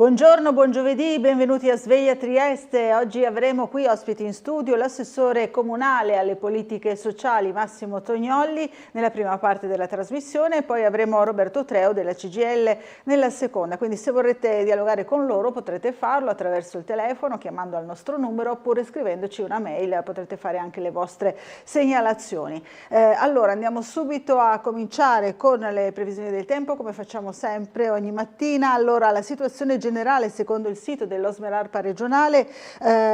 Buongiorno, buon giovedì, benvenuti a Sveglia Trieste. Oggi avremo qui ospiti in studio l'assessore comunale alle politiche sociali Massimo Tognolli nella prima parte della trasmissione e poi avremo Roberto Treu della CGIL nella seconda. Quindi se vorrete dialogare con loro potrete farlo attraverso il telefono, chiamando al nostro numero oppure scrivendoci una mail, potrete fare anche le vostre segnalazioni. Allora andiamo subito a cominciare con le previsioni del tempo come facciamo sempre ogni mattina. Allora la situazione generale secondo il sito dell'Osmerarpa regionale,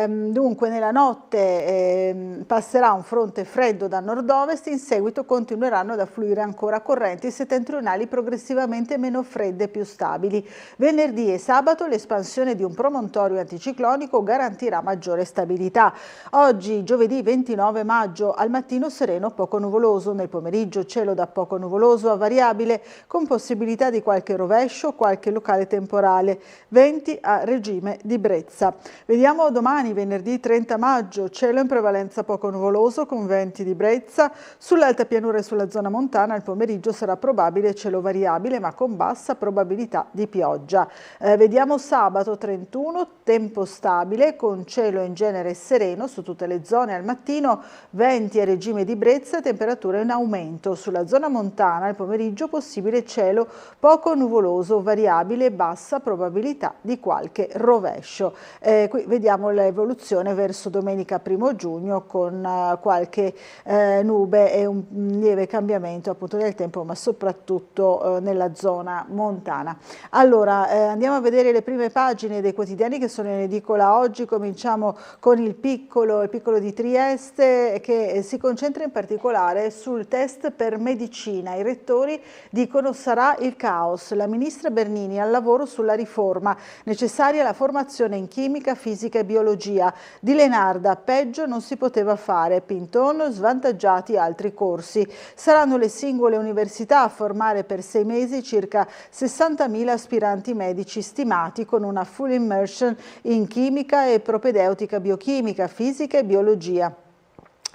dunque nella notte passerà un fronte freddo da nord-ovest, in seguito continueranno ad affluire ancora correnti settentrionali progressivamente meno fredde e più stabili. Venerdì e sabato l'espansione di un promontorio anticiclonico garantirà maggiore stabilità. Oggi giovedì 29 maggio al mattino sereno poco nuvoloso, nel pomeriggio cielo da poco nuvoloso a variabile con possibilità di qualche rovescio, qualche locale temporale. Venti a regime di brezza. Vediamo domani, venerdì 30 maggio, cielo in prevalenza poco nuvoloso con venti di brezza. Sull'alta pianura e sulla zona montana il pomeriggio sarà probabile cielo variabile ma con bassa probabilità di pioggia. Vediamo sabato 31, tempo stabile con cielo in genere sereno su tutte le zone al mattino, venti a regime di brezza e temperature in aumento. Sulla zona montana il pomeriggio possibile cielo poco nuvoloso, variabile e bassa probabilità di qualche rovescio. Qui vediamo l'evoluzione verso domenica 1 giugno con qualche nube e un lieve cambiamento appunto del tempo, ma soprattutto nella zona montana. Allora andiamo a vedere le prime pagine dei quotidiani che sono in edicola oggi. Cominciamo con il piccolo di Trieste che si concentra in particolare sul test per medicina. I rettori dicono sarà il caos. La ministra Bernini al lavoro sulla riforma. Necessaria la formazione in chimica, fisica e biologia. Di Lenarda, peggio non si poteva fare. Pinton, svantaggiati altri corsi. Saranno le singole università a formare per 6 mesi circa 60.000 aspiranti medici stimati con una full immersion in chimica e propedeutica biochimica, fisica e biologia.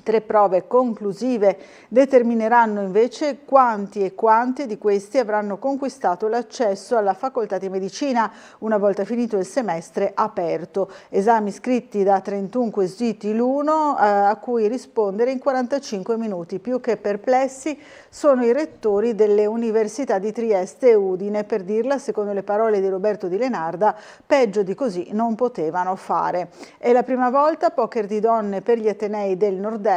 3 prove conclusive determineranno invece quanti e quante di questi avranno conquistato l'accesso alla facoltà di medicina una volta finito il semestre aperto. Esami scritti da 31 quesiti l'uno a cui rispondere in 45 minuti. Più che perplessi sono i rettori delle università di Trieste e Udine. Per dirla, secondo le parole di Roberto Di Lenarda, peggio di così non potevano fare. È la prima volta poker di donne per gli atenei del nord-est.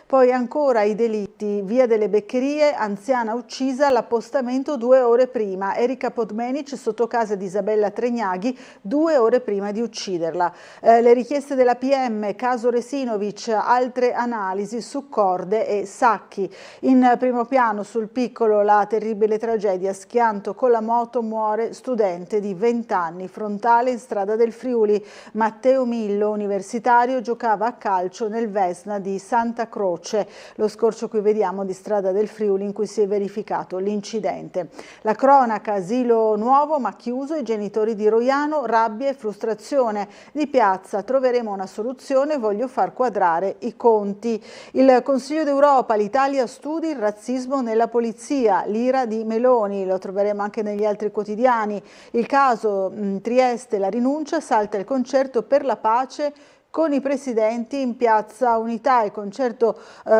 Poi ancora i delitti, via delle Beccherie, anziana uccisa all'appostamento 2 ore prima, Erika Podmenic sotto casa di Isabella Tregnaghi 2 ore prima di ucciderla. Le richieste della PM, caso Resinovic, altre analisi su corde e sacchi. In primo piano sul piccolo la terribile tragedia, schianto con la moto muore studente di 20 anni, frontale in strada del Friuli. Matteo Millo, universitario, giocava a calcio nel Vesna di Santa Croce, lo scorcio qui vediamo di strada del Friuli in cui si è verificato l'incidente. La cronaca, asilo nuovo ma chiuso, i genitori di Roiano, rabbia e frustrazione. Di piazza, troveremo una soluzione, voglio far quadrare i conti. Il Consiglio d'Europa, l'Italia studi il razzismo nella polizia, l'ira di Meloni, lo troveremo anche negli altri quotidiani. Il caso Trieste, la rinuncia, salta il concerto per la pace con i presidenti in Piazza Unità. Il concerto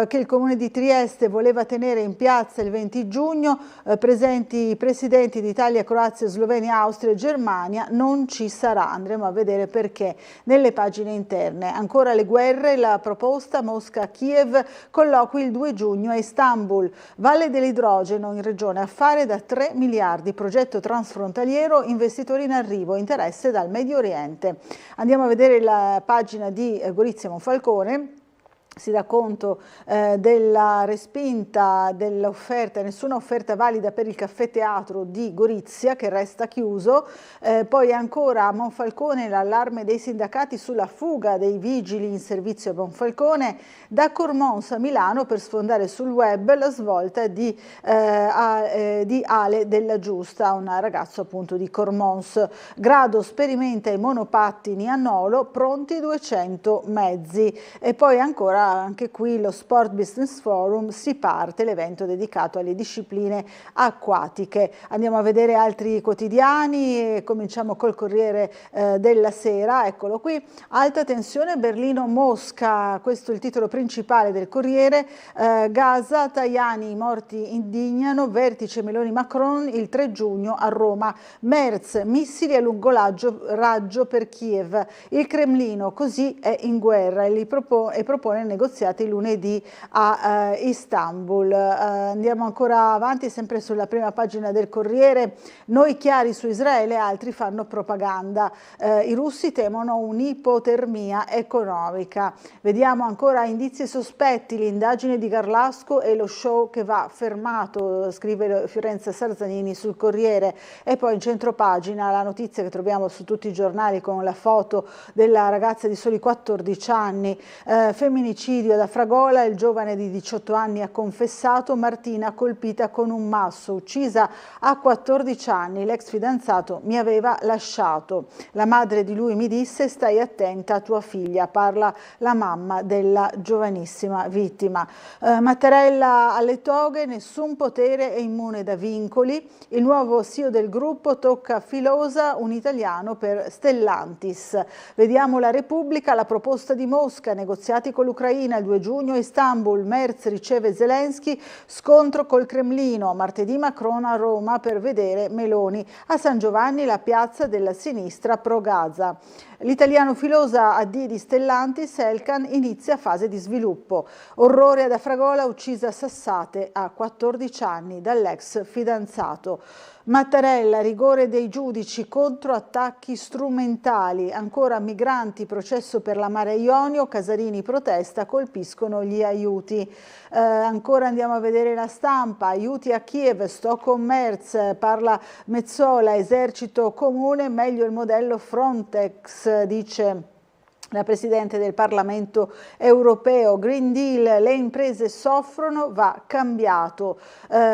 che il Comune di Trieste voleva tenere in piazza il 20 giugno, presenti i presidenti di Italia, Croazia, Slovenia, Austria e Germania, non ci sarà. Andremo a vedere perché nelle pagine interne. Ancora le guerre, la proposta Mosca-Kiev, colloqui il 2 giugno a Istanbul. Valle dell'idrogeno in regione, affare da 3 miliardi, progetto transfrontaliero, investitori in arrivo, interesse dal Medio Oriente. Andiamo a vedere la pagina di Gorizia Monfalcone. Si dà conto della respinta dell'offerta, nessuna offerta valida per il caffè teatro di Gorizia che resta chiuso. Poi ancora a Monfalcone l'allarme dei sindacati sulla fuga dei vigili in servizio a Monfalcone. Da Cormons a Milano per sfondare sul web la svolta di Ale Della Giusta, un ragazzo appunto di Cormons. Grado sperimenta i monopattini a Nolo, pronti 200 mezzi. E poi ancora anche qui lo Sport Business Forum, si parte, l'evento dedicato alle discipline acquatiche. Andiamo a vedere altri quotidiani e cominciamo col Corriere della Sera, eccolo qui. Alta tensione Berlino-Mosca, questo è il titolo principale del Corriere. Gaza, Tajani, i morti indignano, vertice Meloni-Macron il 3 giugno a Roma. Merz, missili a lungo raggio per Kiev. Il Cremlino così è in guerra e propone negoziati lunedì a Istanbul. Andiamo ancora avanti, sempre sulla prima pagina del Corriere. Noi chiari su Israele, altri fanno propaganda. I russi temono un'ipotermia economica. Vediamo ancora indizi sospetti, l'indagine di Garlasco e lo show che va fermato, scrive Fiorenza Sarzanini sul Corriere. E poi in centropagina la notizia che troviamo su tutti i giornali con la foto della ragazza di soli 14 anni, femminicidio da Fragola, il giovane di 18 anni ha confessato, Martina colpita con un masso, uccisa a 14 anni, l'ex fidanzato mi aveva lasciato, la madre di lui mi disse stai attenta a tua figlia, parla la mamma della giovanissima vittima. Mattarella alle toghe, nessun potere è immune da vincoli, il nuovo CEO del gruppo tocca Filosa, un italiano per Stellantis. Vediamo la Repubblica, la proposta di Mosca, negoziati con l'Ucraina il 2 giugno, Istanbul, Merz riceve Zelensky, scontro col Cremlino, martedì Macron a Roma per vedere Meloni, a San Giovanni la piazza della sinistra pro Gaza. L'italiano Filosa addio di Stellantis, Elkann inizia fase di sviluppo. Orrore ad Afragola, uccisa a sassate a 14 anni dall'ex fidanzato. Mattarella, rigore dei giudici contro attacchi strumentali. Ancora migranti, processo per la Mare Ionio, Casarini protesta, colpiscono gli aiuti. Ancora andiamo a vedere la Stampa, aiuti a Kiev, sto con Merz, parla Mezzola, esercito comune, meglio il modello Frontex, dice la Presidente del Parlamento europeo. Green Deal, le imprese soffrono, va cambiato.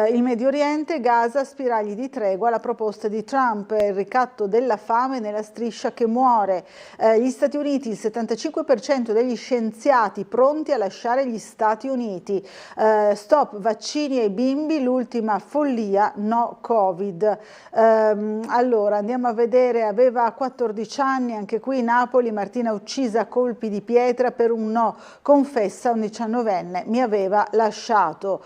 Il Medio Oriente, Gaza, spiragli di tregua, la proposta di Trump, il ricatto della fame nella striscia che muore. Gli Stati Uniti, il 75% degli scienziati pronti a lasciare gli Stati Uniti. Stop vaccini ai bimbi, l'ultima follia, no Covid. Allora andiamo a vedere, aveva 14 anni, anche qui Napoli, Martina uccisa a colpi di pietra per un no, confessa un 19enne, mi aveva lasciato.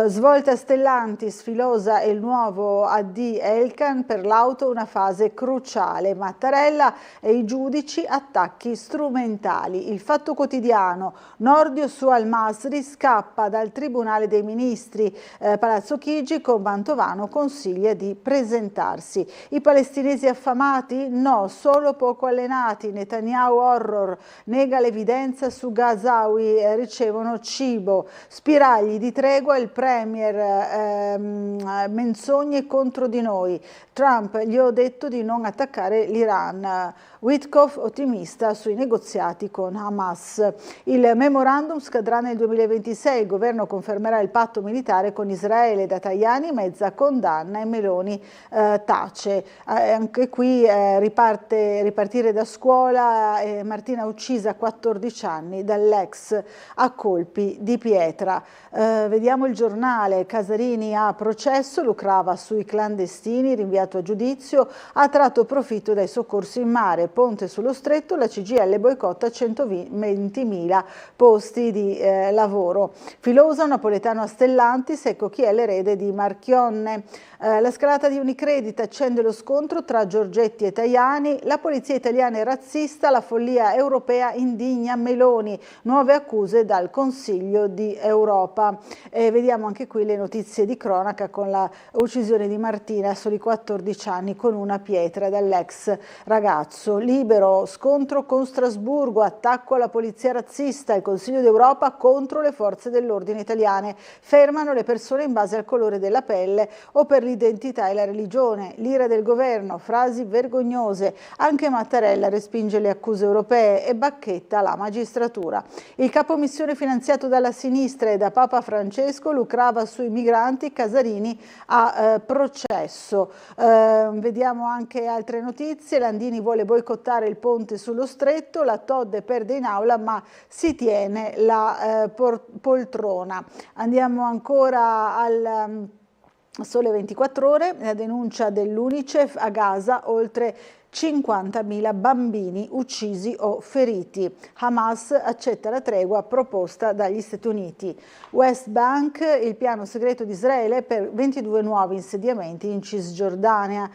Svolta Stellantis, Filosa e il nuovo AD Elkann, per l'auto una fase cruciale. Mattarella e i giudici, attacchi strumentali. Il Fatto Quotidiano, Nordio su Al-Masri, scappa dal Tribunale dei Ministri, Palazzo Chigi con Mantovano consiglia di presentarsi. I palestinesi affamati? No, solo poco allenati. Netanyahu horror, nega l'evidenza su Gazawi, ricevono cibo. Spiragli di tregua, il premier, menzogne contro di noi. Trump, gli ho detto di non attaccare l'Iran. Witkoff ottimista sui negoziati con Hamas. Il memorandum scadrà nel 2026, il governo confermerà il patto militare con Israele, da Tajani mezza condanna e Meloni tace. Anche qui ripartire da scuola, Martina uccisa a 14 anni dall'ex a colpi di pietra. Vediamo il Giornale, Casarini a processo, lucrava sui clandestini, rinviato a giudizio, ha tratto profitto dai soccorsi in mare, ponte sullo stretto, la CGIL boicotta 120.000 posti di lavoro. Filosa, un napoletano a Stellantis, ecco chi è l'erede di Marchionne. La scalata di Unicredit accende lo scontro tra Giorgetti e Tajani, la polizia italiana è razzista, la follia europea indigna Meloni, nuove accuse dal Consiglio di Europa. Vediamo anche qui le notizie di cronaca con la uccisione di Martina a soli 14 anni con una pietra dall'ex ragazzo. Libero, scontro con Strasburgo, attacco alla polizia razzista, il Consiglio d'Europa contro le forze dell'ordine italiane, fermano le persone in base al colore della pelle o per l'identità e la religione, l'ira del governo, frasi vergognose, anche Mattarella respinge le accuse europee. Idee e bacchetta la magistratura. Il capomissione finanziato dalla sinistra e da Papa Francesco lucrava sui migranti, Casarini a processo. Vediamo anche altre notizie. Landini vuole boicottare il ponte sullo stretto, la Todde perde in aula ma si tiene la poltrona. Andiamo ancora al Sole 24 Ore, la denuncia dell'Unicef a Gaza, oltre 50.000 bambini uccisi o feriti. Hamas accetta la tregua proposta dagli Stati Uniti. West Bank, il piano segreto di Israele per 22 nuovi insediamenti in Cisgiordania.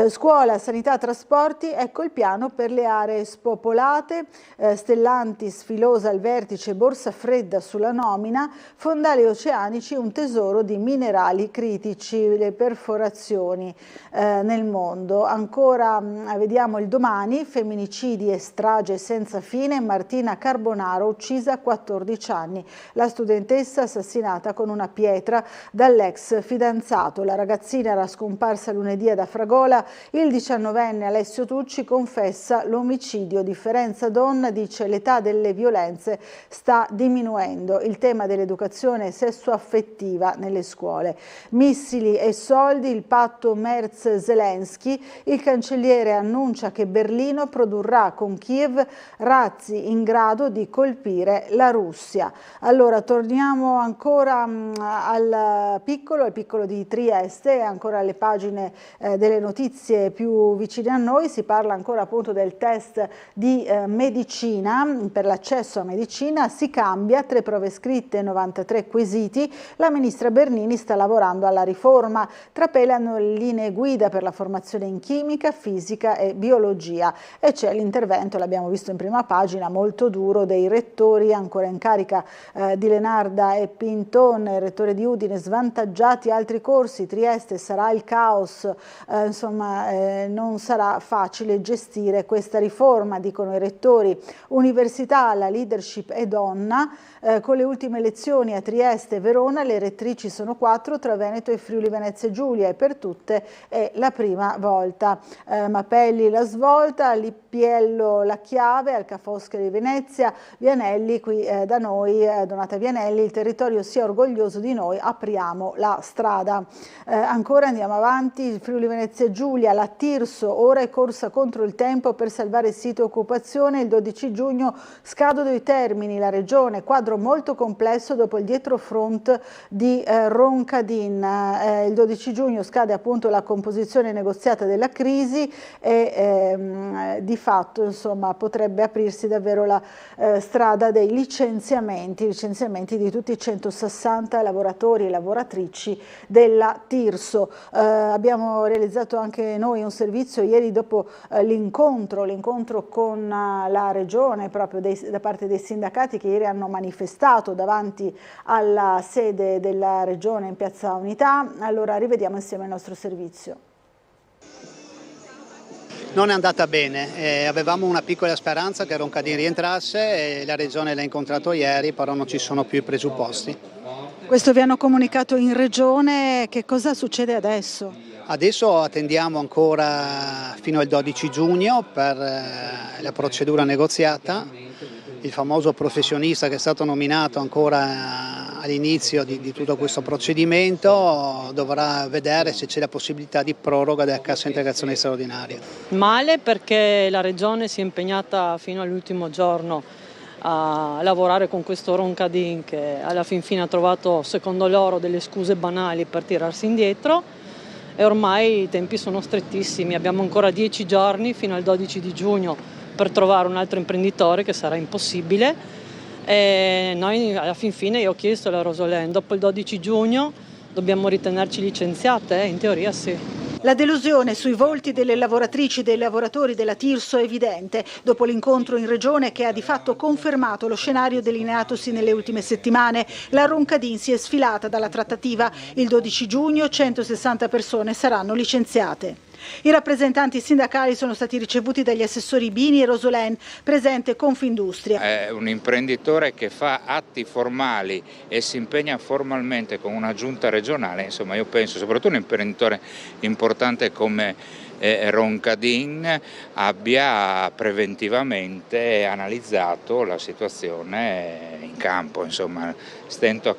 Scuola, sanità, trasporti, ecco il piano per le aree spopolate. Stellantis filosa al vertice, borsa fredda sulla nomina. Fondali oceanici, un tesoro di minerali critici, le perforazioni nel mondo. Ancora vediamo il Domani, femminicidi e strage senza fine, Martina Carbonaro uccisa a 14 anni, la studentessa assassinata con una pietra dall'ex fidanzato. La ragazzina era scomparsa lunedì ad Afragola, il 19enne Alessio Tucci confessa l'omicidio. Differenza Donna dice l'età delle violenze sta diminuendo, il tema dell'educazione sessuaffettiva nelle scuole. Missili e soldi, il patto Merz-Zelensky, il cancelliere annuncia che Berlino produrrà con Kiev razzi in grado di colpire la Russia. Allora torniamo ancora al piccolo di Trieste, ancora alle pagine delle notizie più vicine a noi. Si parla ancora appunto del test di medicina, per l'accesso a medicina si cambia, 3 prove scritte, 93 quesiti. La ministra Bernini sta lavorando alla riforma, trapelano le linee guida per la formazione in chimica, fisica e biologia e c'è l'intervento, l'abbiamo visto in prima pagina, molto duro dei rettori ancora in carica di Lenarda e Pinton, il rettore di Udine, svantaggiati altri corsi, Trieste sarà il caos, insomma non sarà facile gestire questa riforma, dicono i rettori. Università, la leadership è donna, con le ultime elezioni a Trieste e Verona le rettrici sono 4 tra Veneto e Friuli Venezia Giulia e per tutte è la prima volta. Mapelli la svolta, Lippiello la chiave, al Ca' Foscari di Venezia, Vianelli qui da noi, Donata Vianelli, il territorio sia orgoglioso di noi, apriamo la strada. Ancora andiamo avanti, il Friuli Venezia Giulia, la Tirso, ora è corsa contro il tempo per salvare il sito occupazione, il 12 giugno scadono i termini, la regione, quadro molto complesso dopo il dietrofront di Roncadin. Il 12 giugno scade appunto la composizione negoziata della crisi e di fatto insomma potrebbe aprirsi davvero la strada dei licenziamenti di tutti i 160 lavoratori e lavoratrici della Tirso. Abbiamo realizzato anche noi un servizio ieri dopo l'incontro con la regione proprio da parte dei sindacati che ieri hanno manifestato davanti alla sede della regione in Piazza Unità. Allora rivediamo insieme il nostro servizio. Non è andata bene, avevamo una piccola speranza che Roncadin rientrasse e la regione l'ha incontrato ieri, però non ci sono più i presupposti. Questo vi hanno comunicato in regione, che cosa succede adesso? Adesso attendiamo ancora fino al 12 giugno per la procedura negoziata. Il famoso professionista che è stato nominato ancora all'inizio di tutto questo procedimento dovrà vedere se c'è la possibilità di proroga della cassa integrazione straordinaria. Male perché la Regione si è impegnata fino all'ultimo giorno a lavorare con questo Roncadin che alla fin fine ha trovato, secondo loro, delle scuse banali per tirarsi indietro e ormai i tempi sono strettissimi, abbiamo ancora 10 giorni fino al 12 di giugno per trovare un altro imprenditore, che sarà impossibile. E noi alla fin fine, io ho chiesto alla Rosolén, dopo il 12 giugno dobbiamo ritenerci licenziate? In teoria sì. La delusione sui volti delle lavoratrici e dei lavoratori della Tirso è evidente dopo l'incontro in regione che ha di fatto confermato lo scenario delineatosi nelle ultime settimane. La Roncadin si è sfilata dalla trattativa. Il 12 giugno 160 persone saranno licenziate. I rappresentanti sindacali sono stati ricevuti dagli assessori Bini e Rosolén, presente Confindustria. È un imprenditore che fa atti formali e si impegna formalmente con una giunta regionale, insomma io penso, soprattutto un imprenditore importante come Roncadin abbia preventivamente analizzato la situazione in campo. Insomma, stento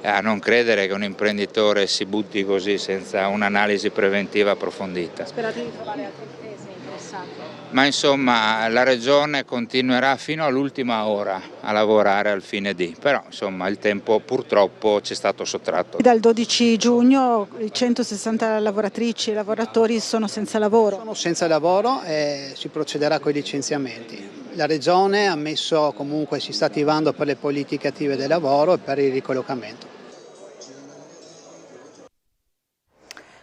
a non credere che un imprenditore si butti così senza un'analisi preventiva approfondita. Sperate di trovare altre imprese interessanti? Ma insomma la Regione continuerà fino all'ultima ora a lavorare al fine di, però insomma il tempo purtroppo ci è stato sottratto. Dal 12 giugno i 160 lavoratrici e lavoratori sono senza lavoro. Sono senza lavoro e si procederà con i licenziamenti. La Regione ha messo, comunque si sta attivando per le politiche attive del lavoro e per il ricollocamento.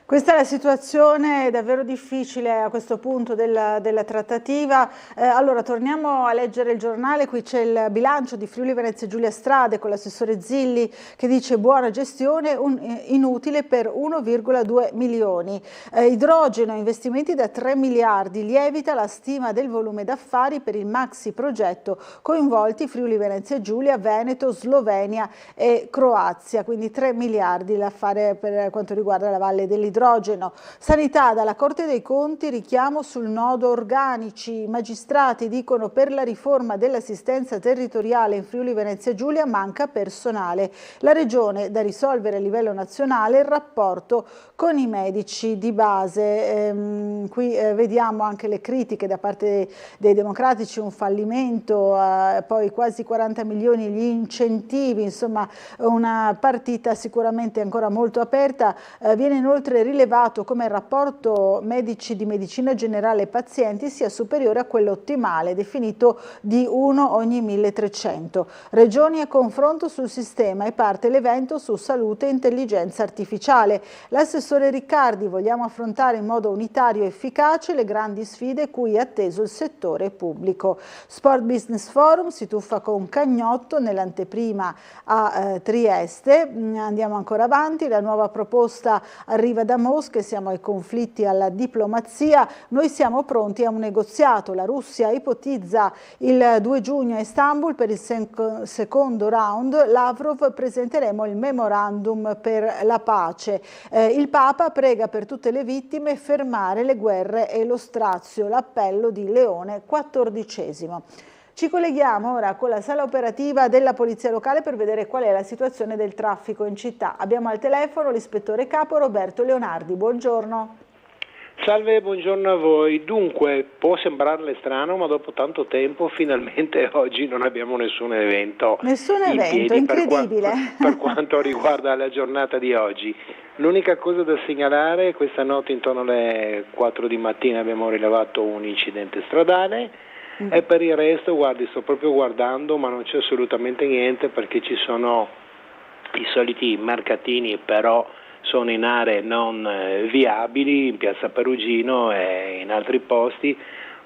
Questa è la situazione davvero difficile a questo punto della trattativa. Allora torniamo a leggere il giornale, qui c'è il bilancio di Friuli Venezia Giulia Strade con l'assessore Zilli che dice buona gestione inutile per 1,2 milioni. Idrogeno, investimenti da 3 miliardi, lievita la stima del volume d'affari per il maxi progetto, coinvolti Friuli Venezia Giulia, Veneto, Slovenia e Croazia, quindi 3 miliardi l'affare per quanto riguarda la Valle dell'Idrogeno. Sanità, dalla Corte dei Conti richiamo sul nodo organici. I magistrati dicono per la riforma dell'assistenza territoriale in Friuli Venezia Giulia manca personale. La Regione da risolvere a livello nazionale il rapporto con i medici di base. Qui vediamo anche le critiche da parte dei democratici, un fallimento, poi quasi 40 milioni gli incentivi, insomma una partita sicuramente ancora molto aperta. Viene inoltre rilevato come il rapporto medici di medicina generale e pazienti sia superiore a quello ottimale, definito di 1 ogni 1300. Regioni a confronto sul sistema e parte l'evento su salute e intelligenza artificiale. L'assessore Riccardi, vogliamo affrontare in modo unitario e efficace le grandi sfide cui è atteso il settore pubblico. Sport Business Forum si tuffa con Cagnotto nell'anteprima a Trieste. Andiamo ancora avanti, la nuova proposta arriva da Mosca, siamo ai conflitti alla diplomazia, noi siamo pronti a un negoziato, la Russia ipotizza il 2 giugno a Istanbul per il secondo round, Lavrov presenteremo il memorandum per la pace, il Papa prega per tutte le vittime fermare le guerre e lo strazio, l'appello di Leone XIV. Ci colleghiamo ora con la sala operativa della Polizia Locale per vedere qual è la situazione del traffico in città. Abbiamo al telefono l'ispettore capo Roberto Leonardi. Buongiorno. Salve, buongiorno a voi. Dunque, può sembrarle strano, ma dopo tanto tempo finalmente oggi non abbiamo nessun evento. Nessun evento, incredibile. Per quanto riguarda la giornata di oggi. L'unica cosa da segnalare, questa notte intorno alle 4 di mattina abbiamo rilevato un incidente stradale. E per il resto, guardi, sto proprio guardando, ma non c'è assolutamente niente perché ci sono i soliti mercatini, però sono in aree non viabili, in piazza Perugino e in altri posti,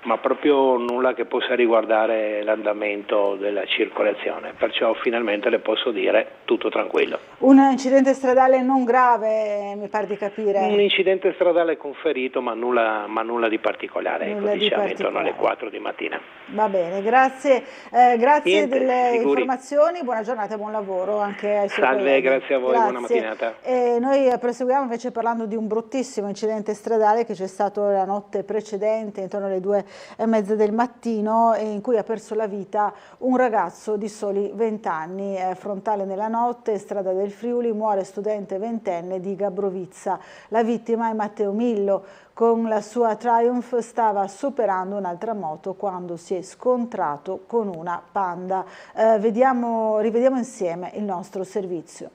ma proprio nulla che possa riguardare l'andamento della circolazione, perciò finalmente le posso dire tutto tranquillo. Un incidente stradale non grave, mi pare di capire. Un incidente stradale con ferito, ma nulla di particolare, intorno alle 4 di mattina. Va bene, grazie, grazie delle figuri. Informazioni, buona giornata e buon lavoro anche ai suoi Salve, colleghi. grazie a voi, Grazie. buona mattinata. Noi proseguiamo invece parlando di un bruttissimo incidente stradale che c'è stato la notte precedente, intorno alle 2:30 del mattino, in cui ha perso la vita un ragazzo di soli 20 anni, frontale nella notte, strada del Friuli, muore studente ventenne di Gabrovizza. La vittima è Matteo Millo, con la sua Triumph stava superando un'altra moto quando si è scontrato con una Panda. Rivediamo insieme il nostro servizio.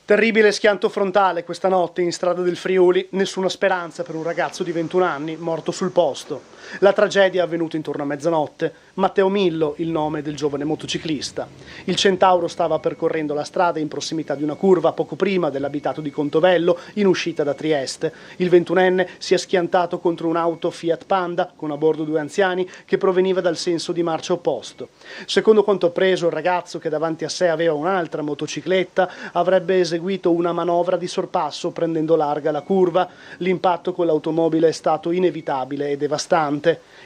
Terribile schianto frontale questa notte in strada del Friuli, nessuna speranza per un ragazzo di 21 anni morto sul posto. La tragedia è avvenuta intorno a mezzanotte. Matteo Millo, il nome del giovane motociclista. Il Centauro stava percorrendo la strada in prossimità di una curva poco prima dell'abitato di Contovello, in uscita da Trieste. Il 21enne si è schiantato contro un'auto Fiat Panda, con a bordo 2 anziani, che proveniva dal senso di marcia opposto. Secondo quanto appreso, il ragazzo, che davanti a sé aveva un'altra motocicletta, avrebbe eseguito una manovra di sorpasso prendendo larga la curva. L'impatto con l'automobile è stato inevitabile e devastante.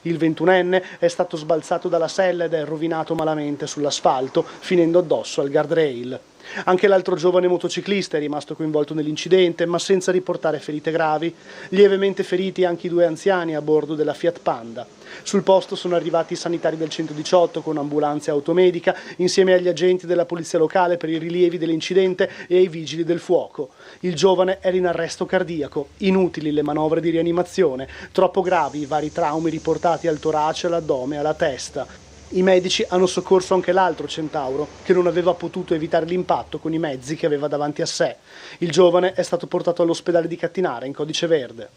Il 21enne è stato sbalzato dalla sella ed è rovinato malamente sull'asfalto, finendo addosso al guardrail. Anche l'altro giovane motociclista è rimasto coinvolto nell'incidente, ma senza riportare ferite gravi. Lievemente feriti anche i 2 anziani a bordo della Fiat Panda. Sul posto sono arrivati i sanitari del 118 con ambulanza e automedica, insieme agli agenti della polizia locale per i rilievi dell'incidente e ai vigili del fuoco. Il giovane era in arresto cardiaco, inutili le manovre di rianimazione, troppo gravi i vari traumi riportati al torace, all'addome e alla testa. I medici hanno soccorso anche l'altro centauro, che non aveva potuto evitare l'impatto con i mezzi che aveva davanti a sé. Il giovane è stato portato all'ospedale di Cattinara in codice verde.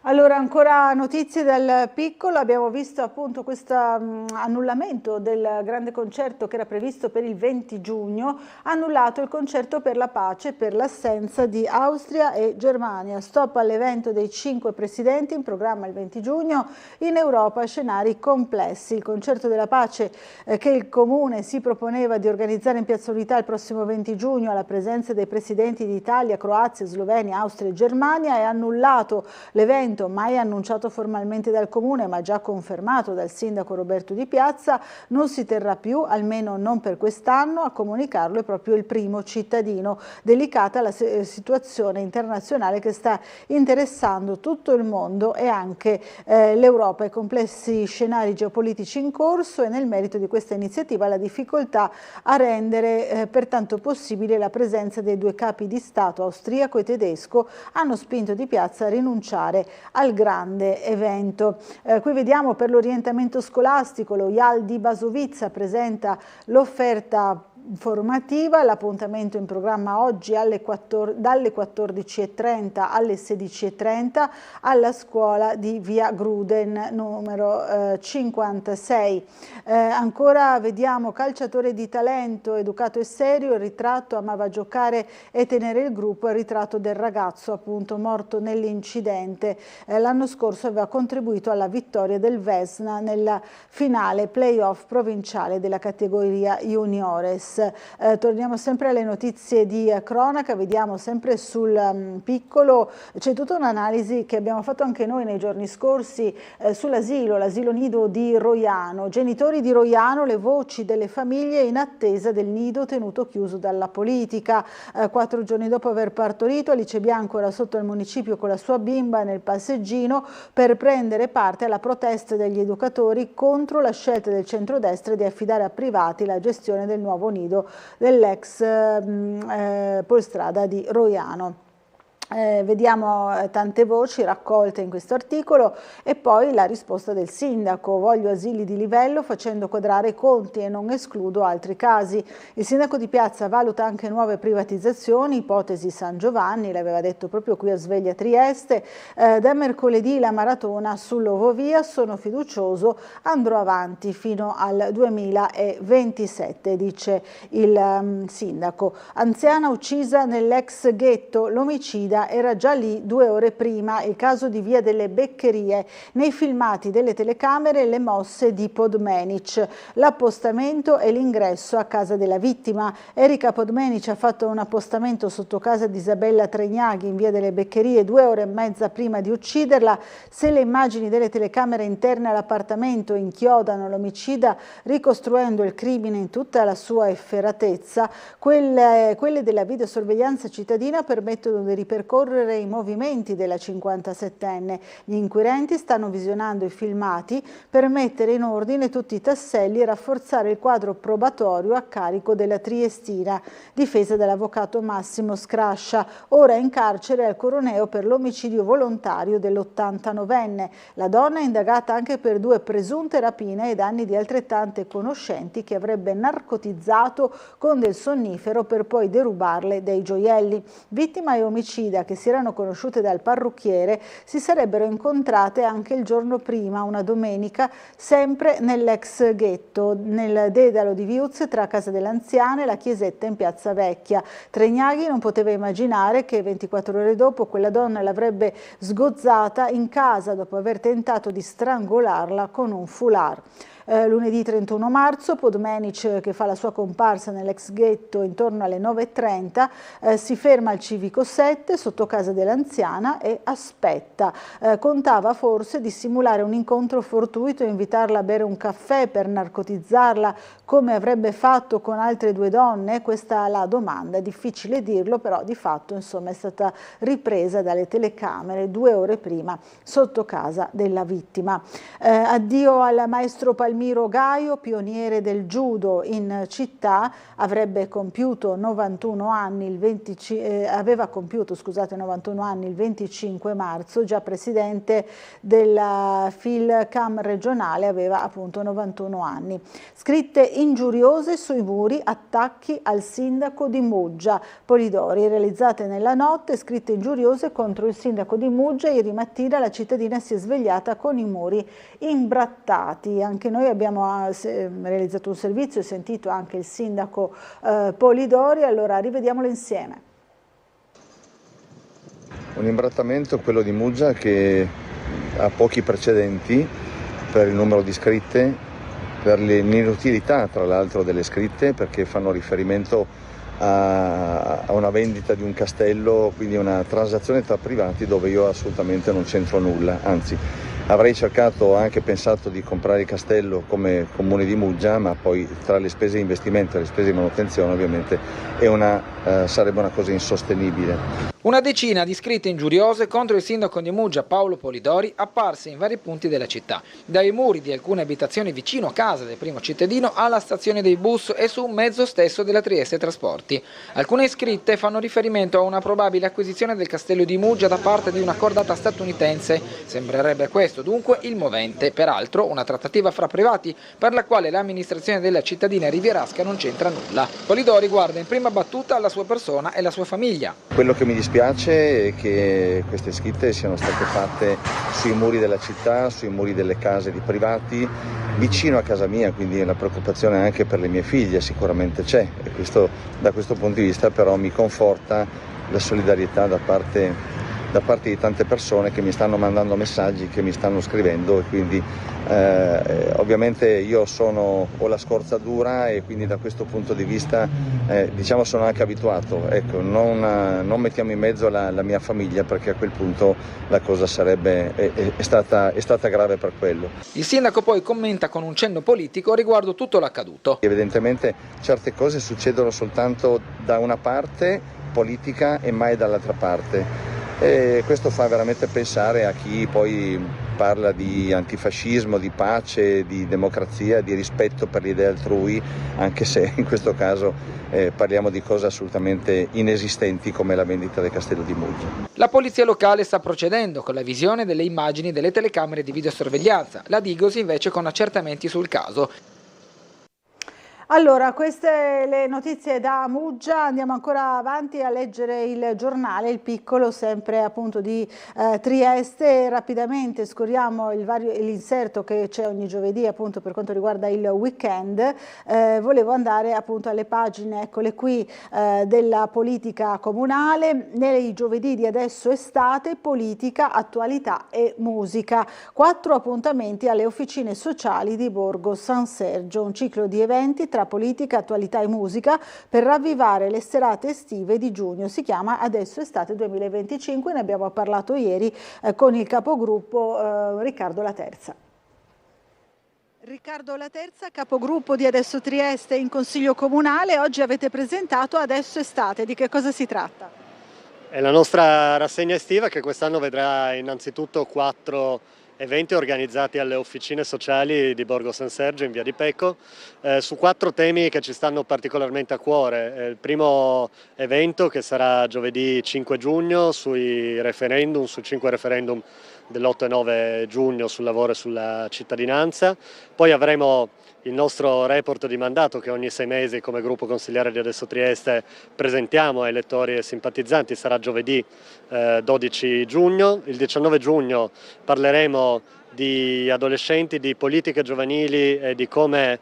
Allora, ancora notizie dal piccolo, abbiamo visto appunto questo annullamento del grande concerto che era previsto per il 20 giugno, annullato il concerto per la pace per l'assenza di Austria e Germania. Stop all'evento dei 5 presidenti in programma il 20 giugno, in Europa scenari complessi. Il concerto della pace che il Comune si proponeva di organizzare in Piazza Unità il prossimo 20 giugno alla presenza dei presidenti di Italia, Croazia, Slovenia, Austria e Germania è annullato. L'evento, mai annunciato formalmente dal Comune ma già confermato dal sindaco Roberto Di Piazza, non si terrà più, almeno non per quest'anno. A comunicarlo è proprio il primo cittadino. Delicata la situazione internazionale che sta interessando tutto il mondo e anche l'Europa. I complessi scenari geopolitici in corso e nel merito di questa iniziativa la difficoltà a rendere pertanto possibile la presenza dei 2 capi di Stato, austriaco e tedesco, hanno spinto Di Piazza a rinunciare al grande evento. Qui vediamo per l'orientamento scolastico lo IAL di Basovizza presenta l'offerta formativa, l'appuntamento in programma oggi dalle 14:30 alle 16:30 alla scuola di via Gruden numero 56. Ancora vediamo calciatore di talento, educato e serio, il ritratto, amava giocare e tenere il gruppo, il ritratto del ragazzo appunto morto nell'incidente. L'anno scorso aveva contribuito alla vittoria del Vesna nella finale playoff provinciale della categoria juniores. Torniamo sempre alle notizie di cronaca, vediamo sempre sul piccolo, c'è tutta un'analisi che abbiamo fatto anche noi nei giorni scorsi l'asilo nido di Roiano. Genitori di Roiano, le voci delle famiglie in attesa del nido tenuto chiuso dalla politica. 4 giorni dopo aver partorito, Alice Bianco era sotto il municipio con la sua bimba nel passeggino per prendere parte alla protesta degli educatori contro la scelta del centrodestra di affidare a privati la gestione del nuovo nido dell'ex Polstrada di Roiano. Vediamo tante voci raccolte in questo articolo e poi la risposta del sindaco: voglio asili di livello facendo quadrare i conti e non escludo altri casi. Il sindaco di Piazza valuta anche nuove privatizzazioni, ipotesi San Giovanni, l'aveva detto proprio qui a Sveglia Trieste. Da mercoledì la maratona sull'Ovovia, sono fiducioso, andrò avanti fino al 2027, dice il sindaco. Anziana uccisa nell'ex ghetto, l'omicida era già lì 2 ore prima, il caso di Via delle Beccherie. Nei filmati delle telecamere le mosse di Podmenic, l'appostamento e l'ingresso a casa della vittima. Erika Podmenic ha fatto un appostamento sotto casa di Isabella Tregnaghi in Via delle Beccherie 2 ore e mezza prima di ucciderla. Se le immagini delle telecamere interne all'appartamento inchiodano l'omicida ricostruendo il crimine in tutta la sua efferatezza, quelle della videosorveglianza cittadina permettono di ripercorrere i movimenti della 57enne. Gli inquirenti stanno visionando i filmati per mettere in ordine tutti i tasselli e rafforzare il quadro probatorio a carico della triestina, difesa dall'avvocato Massimo Scrascia, ora in carcere al Coroneo per l'omicidio volontario dell'89enne. La donna è indagata anche per 2 presunte rapine ai danni di altrettante conoscenti che avrebbe narcotizzato con del sonnifero per poi derubarle dei gioielli. Vittima e omicida, che si erano conosciute dal parrucchiere, si sarebbero incontrate anche il giorno prima, una domenica, sempre nell'ex ghetto, nel dedalo di Viuzze tra Casa delle Anziane e la chiesetta in Piazza Vecchia. Tregnaghi non poteva immaginare che 24 ore dopo quella donna l'avrebbe sgozzata in casa dopo aver tentato di strangolarla con un foulard. lunedì 31 marzo, Podmenic che fa la sua comparsa nell'ex ghetto intorno alle 9:30, si ferma al Civico 7 sotto casa dell'anziana e aspetta. Contava forse di simulare un incontro fortuito e invitarla a bere un caffè per narcotizzarla come avrebbe fatto con altre 2 donne? Questa è la domanda, è difficile dirlo, però di fatto insomma è stata ripresa dalle telecamere 2 ore prima sotto casa della vittima. Addio al maestro Palmiro Gaio, pioniere del judo in città, aveva compiuto 91 anni il 25 marzo, già presidente della FILCAM regionale, aveva appunto 91 anni. Scritte ingiuriose sui muri, attacchi al sindaco di Muggia. Polidori, realizzate nella notte, scritte ingiuriose contro il sindaco di Muggia. Ieri mattina la cittadina si è svegliata con i muri imbrattati. Anche noi abbiamo realizzato un servizio e sentito anche il sindaco Polidori, allora rivediamolo insieme. Un imbrattamento, quello di Muggia, che ha pochi precedenti per il numero di scritte, per l'inutilità tra l'altro delle scritte, perché fanno riferimento a una vendita di un castello, quindi una transazione tra privati dove io assolutamente non c'entro nulla, anzi avrei anche pensato di comprare il castello come comune di Muggia, ma poi tra le spese di investimento e le spese di manutenzione ovviamente sarebbe una cosa insostenibile. Una decina di scritte ingiuriose contro il sindaco di Muggia Paolo Polidori apparse in vari punti della città, dai muri di alcune abitazioni vicino a casa del primo cittadino alla stazione dei bus e su un mezzo stesso della Trieste Trasporti. Alcune scritte fanno riferimento a una probabile acquisizione del castello di Muggia da parte di una cordata statunitense. Sembrerebbe questo dunque il movente, peraltro una trattativa fra privati per la quale l'amministrazione della cittadina rivierasca non c'entra nulla. Polidori guarda in prima battuta la sua persona e la sua famiglia. Quello che mi dispiace è che queste scritte siano state fatte sui muri della città, sui muri delle case di privati, vicino a casa mia, quindi la preoccupazione anche per le mie figlie sicuramente c'è, e da questo punto di vista però mi conforta la solidarietà da parte di tante persone che mi stanno mandando messaggi, che mi stanno scrivendo, e quindi ovviamente io ho la scorza dura e quindi da questo punto di vista sono anche abituato, ecco, non mettiamo in mezzo la mia famiglia, perché a quel punto la cosa è stata grave per quello. Il sindaco poi commenta con un cenno politico riguardo tutto l'accaduto. Evidentemente certe cose succedono soltanto da una parte politica e mai dall'altra parte. E questo fa veramente pensare a chi poi parla di antifascismo, di pace, di democrazia, di rispetto per le idee altrui, anche se in questo caso parliamo di cose assolutamente inesistenti come la vendita del castello di Muggia. La polizia locale sta procedendo con la visione delle immagini delle telecamere di videosorveglianza, la Digos invece con accertamenti sul caso. Allora, queste le notizie da Muggia, andiamo ancora avanti a leggere il giornale, il piccolo, sempre appunto di Trieste. Rapidamente scorriamo l'inserto che c'è ogni giovedì appunto per quanto riguarda il weekend. Volevo andare appunto alle pagine, eccole qui, della politica comunale. Nei giovedì di Adesso Estate, politica, attualità e musica. 4 appuntamenti alle officine sociali di Borgo San Sergio, un ciclo di eventi tra politica, attualità e musica per ravvivare le serate estive di giugno. Si chiama Adesso Estate 2025, ne abbiamo parlato ieri con il capogruppo Riccardo Laterza. Riccardo Laterza, capogruppo di Adesso Trieste in Consiglio Comunale, oggi avete presentato Adesso Estate, di che cosa si tratta? È la nostra rassegna estiva che quest'anno vedrà innanzitutto 4 eventi organizzati alle officine sociali di Borgo San Sergio in via di Pecco su 4 temi che ci stanno particolarmente a cuore. Il primo evento, che sarà giovedì 5 giugno sui referendum, su 5 referendum dell'8 e 9 giugno sul lavoro e sulla cittadinanza. Poi avremo il nostro report di mandato che ogni 6 mesi come gruppo consigliare di Adesso Trieste presentiamo ai elettori e simpatizzanti, sarà giovedì 12 giugno. Il 19 giugno parleremo di adolescenti, di politiche giovanili e di come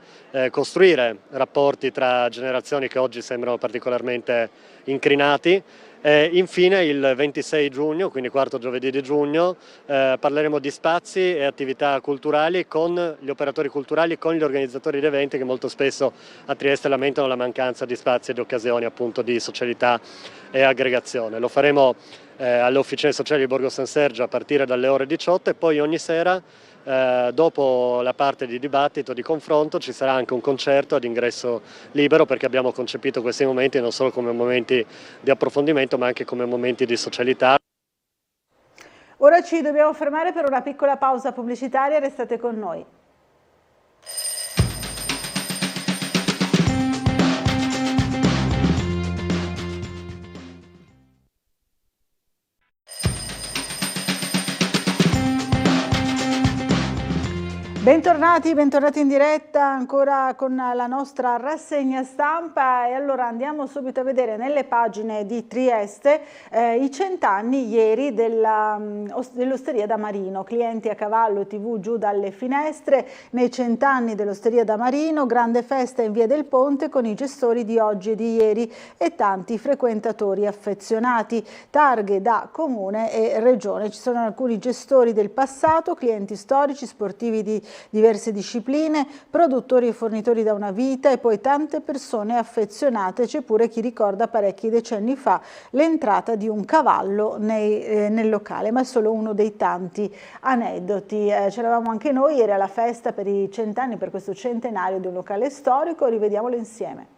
costruire rapporti tra generazioni che oggi sembrano particolarmente incrinati. Infine il 26 giugno, quindi quarto giovedì di giugno, parleremo di spazi e attività culturali con gli operatori culturali, con gli organizzatori di eventi che molto spesso a Trieste lamentano la mancanza di spazi e di occasioni appunto di socialità e aggregazione. Lo faremo alle officine sociali di Borgo San Sergio a partire dalle ore 18 e poi ogni sera, dopo la parte di dibattito, di confronto, ci sarà anche un concerto ad ingresso libero, perché abbiamo concepito questi momenti non solo come momenti di approfondimento ma anche come momenti di socialità. Ora ci dobbiamo fermare per una piccola pausa pubblicitaria, restate con noi. Bentornati in diretta ancora con la nostra rassegna stampa, e allora andiamo subito a vedere nelle pagine di Trieste i 100 anni ieri dell'Osteria da Marino, clienti a cavallo, TV giù dalle finestre. Nei 100 anni dell'Osteria da Marino, grande festa in Via del Ponte con i gestori di oggi e di ieri e tanti frequentatori affezionati, targhe da comune e regione. Ci sono alcuni gestori del passato, clienti storici, sportivi di diverse discipline, produttori e fornitori da una vita, e poi tante persone affezionate. C'è pure chi ricorda parecchi decenni fa l'entrata di un cavallo nel locale, ma è solo uno dei tanti aneddoti. C'eravamo anche noi ieri alla festa per i 100 anni, per questo centenario di un locale storico, rivediamolo insieme.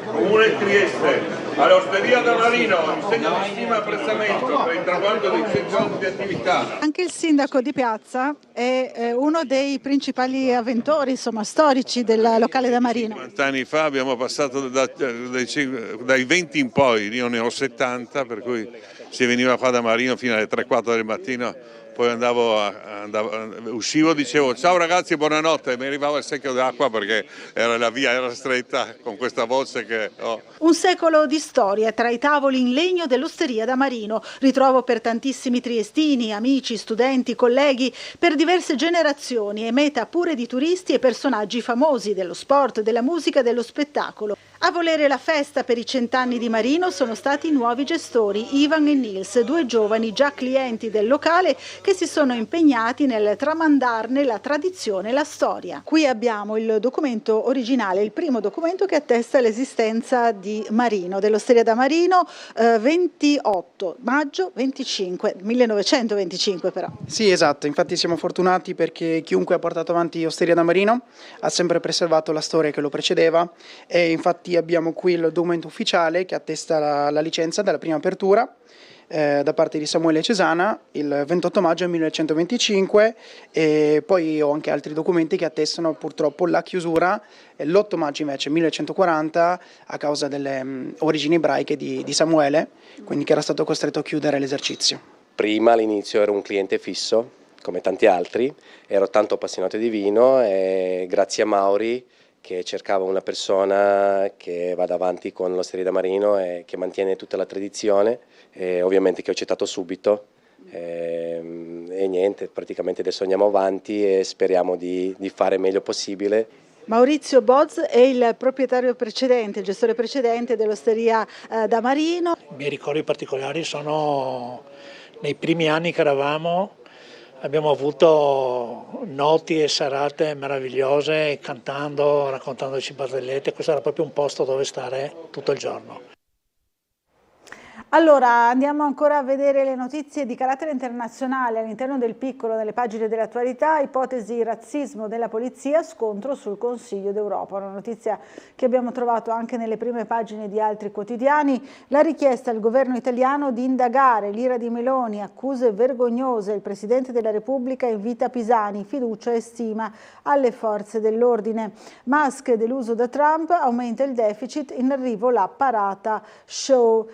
Comune Trieste, all'Osteria da Marino, in segno di stima e apprezzamento per il traguardo dei 100 anni di attività. Anche il sindaco di Piazza è uno dei principali avventori, insomma, storici del locale da Marino. 50 anni fa abbiamo passato dai 20 in poi, io ne ho 70, per cui si veniva qua da Marino fino alle 3-4 del mattino. Poi uscivo, dicevo ciao ragazzi, buonanotte, e mi arrivava il secchio d'acqua perché la via era stretta con questa voce che ho. Un secolo di storia tra i tavoli in legno dell'Osteria da Marino, ritrovo per tantissimi triestini, amici, studenti, colleghi, per diverse generazioni, e meta pure di turisti e personaggi famosi dello sport, della musica, dello spettacolo. A volere la festa per i 100 anni di Marino sono stati i nuovi gestori, Ivan e Nils, due giovani già clienti del locale che si sono impegnati nel tramandarne la tradizione e la storia. Qui abbiamo il documento originale, il primo documento che attesta l'esistenza di Marino, dell'Osteria da Marino, 28 maggio 1925 però. Sì, esatto, infatti siamo fortunati perché chiunque ha portato avanti Osteria da Marino ha sempre preservato la storia che lo precedeva, e infatti abbiamo qui il documento ufficiale che attesta la licenza della prima apertura da parte di Samuele Cesana il 28 maggio 1925, e poi ho anche altri documenti che attestano purtroppo la chiusura l'8 maggio invece 1940 a causa delle origini ebraiche di Samuele, quindi che era stato costretto a chiudere l'esercizio. Prima all'inizio ero un cliente fisso, come tanti altri, ero tanto appassionato di vino e grazie a Mauri, che cercava una persona che vada avanti con l'Osteria da Marino e che mantiene tutta la tradizione, e ovviamente che ho accettato subito, e niente, praticamente adesso andiamo avanti e speriamo di fare il meglio possibile. Maurizio Boz è il proprietario precedente, il gestore precedente dell'Osteria da Marino. I miei ricordi particolari sono nei primi anni che eravamo. Abbiamo avuto notti e serate meravigliose, cantando, raccontandoci barzellette. Questo era proprio un posto dove stare tutto il giorno. Allora, andiamo ancora a vedere le notizie di carattere internazionale all'interno del Piccolo, nelle pagine dell'attualità. Ipotesi razzismo della polizia, scontro sul Consiglio d'Europa. Una notizia che abbiamo trovato anche nelle prime pagine di altri quotidiani. La richiesta al governo italiano di indagare l'ira di Meloni, accuse vergognose. Il Presidente della Repubblica invita Pisani, fiducia e stima alle forze dell'ordine. Musk deluso da Trump, aumenta il deficit, in arrivo la parata show.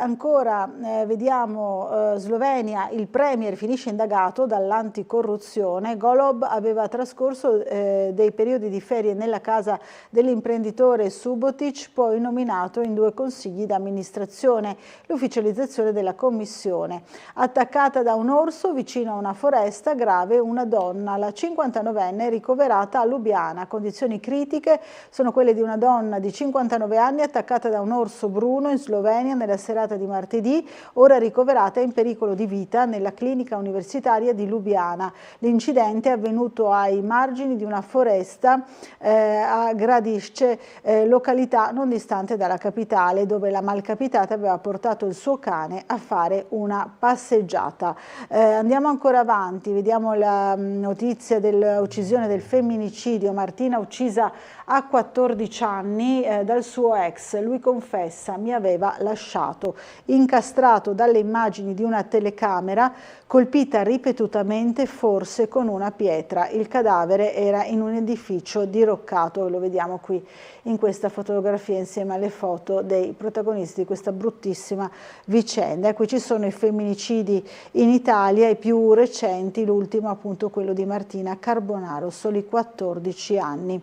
Ancora vediamo Slovenia, il premier finisce indagato dall'anticorruzione. Golob aveva trascorso dei periodi di ferie nella casa dell'imprenditore Subotic, poi nominato in 2 consigli d'amministrazione. L'ufficializzazione della commissione. Attaccata da un orso vicino a una foresta, grave una donna. La 59enne è ricoverata a Lubiana. Condizioni critiche sono quelle di una donna di 59 anni attaccata da un orso bruno in Slovenia nella serata di martedì, ora ricoverata in pericolo di vita nella clinica universitaria di Lubiana. L'incidente è avvenuto ai margini di una foresta a Gradišće, località non distante dalla capitale, dove la malcapitata aveva portato il suo cane a fare una passeggiata. Andiamo ancora avanti, vediamo la notizia dell'uccisione, del femminicidio. Martina uccisa a 14 anni dal suo ex. Lui confessa: mi aveva lasciato. Incastrato dalle immagini di una telecamera, colpita ripetutamente, forse con una pietra. Il cadavere era in un edificio diroccato, lo vediamo qui in questa fotografia insieme alle foto dei protagonisti di questa bruttissima vicenda. Qui ci sono i femminicidi in Italia, i più recenti, l'ultimo appunto quello di Martina Carbonaro, soli 14 anni.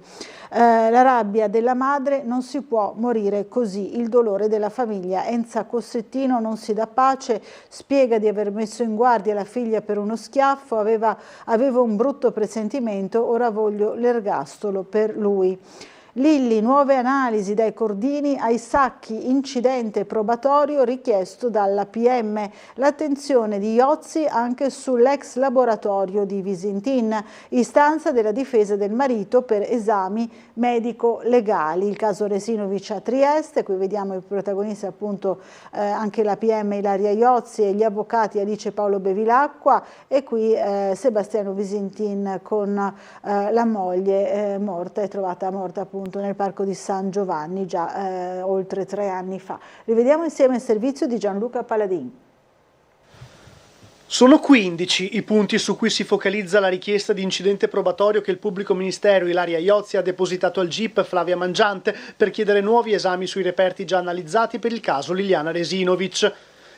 La rabbia della madre: non si può morire così, il dolore della famiglia. Enza Cossettino non si dà pace, spiega di aver messo in guardia la figlia per uno schiaffo, avevo un brutto presentimento, ora voglio l'ergastolo per lui. Lilli, nuove analisi dai cordini ai sacchi, incidente probatorio richiesto dalla PM. L'attenzione di Iozzi anche sull'ex laboratorio di Visintin, istanza della difesa del marito per esami medico-legali. Il caso Resinovic a Trieste, qui vediamo i protagonisti appunto anche la PM Ilaria Iozzi e gli avvocati Alice Paolo Bevilacqua, e qui Sebastiano Visintin con la moglie morta, è trovata morta appunto nel parco di San Giovanni già oltre 3 anni fa. Rivediamo insieme il servizio di Gianluca Paladin. Sono 15 i punti su cui si focalizza la richiesta di incidente probatorio che il pubblico ministero Ilaria Iozzi ha depositato al GIP Flavia Mangiante per chiedere nuovi esami sui reperti già analizzati per il caso Liliana Resinovic.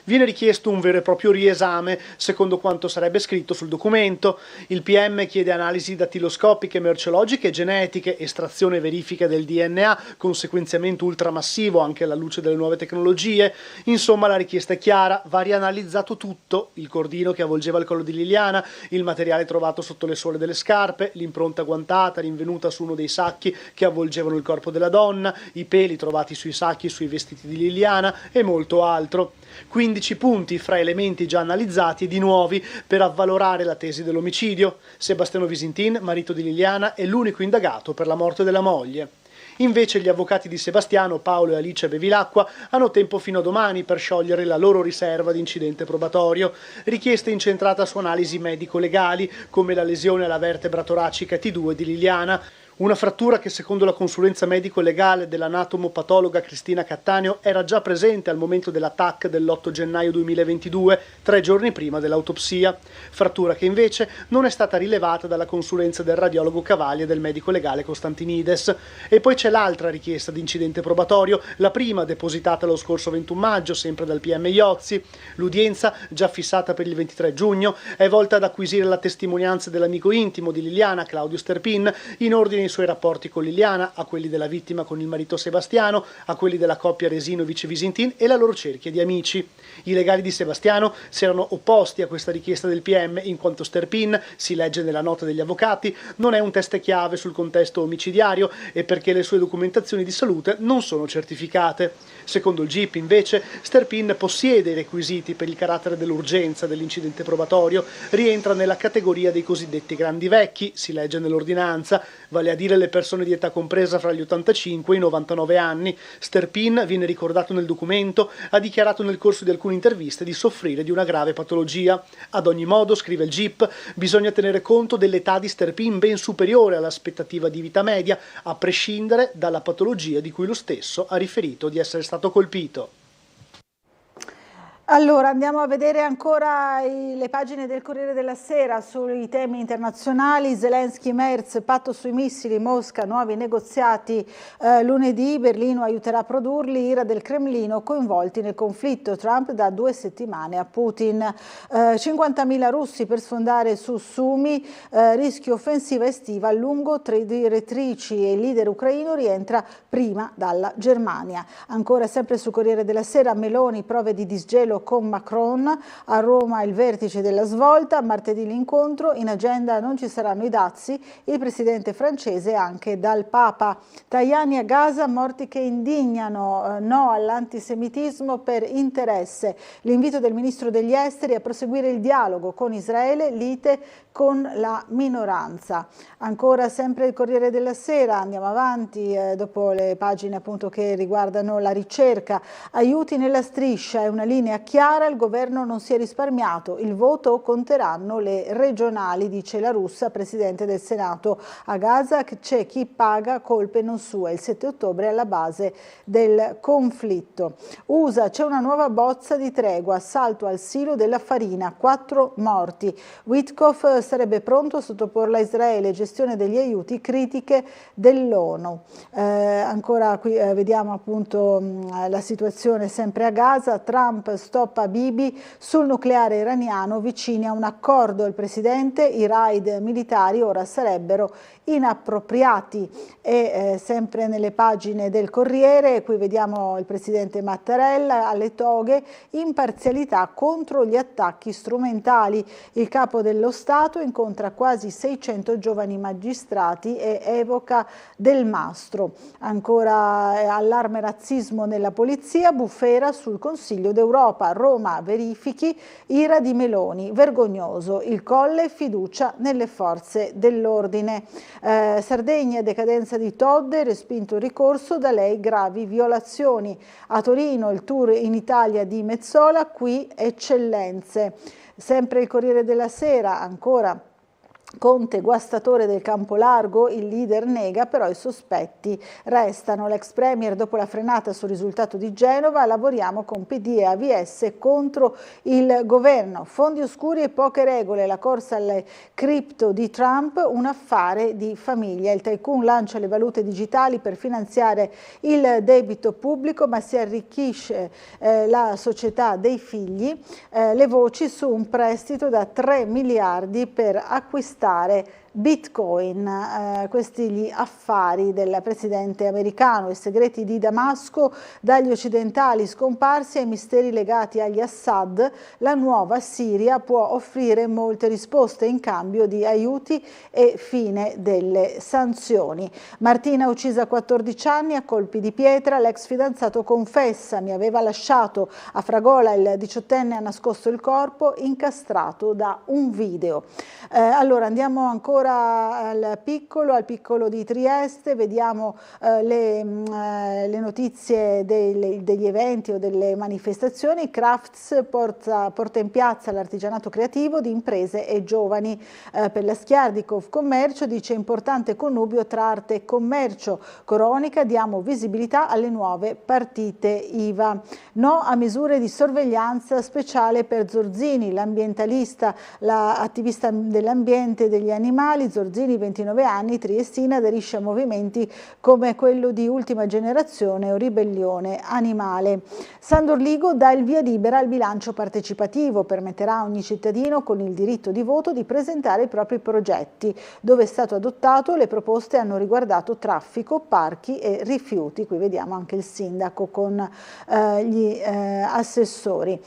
Viene richiesto un vero e proprio riesame, secondo quanto sarebbe scritto sul documento. Il PM chiede analisi dattiloscopiche, merceologiche e genetiche, estrazione e verifica del DNA, con sequenziamento ultramassivo anche alla luce delle nuove tecnologie. Insomma, la richiesta è chiara, va rianalizzato tutto: il cordino che avvolgeva il collo di Liliana, il materiale trovato sotto le suole delle scarpe, l'impronta guantata rinvenuta su uno dei sacchi che avvolgevano il corpo della donna, i peli trovati sui sacchi e sui vestiti di Liliana e molto altro. 15 punti fra elementi già analizzati e di nuovi per avvalorare la tesi dell'omicidio. Sebastiano Visintin, marito di Liliana, è l'unico indagato per la morte della moglie. Invece gli avvocati di Sebastiano, Paolo e Alice Bevilacqua, hanno tempo fino a domani per sciogliere la loro riserva di incidente probatorio. Richiesta incentrata su analisi medico-legali, come la lesione alla vertebra toracica T2 di Liliana. Una frattura che, secondo la consulenza medico-legale dell'anatomopatologa Cristina Cattaneo, era già presente al momento dell'attacco dell'8 gennaio 2022, 3 giorni prima dell'autopsia. Frattura che invece non è stata rilevata dalla consulenza del radiologo Cavalli e del medico legale Costantinides. E poi c'è l'altra richiesta di incidente probatorio, la prima depositata lo scorso 21 maggio, sempre dal PM Iozzi. L'udienza, già fissata per il 23 giugno, è volta ad acquisire la testimonianza dell'amico intimo di Liliana, Claudio Sterpin, in ordine ai suoi rapporti con Liliana, a quelli della vittima con il marito Sebastiano, a quelli della coppia Resinovic-Visintin e la loro cerchia di amici. I legali di Sebastiano si erano opposti a questa richiesta del PM, in quanto Sterpin, si legge nella nota degli avvocati, non è un teste chiave sul contesto omicidiario e perché le sue documentazioni di salute non sono certificate. Secondo il GIP, invece, Sterpin possiede i requisiti per il carattere dell'urgenza dell'incidente probatorio, rientra nella categoria dei cosiddetti grandi vecchi, si legge nell'ordinanza, vale a dire le persone di età compresa fra gli 85 e i 99 anni. Sterpin, viene ricordato nel documento, ha dichiarato nel corso di alcune interviste di soffrire di una grave patologia. Ad ogni modo, scrive il GIP, bisogna tenere conto dell'età di Sterpin ben superiore all'aspettativa di vita media, a prescindere dalla patologia di cui lo stesso ha riferito di essere stato colpito. Allora andiamo a vedere ancora le pagine del Corriere della Sera sui temi internazionali. Zelensky, Merz, patto sui missili, Mosca, nuovi negoziati lunedì, Berlino aiuterà a produrli, ira del Cremlino, coinvolti nel conflitto, Trump da 2 settimane a Putin, 50.000 russi per sfondare su Sumi, rischio offensiva estiva a lungo, 3 direttrici e il leader ucraino rientra prima dalla Germania. Ancora sempre sul Corriere della Sera, Meloni, prove di disgelo con Macron, a Roma il vertice della svolta, martedì l'incontro, in agenda non ci saranno i dazi, il presidente francese anche dal Papa. Tajani a Gaza, morti che indignano, no all'antisemitismo per interesse, l'invito del ministro degli esteri a proseguire il dialogo con Israele, lite con la minoranza. Ancora sempre il Corriere della Sera, andiamo avanti dopo le pagine appunto che riguardano la ricerca, aiuti nella striscia, è una linea chiara, il governo non si è risparmiato, il voto conteranno le regionali, dice la Russa, presidente del Senato. A Gaza c'è chi paga colpe non sue, il 7 ottobre alla base del conflitto. USA, c'è una nuova bozza di tregua, assalto al silo della farina, 4 morti. Witkoff sarebbe pronto a sottoporla a Israele, gestione degli aiuti, critiche dell'ONU. Ancora qui vediamo appunto la situazione sempre a Gaza, Trump stoppa Bibi sul nucleare iraniano, vicini a un accordo il presidente, i raid militari ora sarebbero inappropriati. E sempre nelle pagine del Corriere, qui vediamo il presidente Mattarella alle toghe, imparzialità contro gli attacchi strumentali. Il capo dello Stato incontra quasi 600 giovani magistrati e evoca Del Mastro. Ancora allarme razzismo nella polizia, bufera sul Consiglio d'Europa, Roma verifichi, ira di Meloni, vergognoso, il Colle fiducia nelle forze dell'ordine. Sardegna, decadenza di Todde, respinto il ricorso, da lei gravi violazioni. A Torino il tour in Italia di Mezzola, qui eccellenze. Sempre il Corriere della Sera, ancora Conte, guastatore del campo largo, il leader nega, però i sospetti restano. L'ex premier dopo la frenata sul risultato di Genova, lavoriamo con PD e AVS contro il governo. Fondi oscuri e poche regole, la corsa alle cripto di Trump, un affare di famiglia. Il tycoon lancia le valute digitali per finanziare il debito pubblico, ma si arricchisce la società dei figli. Le voci su un prestito da 3 miliardi per acquistare Bitcoin, questi gli affari del presidente americano, i segreti di Damasco, dagli occidentali scomparsi ai misteri legati agli Assad, la nuova Siria può offrire molte risposte in cambio di aiuti e fine delle sanzioni. Martina uccisa a 14 anni a colpi di pietra, l'ex fidanzato confessa, mi aveva lasciato. A Fragola il 18enne ha nascosto il corpo incastrato da un video. Allora andiamo ancora al piccolo di Trieste, vediamo le notizie degli eventi o delle manifestazioni. Crafts porta in piazza l'artigianato creativo di imprese e giovani. Per la Schiardi Confcommercio dice importante connubio tra arte e commercio. Coronica, diamo visibilità alle nuove partite IVA. No a misure di sorveglianza speciale per Zorzini, l'ambientalista, l'attivista dell'ambiente e degli animali. Zorzini, 29 anni, triestina, aderisce a movimenti come quello di Ultima Generazione o Ribellione Animale. San Dorligo dà il via libera al bilancio partecipativo, permetterà a ogni cittadino con il diritto di voto di presentare i propri progetti. Dove è stato adottato, le proposte hanno riguardato traffico, parchi e rifiuti. Qui vediamo anche il sindaco con gli assessori.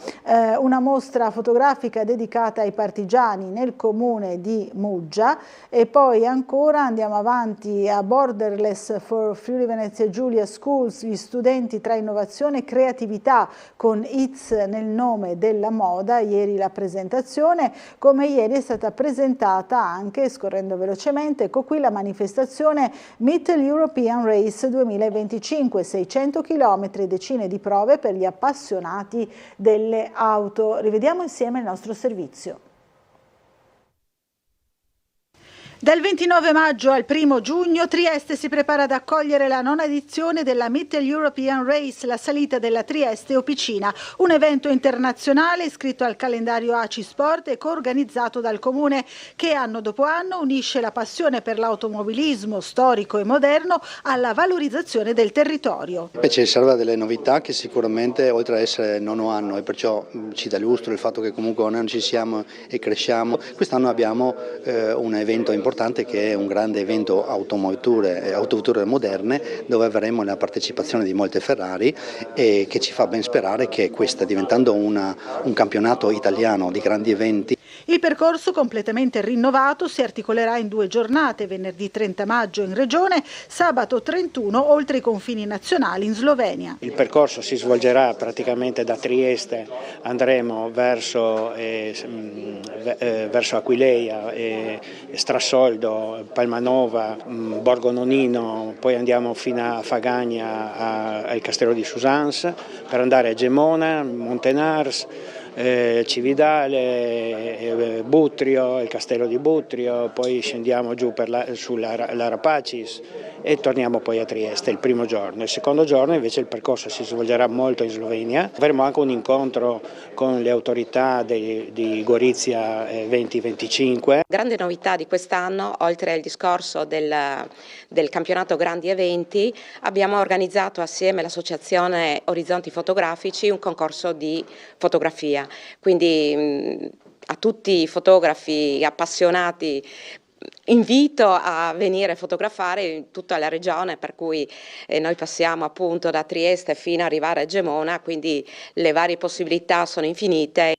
Una mostra fotografica dedicata ai partigiani nel comune di Muggia. E poi ancora andiamo avanti a Borderless for Friuli Venezia Giulia Schools, gli studenti tra innovazione e creatività con ITS nel nome della moda. Ieri la presentazione, come ieri è stata presentata anche, scorrendo velocemente, ecco qui la manifestazione Mittel European Race 2025, 600 km, decine di prove per gli appassionati delle auto. Rivediamo insieme il nostro servizio. Dal 29 maggio al 1 giugno Trieste si prepara ad accogliere la 9ª edizione della Mittel European Race, la salita della Trieste Opicina, un evento internazionale iscritto al calendario ACI Sport e coorganizzato dal Comune che anno dopo anno unisce la passione per l'automobilismo storico e moderno alla valorizzazione del territorio. Ci serve delle novità che sicuramente oltre ad essere il 9° anno e perciò ci dà lustro il fatto che comunque ogni anno ci siamo e cresciamo, quest'anno abbiamo un evento importante che è un grande evento autovetture moderne dove avremo la partecipazione di molte Ferrari e che ci fa ben sperare che questa diventando un campionato italiano di grandi eventi. Il percorso completamente rinnovato si articolerà in 2 giornate, venerdì 30 maggio in Regione, sabato 31 oltre i confini nazionali in Slovenia. Il percorso si svolgerà praticamente da Trieste, andremo verso Aquileia, Strassoldo, Palmanova, Borgo Nonino, poi andiamo fino a Fagagna al Castello di Susans per andare a Gemona, Montenars, Cividale, Butrio, il castello di Butrio, poi scendiamo giù sulla Rapacis e torniamo poi a Trieste il primo giorno. Il secondo giorno invece il percorso si svolgerà molto in Slovenia. Avremo anche un incontro con le autorità di Gorizia 2025. Grande novità di quest'anno, oltre al discorso del campionato grandi eventi, abbiamo organizzato assieme all'associazione Orizzonti Fotografici un concorso di fotografia. Quindi a tutti i fotografi appassionati invito a venire a fotografare in tutta la regione, per cui noi passiamo appunto da Trieste fino ad arrivare a Gemona, quindi le varie possibilità sono infinite.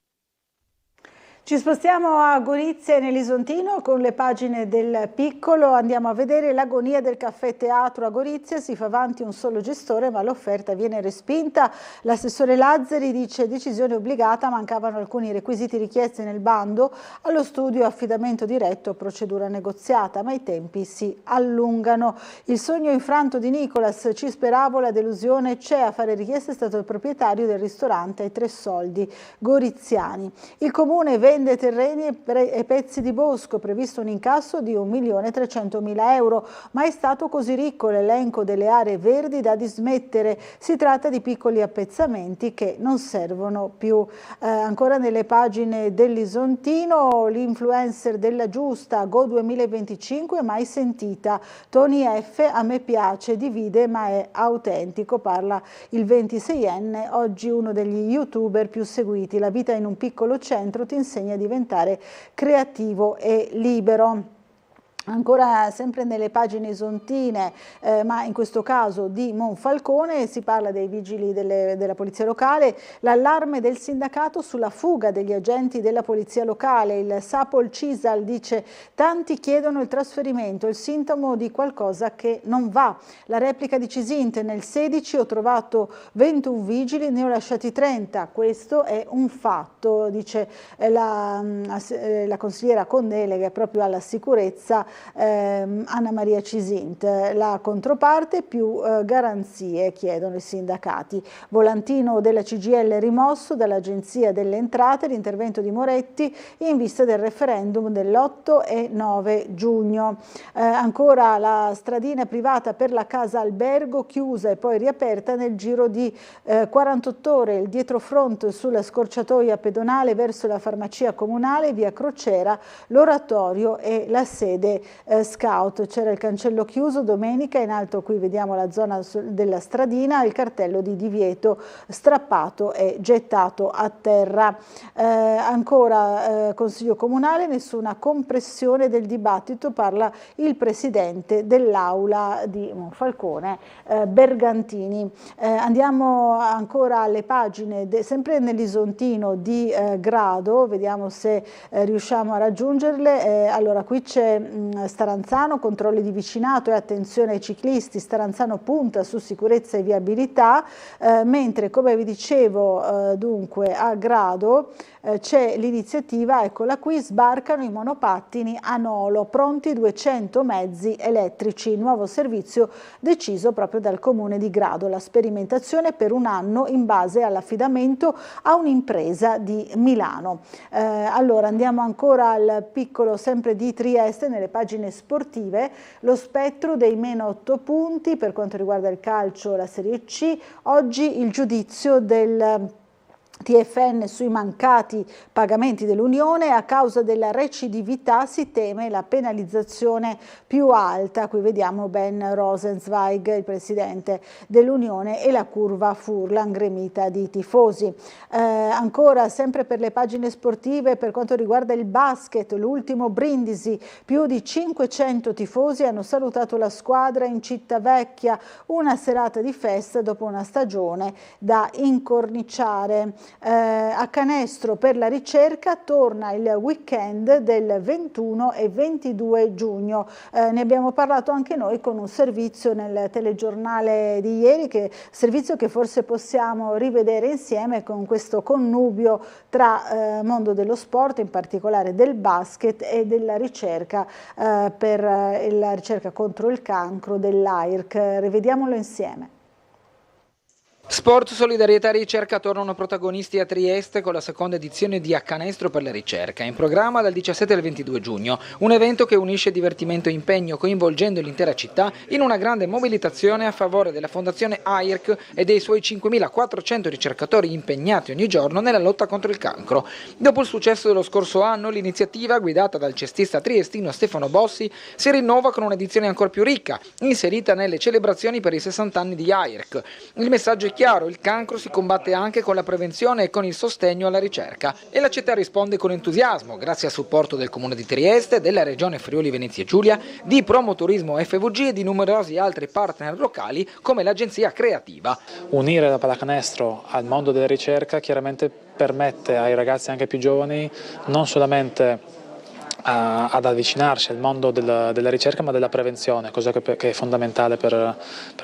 Ci spostiamo a Gorizia e nell'Isontino con le pagine del Piccolo. Andiamo a vedere l'agonia del caffè teatro a Gorizia. Si fa avanti un solo gestore ma l'offerta viene respinta. L'assessore Lazzari dice decisione obbligata, mancavano alcuni requisiti richiesti nel bando. Allo studio affidamento diretto, procedura negoziata, ma i tempi si allungano. Il sogno infranto di Nicolas, ci speravo, la delusione c'è. A fare richiesta è stato il proprietario del ristorante ai 3 soldi goriziani. Il comune vende terreni e pezzi di bosco, previsto un incasso di 1.300.000 euro, ma è stato così ricco l'elenco delle aree verdi da dismettere. Si tratta di piccoli appezzamenti che non servono più. Ancora nelle pagine dell'Isontino, l'influencer della Giusta, Go 2025 mai sentita. Tony F, a me piace, divide ma è autentico, parla il 26enne, oggi uno degli youtuber più seguiti. La vita in un piccolo centro ti insegna a diventare creativo e libero. Ancora sempre nelle pagine isontine, ma in questo caso di Monfalcone, si parla dei vigili della polizia locale, l'allarme del sindacato sulla fuga degli agenti della polizia locale. Il Sapol Cisal dice tanti chiedono il trasferimento, il sintomo di qualcosa che non va. La replica di Cisint, nel 16 ho trovato 21 vigili, ne ho lasciati 30, questo è un fatto, dice la consigliera con delega proprio alla sicurezza Anna Maria Cisint. La controparte, più garanzie chiedono i sindacati. Volantino della CGIL rimosso dall'Agenzia delle Entrate, l'intervento di Moretti in vista del referendum dell'8 e 9 giugno. Ancora la stradina privata per la casa albergo chiusa e poi riaperta nel giro di 48 ore, il dietrofront sulla scorciatoia pedonale verso la farmacia comunale, via Crociera, l'oratorio e la sede scout. C'era il cancello chiuso domenica, in alto qui vediamo la zona della stradina, il cartello di divieto strappato e gettato a terra. Ancora Consiglio Comunale, nessuna compressione del dibattito, parla il presidente dell'aula di Monfalcone, Bergantini. Andiamo ancora alle pagine, sempre nell'Isontino di Grado, vediamo se riusciamo a raggiungerle. Allora qui c'è Staranzano, controlli di vicinato e attenzione ai ciclisti. Staranzano punta su sicurezza e viabilità, mentre come vi dicevo dunque a Grado c'è l'iniziativa, eccola qui, sbarcano i monopattini a Nolo, pronti 200 mezzi elettrici, nuovo servizio deciso proprio dal comune di Grado, la sperimentazione per un anno in base all'affidamento a un'impresa di Milano. Allora andiamo ancora al Piccolo sempre di Trieste, nelle pagine pagine sportive, lo spettro dei meno 8 punti per quanto riguarda il calcio, la Serie C. Oggi il giudizio del TFN sui mancati pagamenti dell'Unione. A causa della recidività si teme la penalizzazione più alta. Qui vediamo Ben Rosenzweig, il presidente dell'Unione, e la curva Furlan gremita di tifosi. Ancora sempre per le pagine sportive, per quanto riguarda il basket, l'ultimo Brindisi, più di 500 tifosi hanno salutato la squadra in Cittavecchia, una serata di festa dopo una stagione da incorniciare. A Canestro per la ricerca torna il weekend del 21 e 22 giugno. Ne abbiamo parlato anche noi con un servizio nel telegiornale di ieri, servizio che forse possiamo rivedere insieme con questo connubio tra mondo dello sport, in particolare del basket, e della ricerca per la ricerca contro il cancro dell'AIRC. Rivediamolo insieme. Sport, solidarietà e ricerca tornano protagonisti a Trieste con la seconda edizione di A Canestro per la ricerca, in programma dal 17 al 22 giugno, un evento che unisce divertimento e impegno coinvolgendo l'intera città in una grande mobilitazione a favore della Fondazione AIRC e dei suoi 5.400 ricercatori impegnati ogni giorno nella lotta contro il cancro. Dopo il successo dello scorso anno, l'iniziativa, guidata dal cestista triestino Stefano Bossi, si rinnova con un'edizione ancora più ricca, inserita nelle celebrazioni per i 60 anni di AIRC. Il messaggio è chiaro: il cancro si combatte anche con la prevenzione e con il sostegno alla ricerca, e la città risponde con entusiasmo grazie al supporto del Comune di Trieste, della Regione Friuli Venezia Giulia, di Promoturismo FVG e di numerosi altri partner locali come l'Agenzia Creativa. Unire la pallacanestro al mondo della ricerca chiaramente permette ai ragazzi anche più giovani non solamente ad avvicinarsi al mondo della ricerca, ma della prevenzione, cosa che è fondamentale per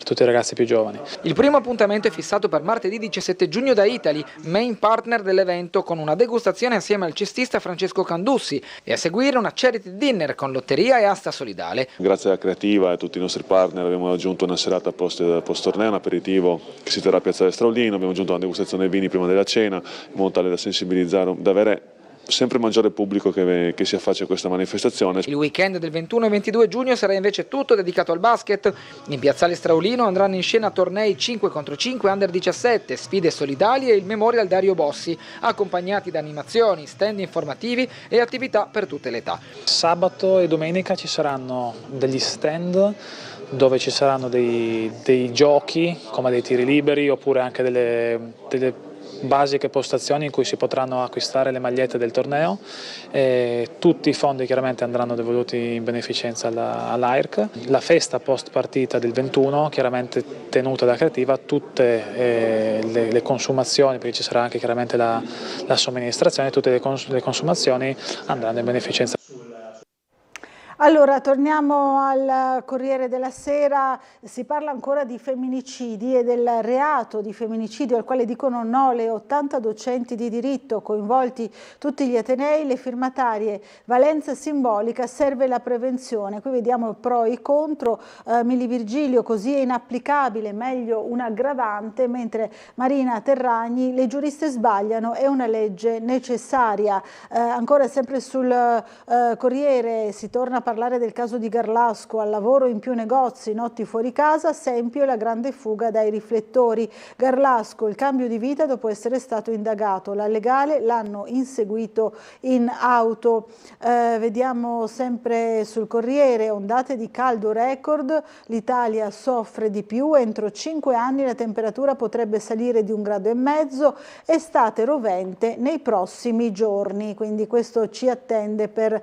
tutti i ragazzi più giovani. Il primo appuntamento è fissato per martedì 17 giugno da Italy, main partner dell'evento, con una degustazione assieme al cestista Francesco Candussi, e a seguire una charity dinner con lotteria e asta solidale. Grazie alla Creativa e a tutti i nostri partner abbiamo aggiunto una serata post torneo, un aperitivo che si terrà a Piazzale Straulino, abbiamo aggiunto una degustazione dei vini prima della cena, in modo tale da sensibilizzare, da avere sempre maggiore pubblico che si affaccia a questa manifestazione. Il weekend del 21 e 22 giugno sarà invece tutto dedicato al basket. In Piazzale Straulino andranno in scena tornei 5 contro 5 under 17, sfide solidali e il Memorial Dario Bossi, accompagnati da animazioni, stand informativi e attività per tutte le età. Sabato e domenica ci saranno degli stand dove ci saranno dei giochi come dei tiri liberi, oppure anche delle basiche postazioni in cui si potranno acquistare le magliette del torneo. Tutti i fondi chiaramente andranno devoluti in beneficenza all'AIRC. La festa post partita del 21, chiaramente tenuta da Creativa, tutte le consumazioni, perché ci sarà anche chiaramente la somministrazione, tutte le consumazioni andranno in beneficenza. Allora, torniamo al Corriere della Sera. Si parla ancora di femminicidi e del reato di femminicidio al quale dicono no le 80 docenti di diritto, coinvolti tutti gli atenei. Le firmatarie: valenza simbolica, serve la prevenzione. Qui vediamo pro e contro. Mili Virgilio: così è inapplicabile, meglio un'aggravante, mentre Marina Terragni: le giuriste sbagliano, è una legge necessaria. Ancora sempre sul Corriere si torna a parlare del caso di Garlasco, al lavoro in più negozi, notti fuori casa, Sempio e la grande fuga dai riflettori. Garlasco, il cambio di vita dopo essere stato indagato, la legale l'hanno inseguito in auto. Vediamo sempre sul Corriere: ondate di caldo record, l'Italia soffre di più, entro 5 anni la temperatura potrebbe salire di 1,5 gradi, estate rovente nei prossimi giorni, quindi questo ci attende per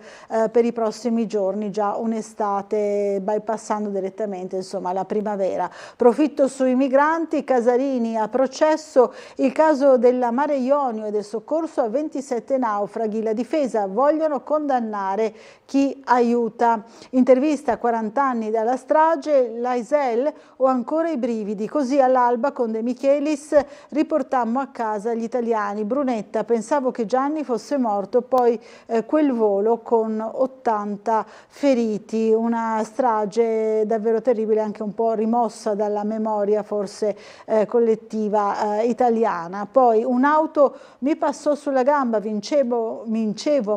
i prossimi giorni. Già un'estate, bypassando direttamente insomma la primavera. Profitto sui migranti, Casarini a processo il caso della Mare Ionio e del soccorso a 27 naufraghi. La difesa: vogliono condannare chi aiuta. Intervista a 40 anni dalla strage, l'Aisel: ho ancora i brividi, così all'alba con De Michelis riportammo a casa gli italiani. Brunetta: pensavo che Gianni fosse morto, poi quel volo con 80 feriti, una strage davvero terribile, anche un po' rimossa dalla memoria forse collettiva italiana. Poi un'auto mi passò sulla gamba, vincevo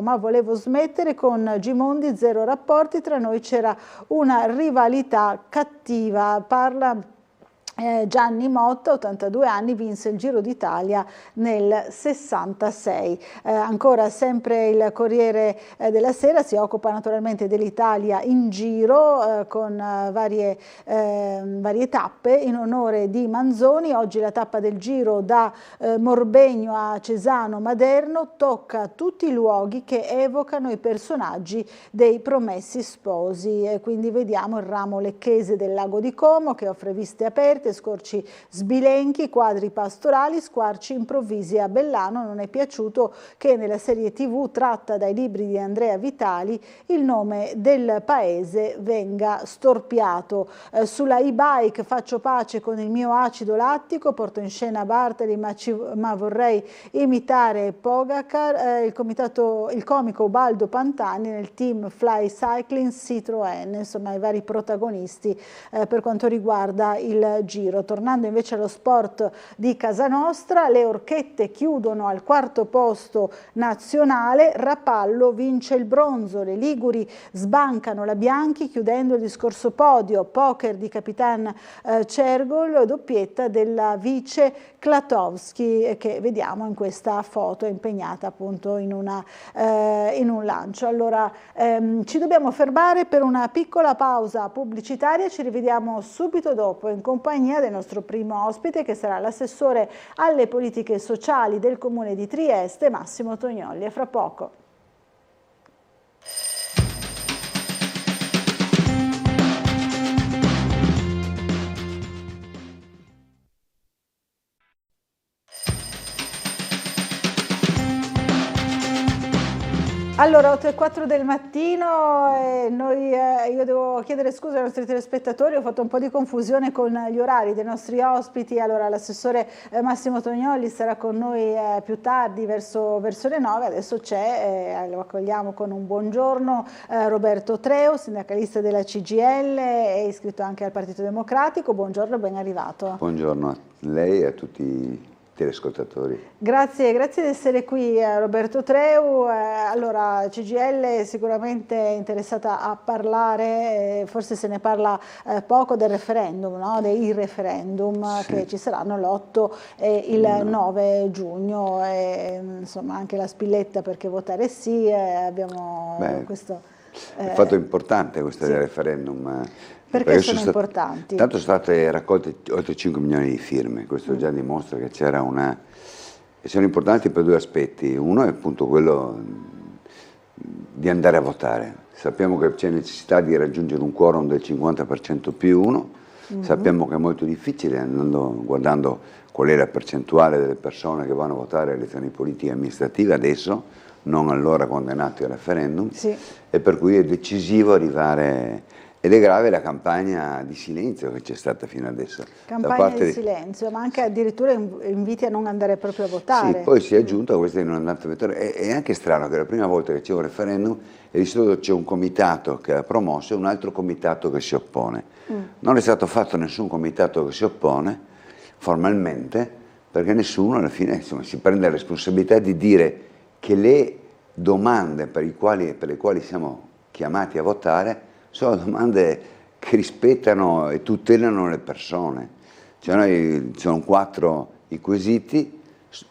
ma volevo smettere, con Gimondi zero rapporti, tra noi c'era una rivalità cattiva. Parla Gianni Motta, 82 anni, vinse il Giro d'Italia nel 66. Ancora sempre il Corriere della Sera si occupa naturalmente dell'Italia in giro con varie tappe in onore di Manzoni. Oggi la tappa del Giro da Morbegno a Cesano Maderno tocca tutti i luoghi che evocano i personaggi dei Promessi Sposi, e quindi vediamo il ramo lecchese del Lago di Como che offre viste aperte, scorci sbilenchi, quadri pastorali, squarci improvvisi a Bellano. Non è piaciuto che nella serie TV tratta dai libri di Andrea Vitali il nome del paese venga storpiato. Sulla e-bike faccio pace con il mio acido lattico, porto in scena Bartali ma vorrei imitare Pogacar, il comico Ubaldo Pantani nel team Fly Cycling Citroën, insomma i vari protagonisti per quanto riguarda il Giro. Tornando invece allo sport di casa nostra, le Orchette chiudono al 4° posto nazionale, Rapallo vince il bronzo, le Liguri sbancano la Bianchi chiudendo il discorso podio, poker di Capitan Cergol, doppietta della vice Klatowski che vediamo in questa foto, impegnata appunto in un lancio. Allora ci dobbiamo fermare per una piccola pausa pubblicitaria, ci rivediamo subito dopo in compagnia del nostro primo ospite, che sarà l'assessore alle politiche sociali del Comune di Trieste, Massimo Tognolli. A fra poco. Allora, 8:04 del mattino, io devo chiedere scusa ai nostri telespettatori, ho fatto un po' di confusione con gli orari dei nostri ospiti. Allora, l'assessore Massimo Tognolli sarà con noi più tardi, verso le 9, adesso c'è, lo accogliamo con un buongiorno, Roberto Treu, sindacalista della CGIL e iscritto anche al Partito Democratico. Buongiorno, ben arrivato. Buongiorno a lei e a tutti i telespettatori. Grazie di essere qui, Roberto Treu. Allora, CGIL è sicuramente interessata a parlare, forse se ne parla poco, del referendum, no? Dei referendum che ci saranno l'8 e il 9 giugno, insomma anche la spilletta perché votare sì, abbiamo questo... È un fatto importante questo del referendum. Perché sono importanti? Tanto sono state raccolte oltre 5 milioni di firme, questo già dimostra che c'era una... E sono importanti per due aspetti. Uno è appunto quello di andare a votare. Sappiamo che c'è necessità di raggiungere un quorum del 50% più 1, sappiamo che è molto difficile, guardando qual è la percentuale delle persone che vanno a votare alle elezioni politiche e amministrative adesso, non allora quando è nato il referendum, e per cui è decisivo arrivare... Ed è grave la campagna di silenzio che c'è stata fino adesso. Campagna di silenzio, ma anche addirittura inviti a non andare proprio a votare. Sì, poi si è aggiunto a questo di non andare a votare. È anche strano che la prima volta che c'è un referendum, di solito c'è un comitato che ha promosso e un altro comitato che si oppone. Non è stato fatto nessun comitato che si oppone, formalmente, perché nessuno alla fine si prende la responsabilità di dire che le domande per le quali siamo chiamati a votare sono domande che rispettano e tutelano le persone. Cioè noi sono 4 i quesiti,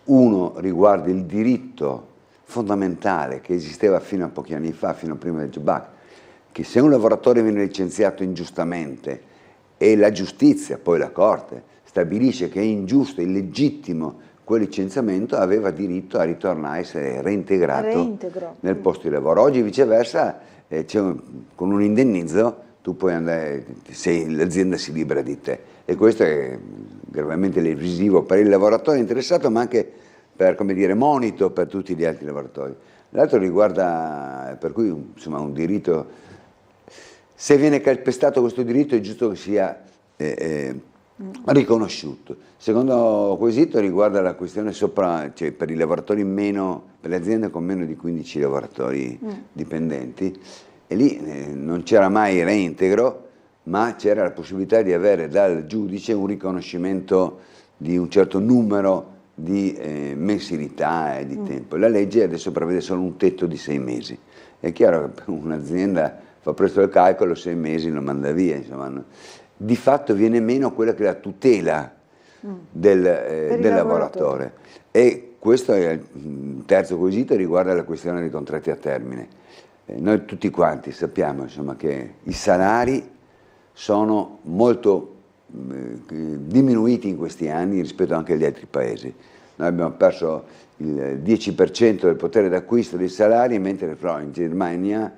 uno riguarda il diritto fondamentale che esisteva fino a pochi anni fa, fino a prima del Jobs Act, che se un lavoratore viene licenziato ingiustamente e la giustizia, poi la Corte, stabilisce che è ingiusto e illegittimo quel licenziamento, aveva diritto a ritornare a essere reintegrato nel posto di lavoro. Oggi viceversa, con un indennizzo tu puoi andare, se l'azienda si libera di te, e questo è gravemente lesivo per il lavoratore interessato, ma anche per, come dire, monito per tutti gli altri lavoratori. L'altro riguarda, per cui insomma un diritto, se viene calpestato questo diritto è giusto che sia riconosciuto. Secondo quesito riguarda la questione cioè per i lavoratori per le aziende con meno di 15 lavoratori dipendenti, e lì non c'era mai reintegro, ma c'era la possibilità di avere dal giudice un riconoscimento di un certo numero di mensilità e di tempo. La legge adesso prevede solo un tetto di 6 mesi. È chiaro che per un'azienda fa presto il calcolo, 6 mesi lo manda via, insomma. Di fatto viene meno quella che è la tutela del lavoratore. E questo è il terzo quesito, riguarda la questione dei contratti a termine. Noi tutti quanti sappiamo, insomma, che i salari sono molto diminuiti in questi anni rispetto anche agli altri paesi. Noi abbiamo perso il 10% del potere d'acquisto dei salari, mentre però in Germania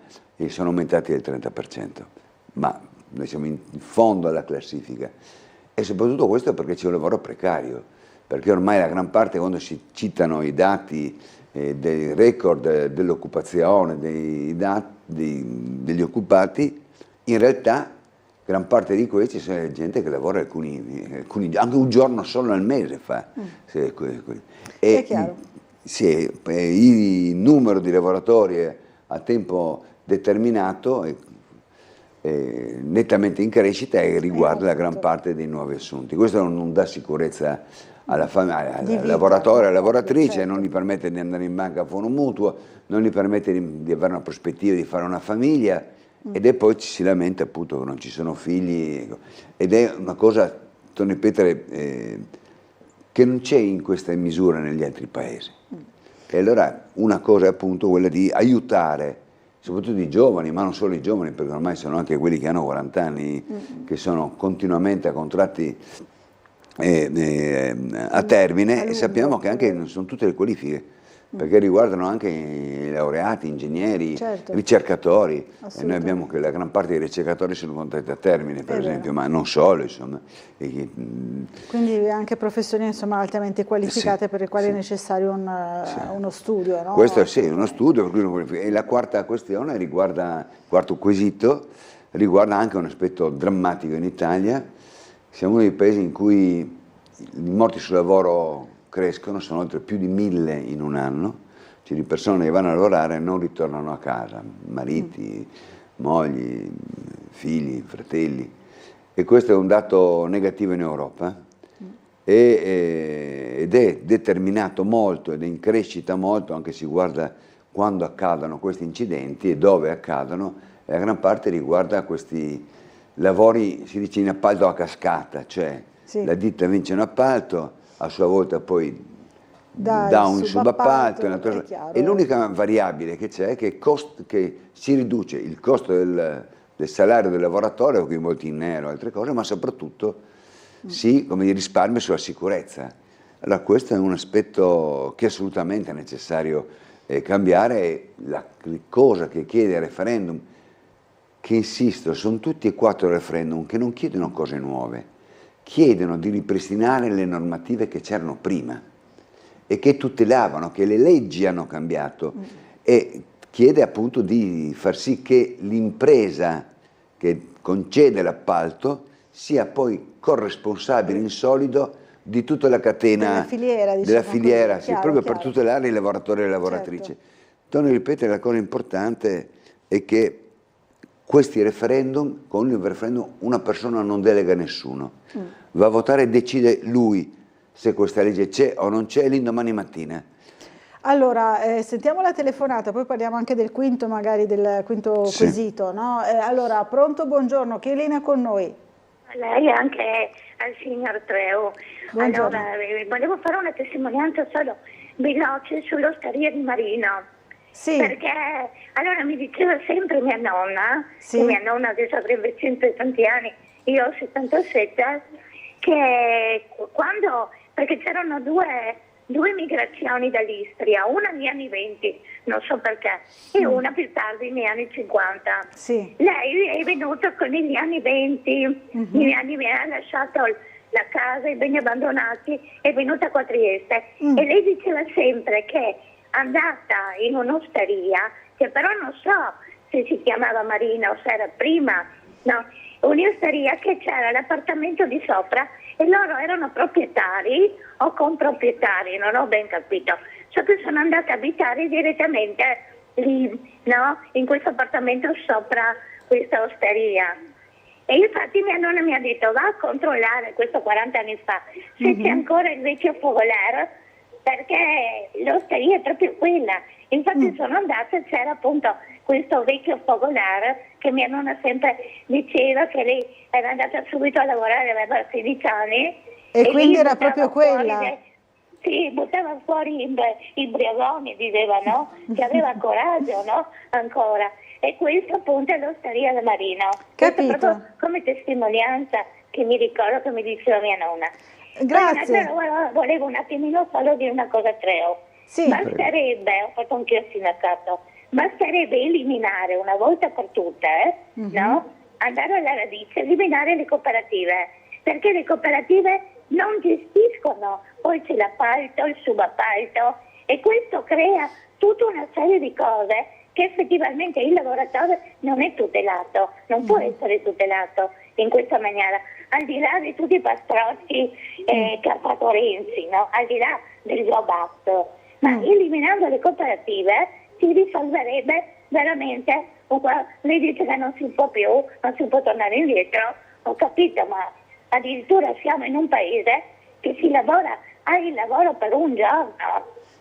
sono aumentati del 30%. Ma noi siamo in fondo alla classifica. E soprattutto questo perché c'è un lavoro precario, perché ormai la gran parte, quando si citano i dati dei record dell'occupazione, degli occupati, in realtà gran parte di questi sono gente che lavora alcuni anche un giorno solo al mese fa. È chiaro. Il numero di lavoratori a tempo determinato è nettamente in crescita e riguarda la gran parte dei nuovi assunti. Questo non dà sicurezza al lavoratore, alla lavoratrice, certo. Non gli permette di andare in banca a fondo mutuo, non gli permette di avere una prospettiva di fare una famiglia, ed è poi ci si lamenta appunto che non ci sono figli, ed è una cosa, torno a ripetere, che non c'è in questa misura negli altri paesi. E allora una cosa è appunto quella di aiutare soprattutto i giovani, ma non solo i giovani, perché ormai sono anche quelli che hanno 40 anni, che sono continuamente a contratti a termine, e sappiamo che anche non sono tutte le qualifiche, perché riguardano anche laureati, ingegneri, certo. Ricercatori, e noi abbiamo che la gran parte dei ricercatori sono contratti a termine, per esempio, ma non solo, insomma. Quindi anche professioni, insomma, altamente qualificate, sì, per le quali è necessario uno studio, no? Questo sì, uno studio. E la quarta questione riguarda, quarto quesito, riguarda anche un aspetto drammatico in Italia. Siamo uno dei paesi in cui i morti sul lavoro crescono, sono oltre più di 1000 in un anno, cioè di persone che vanno a lavorare e non ritornano a casa, mariti, mogli, figli, fratelli, e questo è un dato negativo in Europa ed è determinato molto ed è in crescita molto, anche si guarda quando accadono questi incidenti e dove accadono, e la gran parte riguarda questi lavori, si dice in appalto a cascata, cioè sì. La ditta vince un appalto, a sua volta poi dà un subappalto, e l'unica variabile che c'è è che si riduce il costo del salario del lavoratore, o coinvolti in nero, altre cose, ma soprattutto si risparmia sulla sicurezza. Allora questo è un aspetto che assolutamente è necessario cambiare. La cosa che chiede il referendum, che insisto, sono tutti e 4 referendum che non chiedono cose nuove, chiedono di ripristinare le normative che c'erano prima e che tutelavano, che le leggi hanno cambiato, e chiede appunto di far sì che l'impresa che concede l'appalto sia poi corresponsabile in solido di tutta la catena della filiera, sì, proprio per tutelare i lavoratori e le lavoratrici. Certo. Torno a ripetere, la cosa importante è che questi referendum, con il referendum una persona non delega nessuno, va a votare e decide lui se questa legge c'è o non c'è l'indomani mattina. Allora, sentiamo la telefonata, poi parliamo anche del quinto, magari del quinto quesito, no? Allora, pronto, buongiorno, chi è in linea con noi? Lei anche al signor Treu. Buongiorno. Allora, volevo fare una testimonianza solo veloce sull'osteria di Marino. Sì. Perché allora mi diceva sempre mia nonna, sì. Che mia nonna adesso avrebbe 100 e tanti anni, io ho 77, che quando, perché c'erano due migrazioni dall'Istria, una negli anni 20, non so perché, e una più tardi negli anni 50. Sì. Lei è venuta con gli anni 20, negli anni 20 ha lasciato la casa, i beni abbandonati, è venuta qua a Trieste, e lei diceva sempre che andata in un'osteria, che però non so se si chiamava Marina o se era prima, no, un'osteria che c'era l'appartamento di sopra e loro erano proprietari o comproprietari, non ho ben capito. So che sono andata a abitare direttamente lì, no? In questo appartamento sopra questa osteria. E infatti mia nonna mi ha detto va a controllare, questo 40 anni fa, se c'è ancora il vecchio focolare, perché l'osteria è proprio quella. Infatti sono andata e c'era appunto questo vecchio focolare che mia nonna sempre diceva che lei era andata subito a lavorare, aveva 16 anni. E quindi era buttava proprio fuori quella. Sì, buttava fuori i briagoni, diceva, no? Che aveva coraggio, no? Ancora. E questo appunto è l'osteria del Marino. Questo è proprio come testimonianza che mi ricordo che mi diceva mia nonna. Grazie. Però volevo un attimino solo dire una cosa a Treo. Sì. Basterebbe, ho fatto anch'io il sindacato, basterebbe eliminare una volta per tutte, no? Andare alla radice, eliminare le cooperative, perché le cooperative non gestiscono, poi c'è l'appalto, il subappalto e questo crea tutta una serie di cose che effettivamente il lavoratore non è tutelato, non può essere tutelato in questa maniera, al di là di tutti i pastrocchi che ha fatto Renzi, no? Al di là del Job Act, ma eliminando le cooperative si risolverebbe veramente, lei dice che non si può più, non si può tornare indietro, ho capito, ma addirittura siamo in un paese che si lavora, hai il lavoro per un giorno,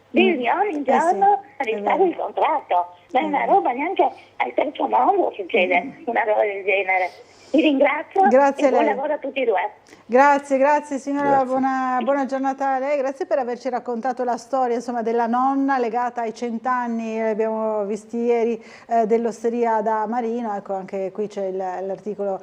devi ogni giorno rifare il contratto, ma è una roba neanche al terzo mondo succede una roba del genere. Vi ringrazio Grazie e buon a lei. lavoro a tutti e due. Grazie signora, Grazie. buona giornata a lei, grazie per averci raccontato la storia insomma, della nonna legata ai 100 anni, abbiamo visti ieri dell'osteria da Marino, ecco anche qui c'è l'articolo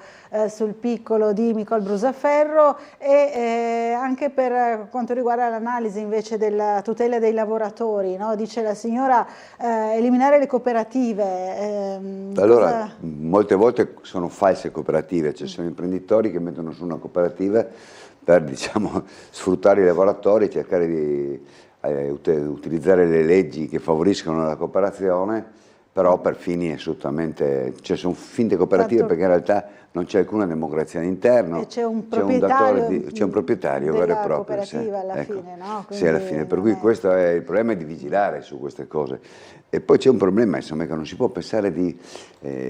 sul piccolo di Micol Brusaferro e anche per quanto riguarda l'analisi invece della tutela dei lavoratori, no? Dice la signora eliminare le cooperative. Allora, molte volte sono false cooperative, cioè sono imprenditori che mettono su una cooperativa per diciamo, sfruttare i lavoratori, cercare di utilizzare le leggi che favoriscono la cooperazione, però per fini assolutamente, cioè sono finte cooperative perché in realtà non c'è alcuna democrazia all'interno, c'è un proprietario, c'è un proprietario vero e proprio. Cooperativa alla ecco. fine, no? Sì, alla fine, per cui questo è il problema, è di vigilare su queste cose. E poi c'è un problema, insomma, che non si può pensare di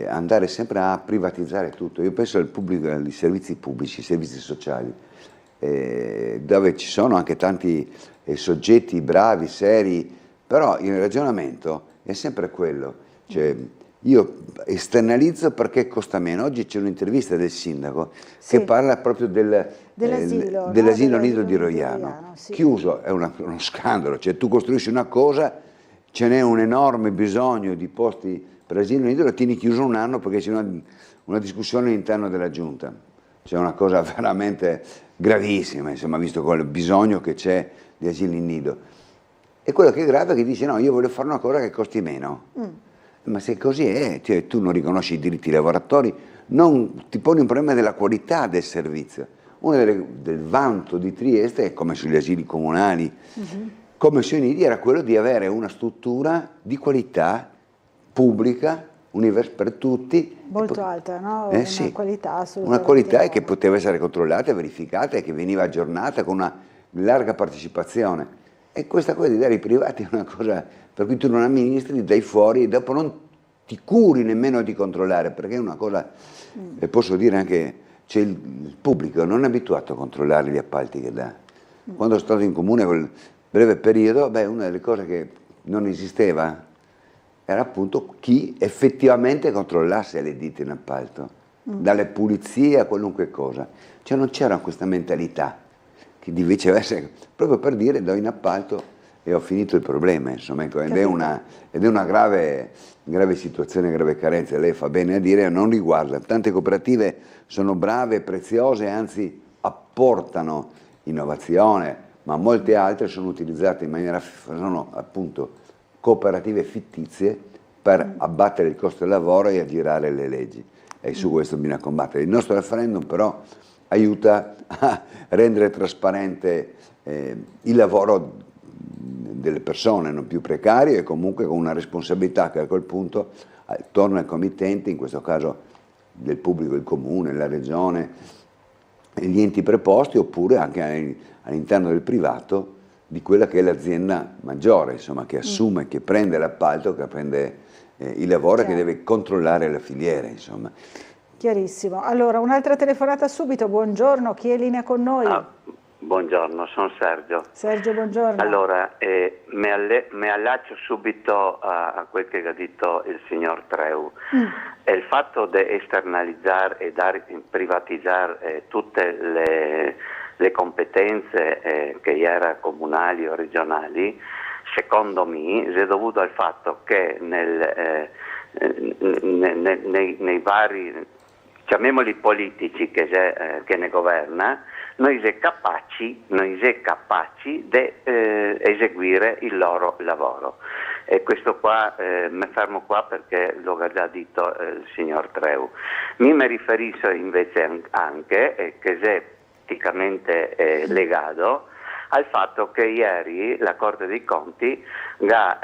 andare sempre a privatizzare tutto. Io penso al pubblico, ai servizi pubblici, ai servizi sociali, dove ci sono anche tanti soggetti bravi, seri, però il ragionamento è sempre quello. Cioè, io esternalizzo perché costa meno. Oggi c'è un'intervista del sindaco che parla proprio dell'asilo nido di Roiano. Sì. Chiuso, è uno scandalo, cioè tu costruisci una cosa, ce n'è un enorme bisogno di posti per asilo nido, lo tieni chiuso un anno perché c'è una discussione all'interno della giunta. C'è una cosa veramente gravissima, insomma, visto quel bisogno che c'è di asili nido. E quello che è grave è che dice no, io voglio fare una cosa che costi meno. Ma se così è, cioè, tu non riconosci i diritti dei lavoratori, non ti poni un problema della qualità del servizio. Uno del vanto di Trieste, come sugli asili comunali, come sui nidi, era quello di avere una struttura di qualità pubblica, per tutti. Molto alta, no? Una Sì, qualità assolutamente. una qualità che poteva essere controllata, verificata e che veniva aggiornata con una larga partecipazione. E questa cosa di dare ai privati è una cosa per cui tu non amministri, dai fuori e dopo non ti curi nemmeno di controllare, perché è una cosa, e posso dire anche, cioè il pubblico non è abituato a controllare gli appalti che dà. Quando sono stato in comune quel breve periodo, una delle cose che non esisteva era appunto chi effettivamente controllasse le ditte in appalto, dalle pulizie a qualunque cosa. Cioè non c'era questa mentalità, che invece essere proprio per dire do in appalto e ho finito il problema, insomma, ecco, ed è una grave situazione, grave carenza, lei fa bene a dire, non riguarda, tante cooperative sono brave e preziose, anzi apportano innovazione, ma molte altre sono utilizzate in maniera, sono appunto cooperative fittizie per abbattere il costo del lavoro e aggirare le leggi, e su questo bisogna combattere. Il nostro referendum però aiuta a rendere trasparente il lavoro delle persone, non più precarie e comunque con una responsabilità che a quel punto torna al committente, in questo caso del pubblico, il comune, la regione, gli enti preposti, oppure anche all'interno del privato di quella che è l'azienda maggiore, insomma, che assume, che prende l'appalto, che prende il lavoro, che deve controllare la filiera, insomma. Chiarissimo. Allora, un'altra telefonata subito. Buongiorno, chi è in linea con noi? Buongiorno, sono Sergio. Sergio, buongiorno. Allora, mi allaccio subito a quel che ha detto il signor Treu. Il fatto di esternalizzare e privatizzare tutte le competenze che erano comunali o regionali, secondo me, è dovuto al fatto che nei vari, chiamiamoli politici che ne governa, noi siamo capaci di eseguire il loro lavoro. E questo qua, mi fermo qua perché lo ha già detto il signor Treu. Mi riferisco invece anche, che è praticamente legato, al fatto che ieri la Corte dei Conti ha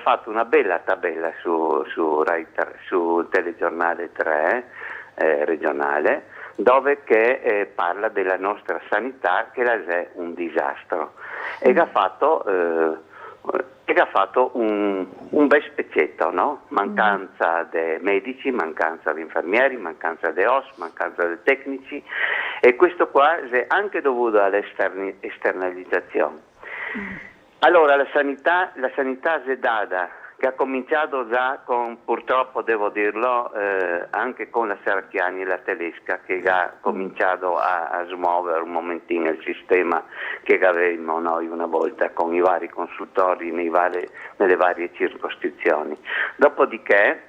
fatto una bella tabella su Telegiornale 3 regionale, dove parla della nostra sanità, che è un disastro, e ha fatto un bel spezzetto, no? Mancanza di medici, mancanza di infermieri, mancanza di OS, mancanza di tecnici, e questo qua è anche dovuto all'esternalizzazione. Allora la sanità è data, che ha cominciato già con, purtroppo devo dirlo, anche con la Serracchiani e la Tedesca, che ha cominciato a smuovere un momentino il sistema che avevamo noi una volta con i vari consultori nelle varie circoscrizioni. Dopodiché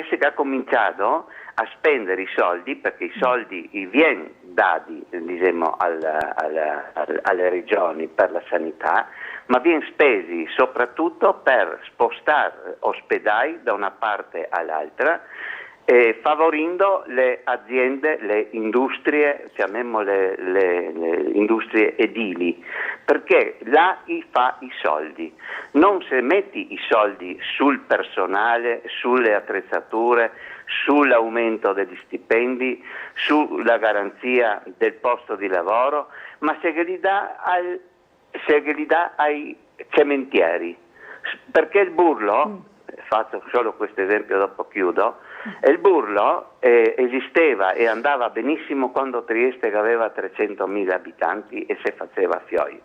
si è cominciato a spendere i soldi, perché i soldi vengono dati, diciamo, alle regioni per la sanità, ma vengono spesi soprattutto per spostare ospedali da una parte all'altra, favorendo le aziende, le industrie, chiamiamole le industrie edili, perché là fa i soldi. Non se metti i soldi sul personale, sulle attrezzature, sull'aumento degli stipendi, sulla garanzia del posto di lavoro, ma se li dà ai cementieri, perché il burlo, faccio solo questo esempio, dopo chiudo, il burlo esisteva e andava benissimo quando Trieste aveva 300.000 abitanti e si faceva fioi.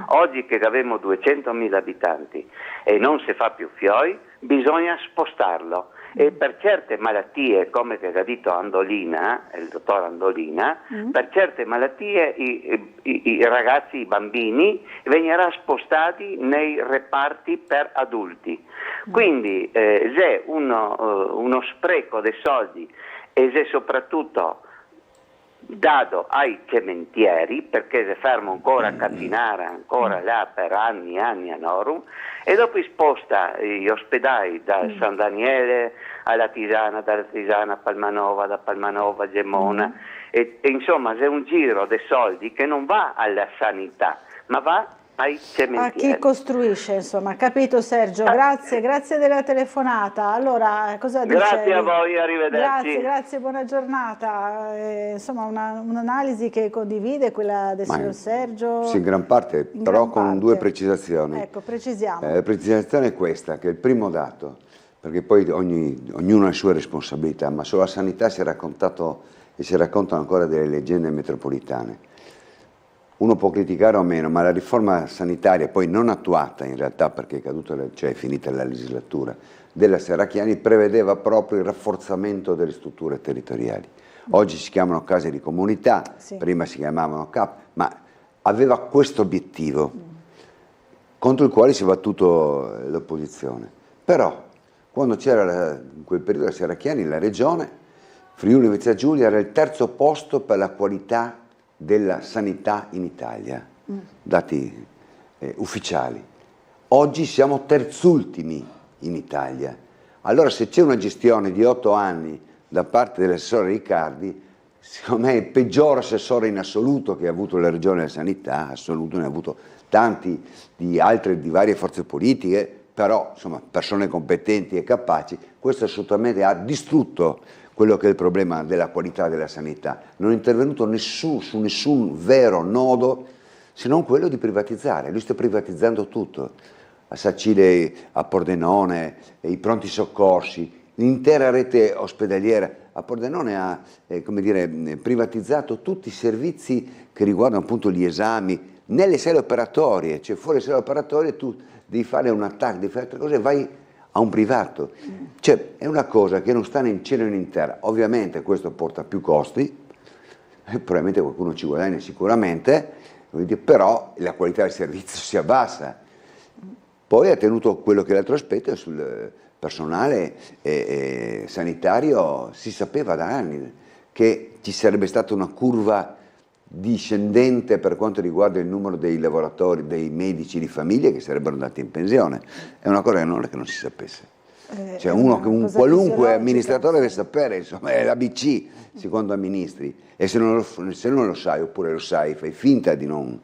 Oggi che abbiamo 200.000 abitanti e non si fa più fioi, bisogna spostarlo. E per certe malattie, come che ha detto Andolina, il dottor Andolina, per certe malattie i ragazzi, i bambini, vengono spostati nei reparti per adulti. Quindi c'è uno spreco dei soldi, e c'è soprattutto dato ai cementieri, perché si ferma ancora a camminare ancora là per anni a norum, e dopo sposta gli ospedali da San Daniele alla Tisana, dalla Tisana a Palmanova, da Palmanova a Gemona, e insomma c'è un giro dei soldi che non va alla sanità, ma va ai cementieri. A chi costruisce, insomma. Capito, Sergio? Grazie della telefonata. Allora, cosa dice? Grazie a voi, arrivederci. Grazie, buona giornata. Insomma, un'analisi che condivide, quella del signor Sergio? Sì, in gran parte, però con due precisazioni. Ecco, precisiamo. La precisazione è questa, che il primo dato, perché poi ognuno ha le sue responsabilità, ma sulla sanità si è raccontato e si raccontano ancora delle leggende metropolitane. Uno può criticare o meno, ma la riforma sanitaria, poi non attuata in realtà perché è finita la legislatura, della Serracchiani, prevedeva proprio il rafforzamento delle strutture territoriali. Oggi si chiamano case di comunità, prima si chiamavano CAP, ma aveva questo obiettivo contro il quale si è battuto l'opposizione. Però, quando c'era in quel periodo la Serracchiani, la regione, Friuli Venezia Giulia era il terzo posto per la qualità della sanità in Italia, dati ufficiali. Oggi siamo terzultimi in Italia. Allora, se c'è una gestione di 8 anni da parte dell'assessore Riccardi, secondo me è il peggior assessore in assoluto che ha avuto la regione della sanità, assoluto, ne ha avuto tanti di varie forze politiche, però insomma persone competenti e capaci. Questo assolutamente ha distrutto quello che è il problema della qualità della sanità. Non è intervenuto su nessun vero nodo, se non quello di privatizzare. Lui sta privatizzando tutto. a Sacile, a Pordenone, i pronti soccorsi, l'intera rete ospedaliera. A Pordenone ha privatizzato tutti i servizi che riguardano appunto gli esami nelle sale operatorie, cioè fuori dalle sale operatorie tu devi fare un attacco, devi fare altre cose, vai a un privato. Cioè è una cosa che non sta né in cielo né in terra. Ovviamente questo porta più costi, probabilmente qualcuno ci guadagna sicuramente, però la qualità del servizio si abbassa. Poi ha tenuto quello che è l'altro aspetto sul personale sanitario. Si sapeva da anni che ci sarebbe stata una curva discendente per quanto riguarda il numero dei lavoratori, dei medici di famiglia che sarebbero andati in pensione. È una cosa che non è che non si sapesse. Cioè un qualunque amministratore deve sapere, insomma, è l'ABC secondo i ministri, e se non lo sai, oppure lo sai, fai finta di non.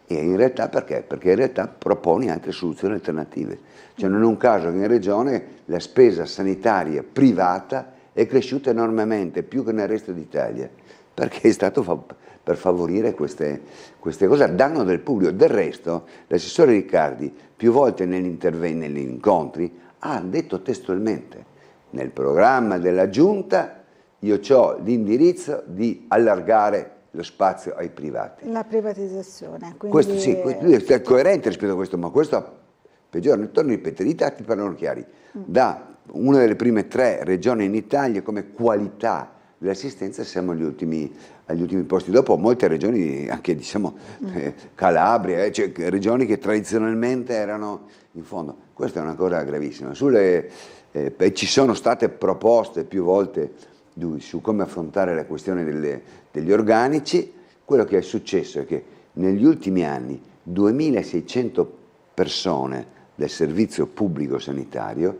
E in realtà perché? Perché in realtà proponi anche soluzioni alternative. Cioè non è un caso che in regione la spesa sanitaria privata è cresciuta enormemente, più che nel resto d'Italia, perché è stato per favorire queste cose a danno del pubblico. Del resto l'assessore Riccardi più volte negli incontri ha detto testualmente: nel programma della Giunta io ho l'indirizzo di allargare lo spazio ai privati. La privatizzazione. Quindi... Questo sì, lui è coerente rispetto a questo, ma questo peggiore. Torno a ripetere, i dati parlano chiari. Da una delle prime 3 regioni in Italia come qualità dell'assistenza siamo agli ultimi posti. Dopo molte regioni, anche Calabria, cioè regioni che tradizionalmente erano in fondo. Questa è una cosa gravissima. Ci sono state proposte più volte su come affrontare la questione degli organici. Quello che è successo è che negli ultimi anni 2600 persone del servizio pubblico sanitario,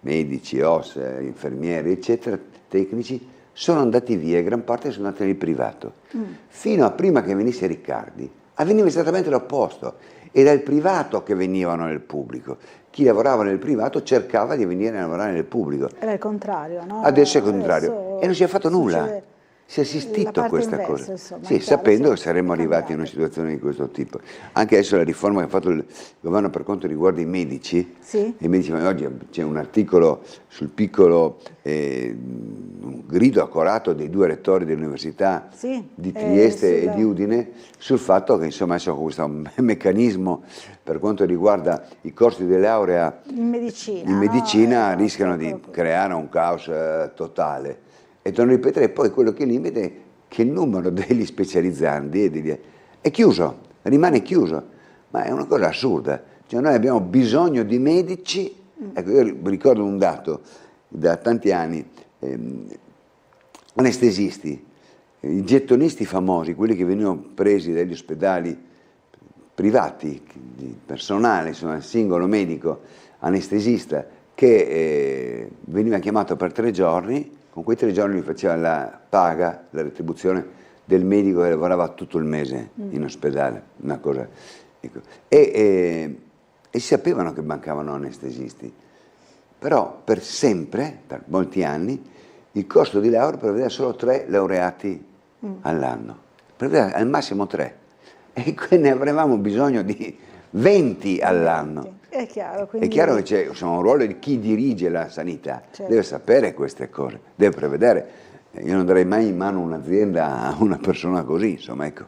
medici, OS, infermieri, eccetera, tecnici, sono andati via e gran parte sono andati nel privato. Fino a prima che venisse Riccardi avveniva esattamente l'opposto. Era il privato che venivano nel pubblico. Chi lavorava nel privato cercava di venire a lavorare nel pubblico. Era il contrario, no? Adesso è il contrario. E non si è fatto nulla. Si è assistito a questa cosa. Insomma, sì, sapendo che saremmo arrivati in una situazione di questo tipo. Anche adesso la riforma che ha fatto il governo per quanto riguarda i medici, i medici, oggi c'è un articolo sul piccolo grido accorato dei 2 rettori dell'università di Trieste e di Udine sul fatto che insomma adesso con questo meccanismo per quanto riguarda i corsi di laurea in medicina rischiano di creare un caos totale. E torno a ripetere, poi quello che limita è che il numero degli specializzandi è chiuso, rimane chiuso, ma è una cosa assurda. Cioè noi abbiamo bisogno di medici, ecco, io ricordo un dato da tanti anni, anestesisti, i gettonisti famosi, quelli che venivano presi dagli ospedali privati, di personale, insomma, singolo medico, anestesista, che veniva chiamato per 3 giorni, con quei 3 giorni gli faceva la paga, la retribuzione del medico che lavorava tutto il mese in ospedale, una cosa. Ecco. E si sapevano che mancavano anestesisti, però per sempre, per molti anni, il corso di laurea prevedeva solo 3 laureati all'anno, prevedeva al massimo 3, e ne avremmo bisogno di 20 all'anno. È chiaro, È chiaro che c'è un ruolo di chi dirige la sanità, deve sapere queste cose, deve prevedere. Io non darei mai in mano un'azienda a una persona così, insomma, ecco.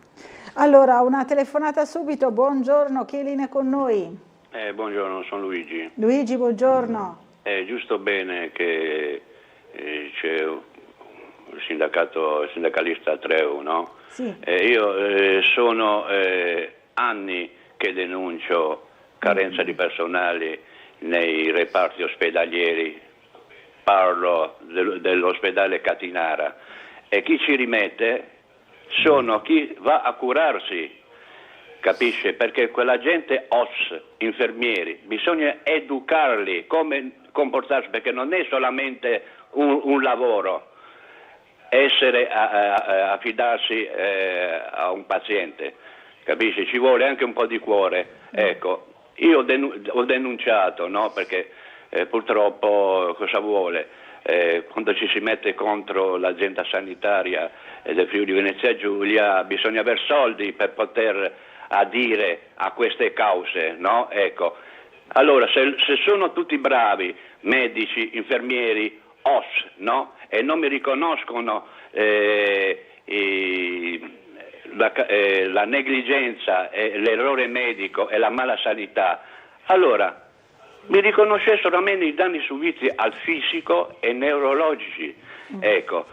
Allora, una telefonata subito, buongiorno, chi è in linea con noi? Buongiorno, sono Luigi. Luigi, buongiorno. È giusto bene che c'è il sindacalista Treu, no? Sì. Io sono anni che denuncio carenza di personale nei reparti ospedalieri, parlo dell'ospedale Catinara, e chi ci rimette sono chi va a curarsi, capisce? Perché quella gente OS, infermieri, bisogna educarli come comportarsi, perché non è solamente un lavoro essere affidarsi a un paziente, capisci? Ci vuole anche un po' di cuore. Ecco, io ho denunciato, no? Perché purtroppo cosa vuole? Quando ci si mette contro l'azienda sanitaria del Friuli Venezia Giulia bisogna aver soldi per poter adire a queste cause, no? Ecco, Allora, se sono tutti bravi, medici, infermieri, OS, no? E non mi riconoscono la negligenza, l'errore medico e la mala sanità, allora mi riconoscessero almeno i danni subiti al fisico e neurologici. Ecco,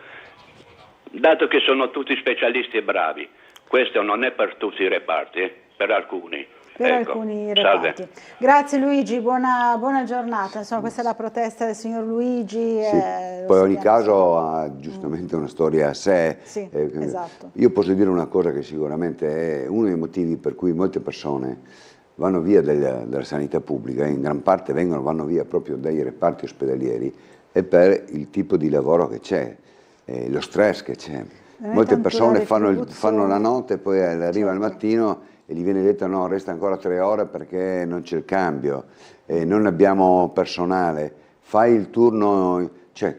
dato che sono tutti specialisti e bravi, questo non è per tutti i reparti, per alcuni. Per ecco, alcuni reparti. salve. Grazie Luigi, buona giornata. Insomma, questa è la protesta del signor Luigi. Sì, poi ogni caso ha giustamente una storia a sé. Sì, esatto. Io posso dire una cosa che sicuramente è uno dei motivi per cui molte persone vanno via della sanità pubblica, in gran parte vanno via proprio dai reparti ospedalieri, è per il tipo di lavoro che c'è, lo stress che c'è. Molte persone fanno la notte, poi arriva il mattino e gli viene detto no, resta ancora 3 ore perché non c'è il cambio, non abbiamo personale, fai il turno, cioè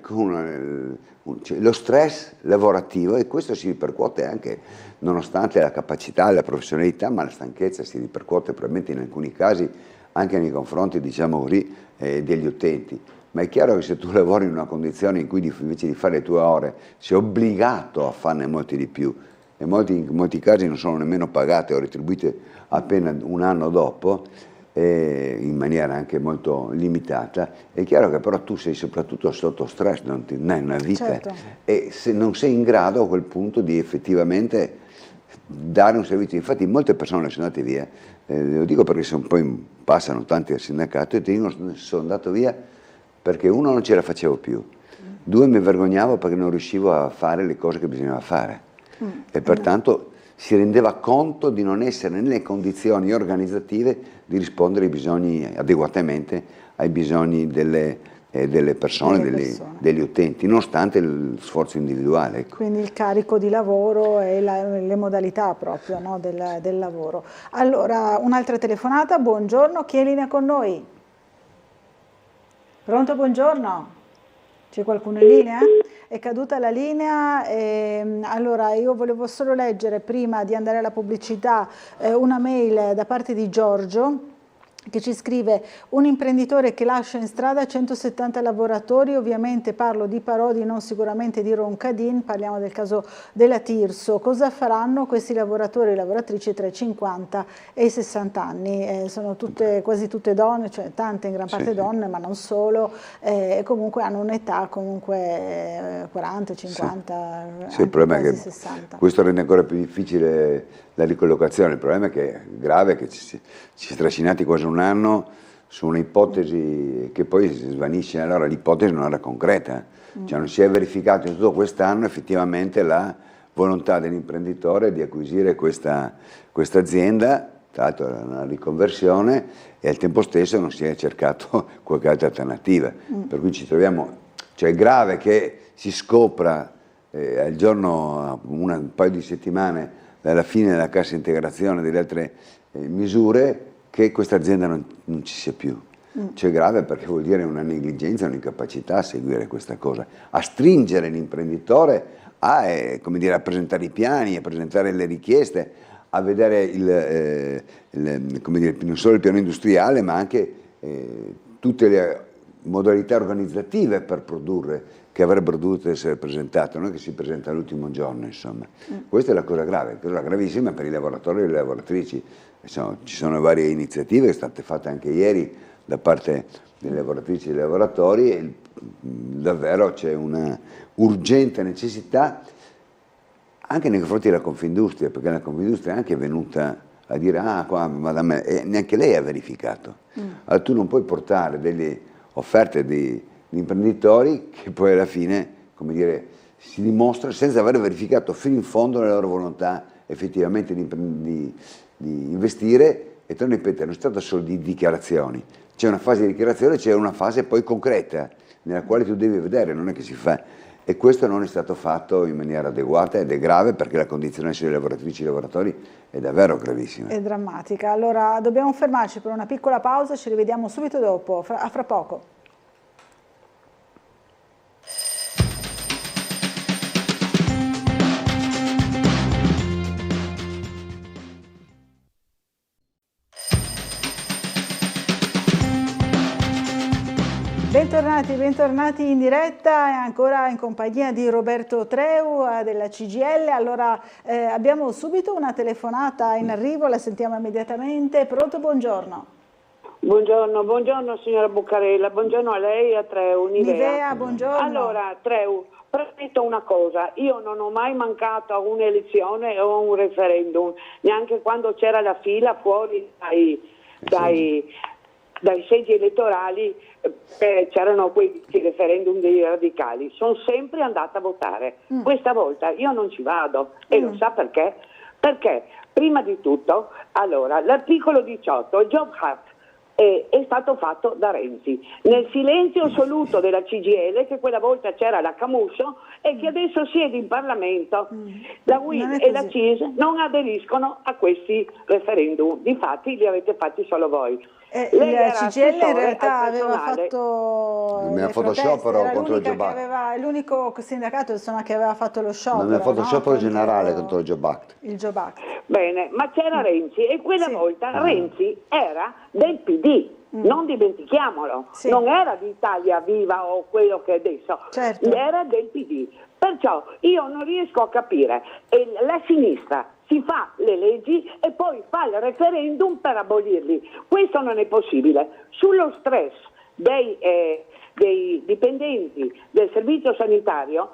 lo stress lavorativo, e questo si ripercuote anche, nonostante la capacità e la professionalità, ma la stanchezza si ripercuote probabilmente in alcuni casi anche nei confronti, diciamo così, degli utenti. Ma è chiaro che se tu lavori in una condizione in cui invece di fare le tue ore sei obbligato a farne molti di più, e in molti casi non sono nemmeno pagate o retribuite appena un anno dopo, in maniera anche molto limitata, è chiaro che però tu sei soprattutto sotto stress, non hai una vita, certo. E se non sei in grado a quel punto di effettivamente dare un servizio. Infatti molte persone sono andate via, lo dico perché poi passano tanti al sindacato e ti dicono sono andato via perché uno non ce la facevo più, 2 mi vergognavo perché non riuscivo a fare le cose che bisognava fare. E pertanto si rendeva conto di non essere nelle condizioni organizzative di rispondere adeguatamente ai bisogni delle persone, degli utenti, nonostante lo sforzo individuale. Ecco. Quindi il carico di lavoro e le modalità proprio, no, del lavoro. Allora, un'altra telefonata, buongiorno, chi è in linea con noi? Pronto, buongiorno? C'è qualcuno in linea? È caduta la linea, allora io volevo solo leggere prima di andare alla pubblicità una mail da parte di Giorgio che ci scrive: un imprenditore che lascia in strada 170 lavoratori, ovviamente parlo di Parodi, non sicuramente di Roncadin, parliamo del caso della Tirso. Cosa faranno questi lavoratori e lavoratrici tra i 50 e i 60 anni? Sono quasi tutte donne, cioè tante in gran parte donne, ma non solo, e comunque hanno un'età comunque 40, 50, sì, il problema è che 60. Questo rende ancora più difficile la ricollocazione. Il problema è che è grave, che ci si è trascinati quasi un anno su un'ipotesi che poi si svanisce. Allora l'ipotesi non era concreta, cioè non si è verificato in tutto quest'anno effettivamente la volontà dell'imprenditore di acquisire questa azienda, tra l'altro era una riconversione, e al tempo stesso non si è cercato qualche altra alternativa. Per cui ci troviamo, cioè è grave che si scopra al giorno, un paio di settimane dalla fine della cassa integrazione e delle altre misure, che questa azienda non ci sia più. Cioè è grave perché vuol dire una negligenza, un'incapacità a seguire questa cosa, a stringere l'imprenditore a presentare i piani, a presentare le richieste, a vedere non solo il piano industriale, ma anche tutte le modalità organizzative per produrre, che avrebbero dovuto essere presentate, non è che si presenta all'ultimo giorno, insomma. Questa è la cosa grave, cosa gravissima per i lavoratori e le lavoratrici. Ci sono varie iniziative che sono state fatte anche ieri da parte delle lavoratrici e dei lavoratori, e davvero c'è una urgente necessità anche nei confronti della Confindustria, perché la Confindustria è anche venuta a dire qua vado a me, e neanche lei ha verificato. Allora tu non puoi portare delle offerte di imprenditori che poi alla fine, come dire, si dimostra senza aver verificato fino in fondo la loro volontà effettivamente di investire. E torno a ripetere, non si tratta solo di dichiarazioni, c'è una fase di dichiarazione, c'è una fase poi concreta nella quale tu devi vedere, non è che si fa, e questo non è stato fatto in maniera adeguata, ed è grave perché la condizione delle lavoratrici e lavoratori è davvero gravissima. È drammatica. Allora dobbiamo fermarci per una piccola pausa, ci rivediamo subito dopo, a fra poco. Bentornati in diretta e ancora in compagnia di Roberto Treu della CGIL. Allora abbiamo subito una telefonata in arrivo, la sentiamo immediatamente. Pronto, buongiorno. Buongiorno signora Buccarella, buongiorno a lei e a Treu. Nivea, buongiorno. Allora Treu, premetto una cosa, io non ho mai mancato a un'elezione o a un referendum, neanche quando c'era la fila fuori dai seggi elettorali, c'erano quei referendum dei radicali, sono sempre andata a votare. Questa volta io non ci vado e lo sa perché? Perché prima di tutto, allora, l'articolo 18, il Job Act, è stato fatto da Renzi, nel silenzio assoluto della CGIL, che quella volta c'era la Camusso e che adesso siede in Parlamento. La UIL e la CIS non aderiscono a questi referendum, difatti li avete fatti solo voi. La CGIL in realtà aveva fatto sciopero contro il Job Act. L'unico sindacato insomma, che aveva fatto lo sciopero. Non aveva fatto sciopero generale contro il Job Act. Il Job Act. Bene, ma c'era Renzi e quella volta Renzi era del PD. Non dimentichiamolo, non era di Italia Viva o quello che è adesso, era del PD. Perciò io non riesco a capire, la sinistra si fa le leggi e poi fa il referendum per abolirli. Questo non è possibile. Sullo stress dei dipendenti del servizio sanitario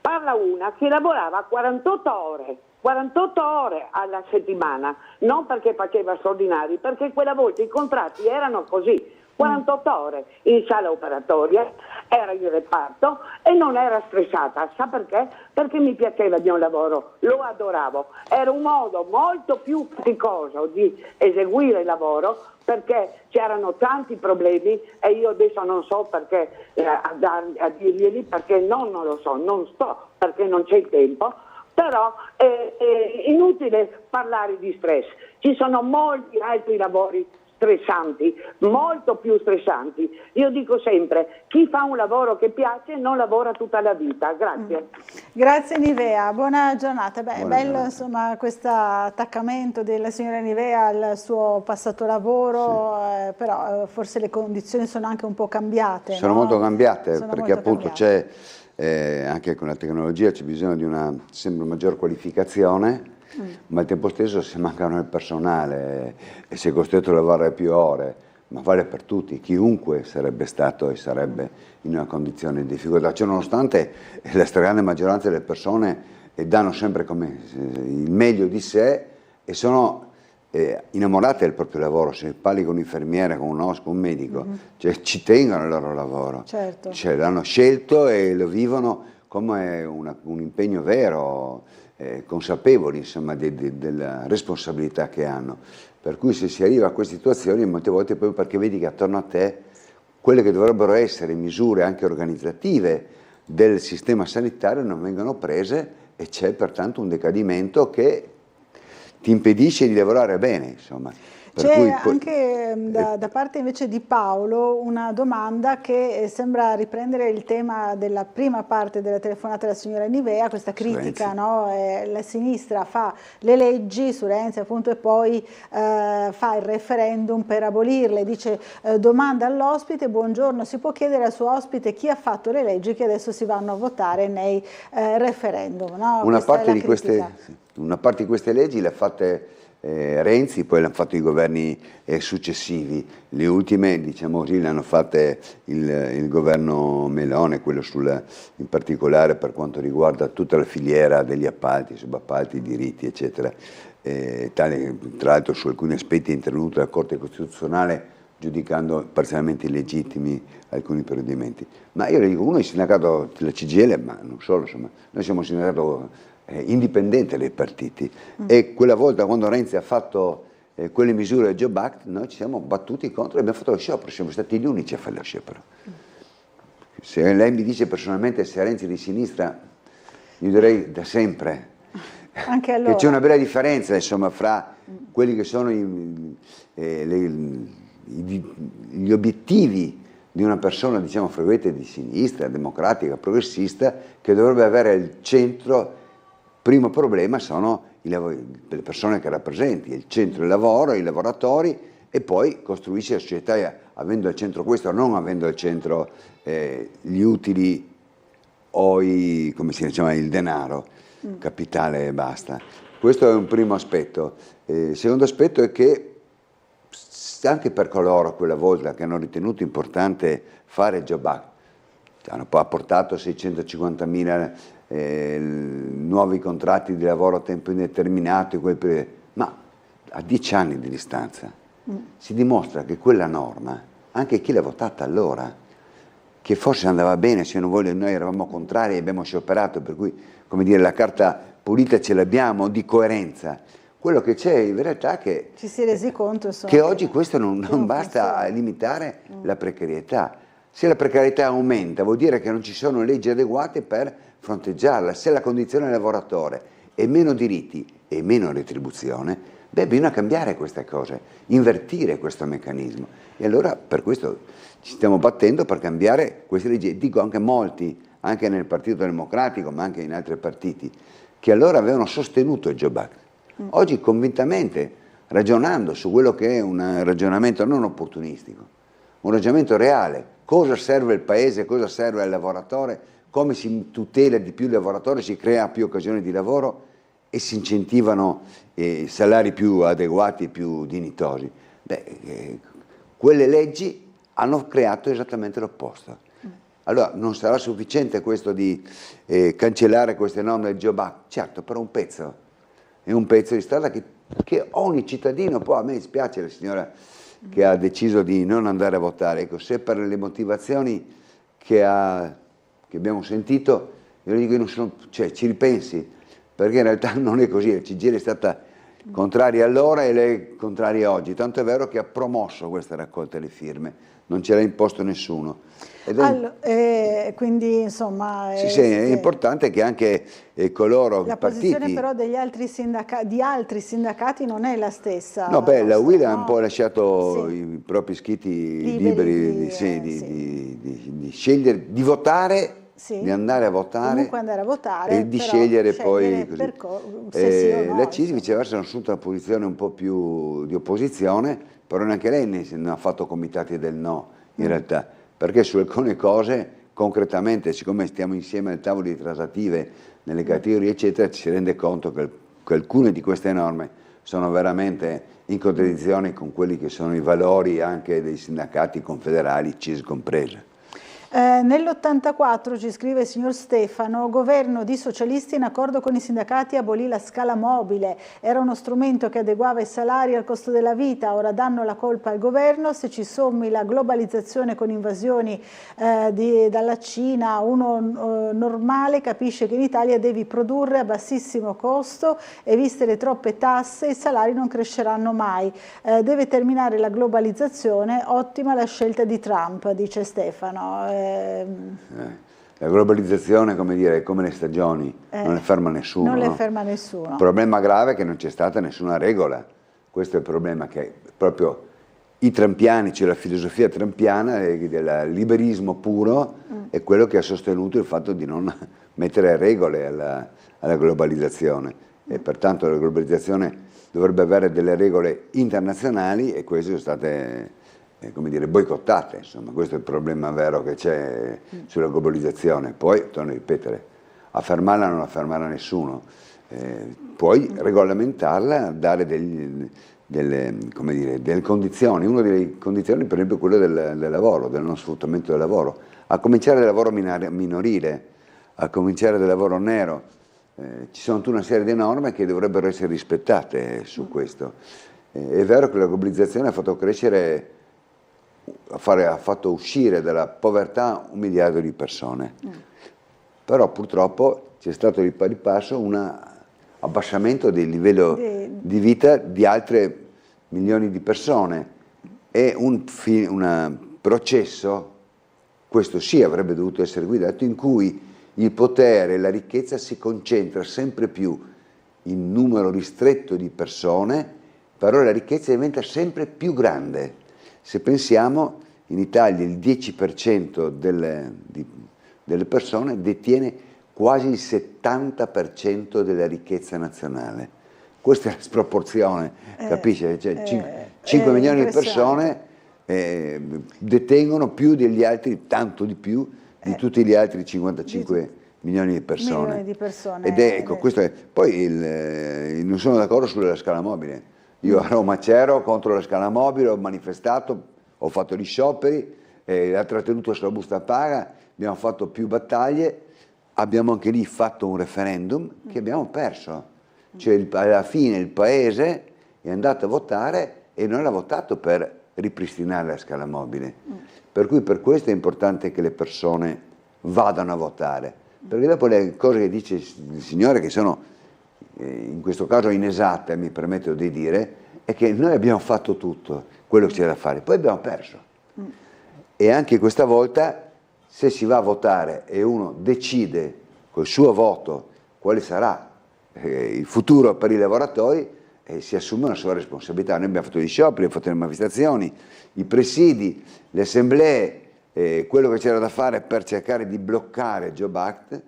parla una che lavorava 48 ore alla settimana, non perché faceva straordinari, perché quella volta i contratti erano così, 48 ore in sala operatoria, era in reparto e non era stressata. Sa perché? Perché mi piaceva il mio lavoro, lo adoravo. Era un modo molto più faticoso di eseguire il lavoro perché c'erano tanti problemi e io adesso non so perché a dirglieli, perché non lo so, non sto, perché non c'è il tempo. Però è inutile parlare di stress, ci sono molti altri lavori stressanti, molto più stressanti. Io dico sempre, chi fa un lavoro che piace non lavora tutta la vita. Grazie. Grazie Nivea, buona giornata. Bello insomma questo attaccamento della signora Nivea al suo passato lavoro, però forse le condizioni sono anche un po' cambiate. Sono molto cambiate, perché appunto c'è... anche con la tecnologia c'è bisogno di una sempre maggior qualificazione, ma al tempo stesso se mancano il personale e si è costretto a lavorare più ore, ma vale per tutti, chiunque sarebbe stato e sarebbe in una condizione di difficoltà. Cioè, nonostante la stragrande maggioranza delle persone danno sempre come il meglio di sé e sono innamorate del proprio lavoro, se parli con un infermiere, con un OSC, con un medico, cioè ci tengono al loro lavoro, cioè, l'hanno scelto e lo vivono come un impegno vero, consapevoli insomma della responsabilità che hanno, per cui se si arriva a queste situazioni molte volte proprio perché vedi che attorno a te quelle che dovrebbero essere misure anche organizzative del sistema sanitario non vengono prese e c'è pertanto un decadimento che ti impedisce di lavorare bene, insomma. C'è anche da parte invece di Paolo una domanda che sembra riprendere il tema della prima parte della telefonata della signora Nivea, questa critica, no? La sinistra fa le leggi su Renzi appunto e poi fa il referendum per abolirle, dice domanda all'ospite, buongiorno, si può chiedere al suo ospite chi ha fatto le leggi che adesso si vanno a votare nei referendum, no? Una parte di queste leggi le ha fatte Renzi, poi l'hanno fatto i governi successivi, le ultime diciamo così le hanno fatte il governo Meloni, quello in particolare per quanto riguarda tutta la filiera degli appalti, subappalti, diritti eccetera, tra l'altro su alcuni aspetti è intervenuta la Corte Costituzionale giudicando parzialmente illegittimi alcuni provvedimenti. Ma io le dico, uno è il sindacato della CGIL, ma non solo, insomma, noi siamo un sindacato indipendente dai partiti e quella volta quando Renzi ha fatto quelle misure del Job Act noi ci siamo battuti contro e abbiamo fatto lo sciopero, siamo stati gli unici a fare lo sciopero. Se lei mi dice personalmente se Renzi è di sinistra, io direi da sempre anche allora. Che c'è una bella differenza insomma fra quelli che sono gli obiettivi di una persona diciamo fra virgolette di sinistra, democratica, progressista, che dovrebbe avere il centro. Primo problema sono le persone che rappresenti, il centro del lavoro, i lavoratori e poi costruisce la società avendo al centro questo, non avendo al centro gli utili o come si chiama, il denaro, capitale e basta. Questo è un primo aspetto. Il secondo aspetto è che anche per coloro quella volta che hanno ritenuto importante fare il Job Act, hanno poi portato 650.000 nuovi contratti di lavoro a tempo indeterminato, ma a 10 anni di distanza si dimostra che quella norma, anche chi l'ha votata allora, che forse andava bene, se non voglio, noi eravamo contrari e abbiamo scioperato, per cui, come dire, la carta pulita ce l'abbiamo di coerenza. Quello che c'è in realtà è che ci si è resi conto, insomma, che oggi questo non basta a limitare la precarietà. Se la precarietà aumenta vuol dire che non ci sono leggi adeguate per fronteggiarla. Se la condizione del lavoratore è meno diritti e meno retribuzione, bisogna cambiare queste cose, invertire questo meccanismo. E allora per questo ci stiamo battendo per cambiare queste leggi. Dico anche molti, anche nel Partito Democratico, ma anche in altri partiti, che allora avevano sostenuto il Job Act. Oggi convintamente, ragionando su quello che è un ragionamento non opportunistico, un ragionamento reale, cosa serve il paese, cosa serve al lavoratore, come si tutela di più il lavoratore, si crea più occasioni di lavoro e si incentivano salari più adeguati e più dignitosi. Quelle leggi hanno creato esattamente l'opposto. Allora non sarà sufficiente questo di cancellare queste norme del Job Act, certo, però è un pezzo di strada che ogni cittadino, poi a me dispiace la signora che ha deciso di non andare a votare, ecco, se per le motivazioni che abbiamo sentito, io le dico che ci ripensi, perché in realtà non è così, la CGIL è stata contraria allora e lei è contraria oggi, tanto è vero che ha promosso questa raccolta di firme, non ce l'ha imposto nessuno. Quindi insomma è importante che anche coloro, la posizione però degli altri sindacati non è la stessa. No, la UIL ha un po' lasciato i propri iscritti liberi di scegliere, di votare, di andare a votare, comunque andare a votare e di scegliere poi così. La CISL viceversa hanno assunto una posizione un po' più di opposizione, però neanche lei ne ha fatto comitati del no in realtà, perché su alcune cose concretamente, siccome stiamo insieme ai tavoli di trattative nelle categorie eccetera, ci si rende conto che alcune di queste norme sono veramente in contraddizione con quelli che sono i valori anche dei sindacati confederali, CISL compresa. Nell'84, ci scrive il signor Stefano, governo di socialisti in accordo con i sindacati abolì la scala mobile, era uno strumento che adeguava i salari al costo della vita, ora danno la colpa al governo, se ci sommi la globalizzazione con invasioni dalla Cina, uno normale capisce che in Italia devi produrre a bassissimo costo e viste le troppe tasse i salari non cresceranno mai, deve terminare la globalizzazione, ottima la scelta di Trump, dice Stefano. La globalizzazione, come dire, è come le stagioni, non le ferma nessuno. Non le ferma nessuno. Il problema grave è che non c'è stata nessuna regola. Questo è il problema, che proprio i trampiani, cioè la filosofia trampiana del liberismo puro, è quello che ha sostenuto il fatto di non mettere regole alla globalizzazione. E pertanto la globalizzazione dovrebbe avere delle regole internazionali e queste sono state boicottate, insomma, questo è il problema vero che c'è sulla globalizzazione. Poi, torno a ripetere, a fermarla non la fermerà nessuno, puoi regolamentarla, dare delle condizioni, una delle condizioni per esempio è quella del lavoro, del non sfruttamento del lavoro, a cominciare dal lavoro minorile, a cominciare dal lavoro nero, ci sono tutta una serie di norme che dovrebbero essere rispettate su questo. È vero che la globalizzazione ha fatto crescere, ha fatto uscire dalla povertà 1 miliardo di persone, però purtroppo c'è stato di pari passo un abbassamento del livello di vita di altre milioni di persone e un processo, questo sì avrebbe dovuto essere guidato, in cui il potere e la ricchezza si concentra sempre più in numero ristretto di persone, però la ricchezza diventa sempre più grande. Se pensiamo, in Italia il 10% delle persone detiene quasi il 70% della ricchezza nazionale. Questa è la sproporzione, capisce? Cioè, 5 milioni di persone detengono più degli altri, tanto di più di tutti gli altri 55 milioni di persone. Ed è, ecco, questo è. Poi non sono d'accordo sulla scala mobile. Io a Roma c'ero contro la scala mobile, ho manifestato, ho fatto gli scioperi, ha trattenuto sulla busta paga, abbiamo fatto più battaglie, abbiamo anche lì fatto un referendum che abbiamo perso. Cioè alla fine il paese è andato a votare e non ha votato per ripristinare la scala mobile. Per cui per questo è importante che le persone vadano a votare, perché dopo le cose che dice il Signore, che sono in questo caso inesatte, mi permetto di dire, è che noi abbiamo fatto tutto quello che c'era da fare, poi abbiamo perso. E anche questa volta, se si va a votare e uno decide col suo voto quale sarà il futuro per i lavoratori, si assume una sua responsabilità. Noi abbiamo fatto gli scioperi, abbiamo fatto le manifestazioni, i presidi, le assemblee, quello che c'era da fare per cercare di bloccare il Job Act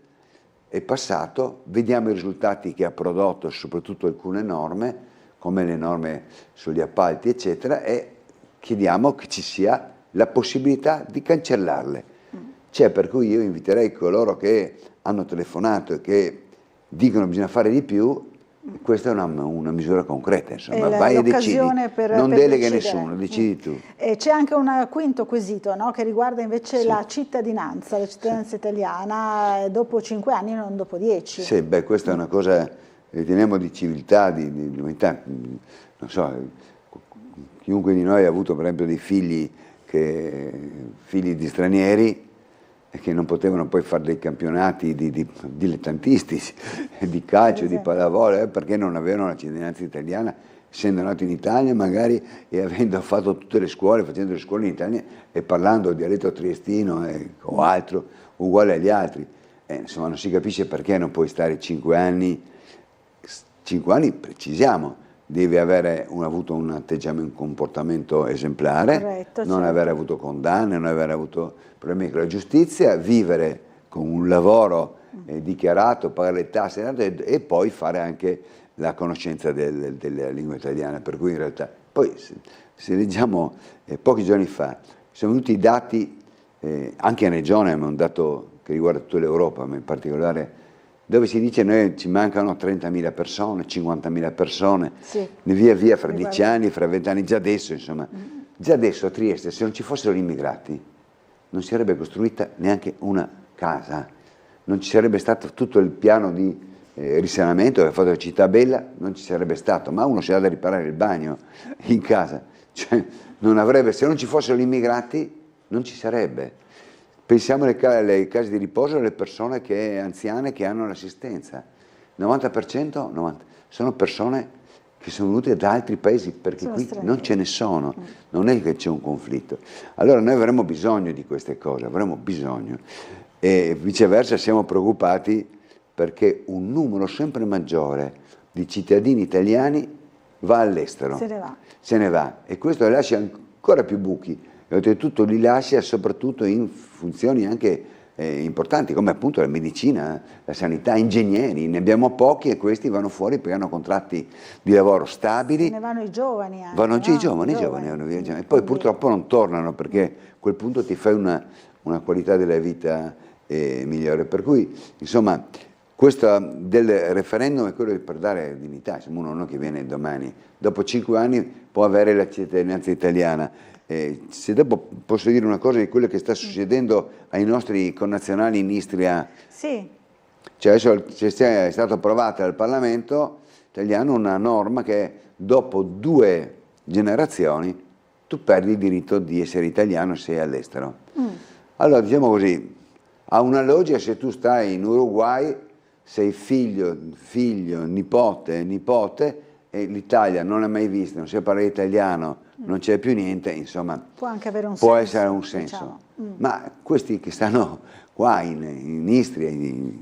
è passato, vediamo i risultati che ha prodotto, soprattutto alcune norme, come le norme sugli appalti, eccetera, e chiediamo che ci sia la possibilità di cancellarle. Per cui io inviterei coloro che hanno telefonato e che dicono che bisogna fare di più, questa è una misura concreta, insomma, vai e decidi, non delega nessuno, decidi tu. C'è anche un quinto quesito, no, che riguarda invece la cittadinanza italiana dopo 5 anni, non dopo 10. Sì, beh, questa è una cosa, riteniamo, di civiltà, di umanità. Non so, chiunque di noi ha avuto per esempio dei figli di stranieri che non potevano poi fare dei campionati di dilettantistici, di calcio, di pallavolo, perché non avevano la cittadinanza italiana, essendo nati in Italia magari e avendo fatto tutte le scuole, facendo le scuole in Italia e parlando dialetto triestino o altro, uguale agli altri. Insomma, non si capisce perché non puoi stare 5 anni, precisiamo, devi avere avuto un atteggiamento, un comportamento esemplare, corretto, non aver avuto condanne, non aver avuto problemi con la giustizia, vivere con un lavoro dichiarato, pagare le tasse e poi fare anche la conoscenza della lingua italiana. Per cui in realtà, poi se leggiamo pochi giorni fa, sono venuti i dati, anche in regione, ma un dato che riguarda tutta l'Europa, ma in particolare dove si dice noi ci mancano 30.000 persone, 50.000 persone, via fra 10 anni, fra 20 anni, già adesso insomma, già adesso a Trieste se non ci fossero gli immigrati non si sarebbe costruita neanche una casa, non ci sarebbe stato tutto il piano di risanamento che ha fatto la città bella, non ci sarebbe stato, ma uno si ha da riparare il bagno in casa, cioè non avrebbe, se non ci fossero gli immigrati non ci sarebbe. Pensiamo alle case di riposo alle persone anziane che hanno l'assistenza. 90% sono persone che sono venute da altri paesi, perché qui non ce ne sono, non è che c'è un conflitto. Allora noi avremo bisogno di queste cose, avremo bisogno. E viceversa siamo preoccupati perché un numero sempre maggiore di cittadini italiani va all'estero. Se ne va. E questo lascia ancora più buchi. E oltretutto li lascia soprattutto in funzioni anche importanti, come appunto la medicina, la sanità, ingegneri, ne abbiamo pochi e questi vanno fuori perché hanno contratti di lavoro stabili. Se ne vanno i giovani anche, vanno i giovani vanno via, e poi purtroppo non tornano perché a quel punto ti fai una qualità della vita migliore. Per cui, insomma, questo del referendum è quello per dare dignità, insomma, uno che viene domani, dopo 5 anni può avere la cittadinanza italiana. Se dopo posso dire una cosa di quello che sta succedendo ai nostri connazionali in Istria, cioè adesso è stata approvata dal Parlamento italiano una norma che dopo 2 generazioni tu perdi il diritto di essere italiano se sei all'estero. Allora diciamo così, ha una logica se tu stai in Uruguay, sei figlio, nipote e l'Italia non l'ha mai vista, non sa parlare italiano, non c'è più niente, insomma, può anche avere un può senso, essere un senso. Diciamo. Ma questi che stanno qua in Istria, in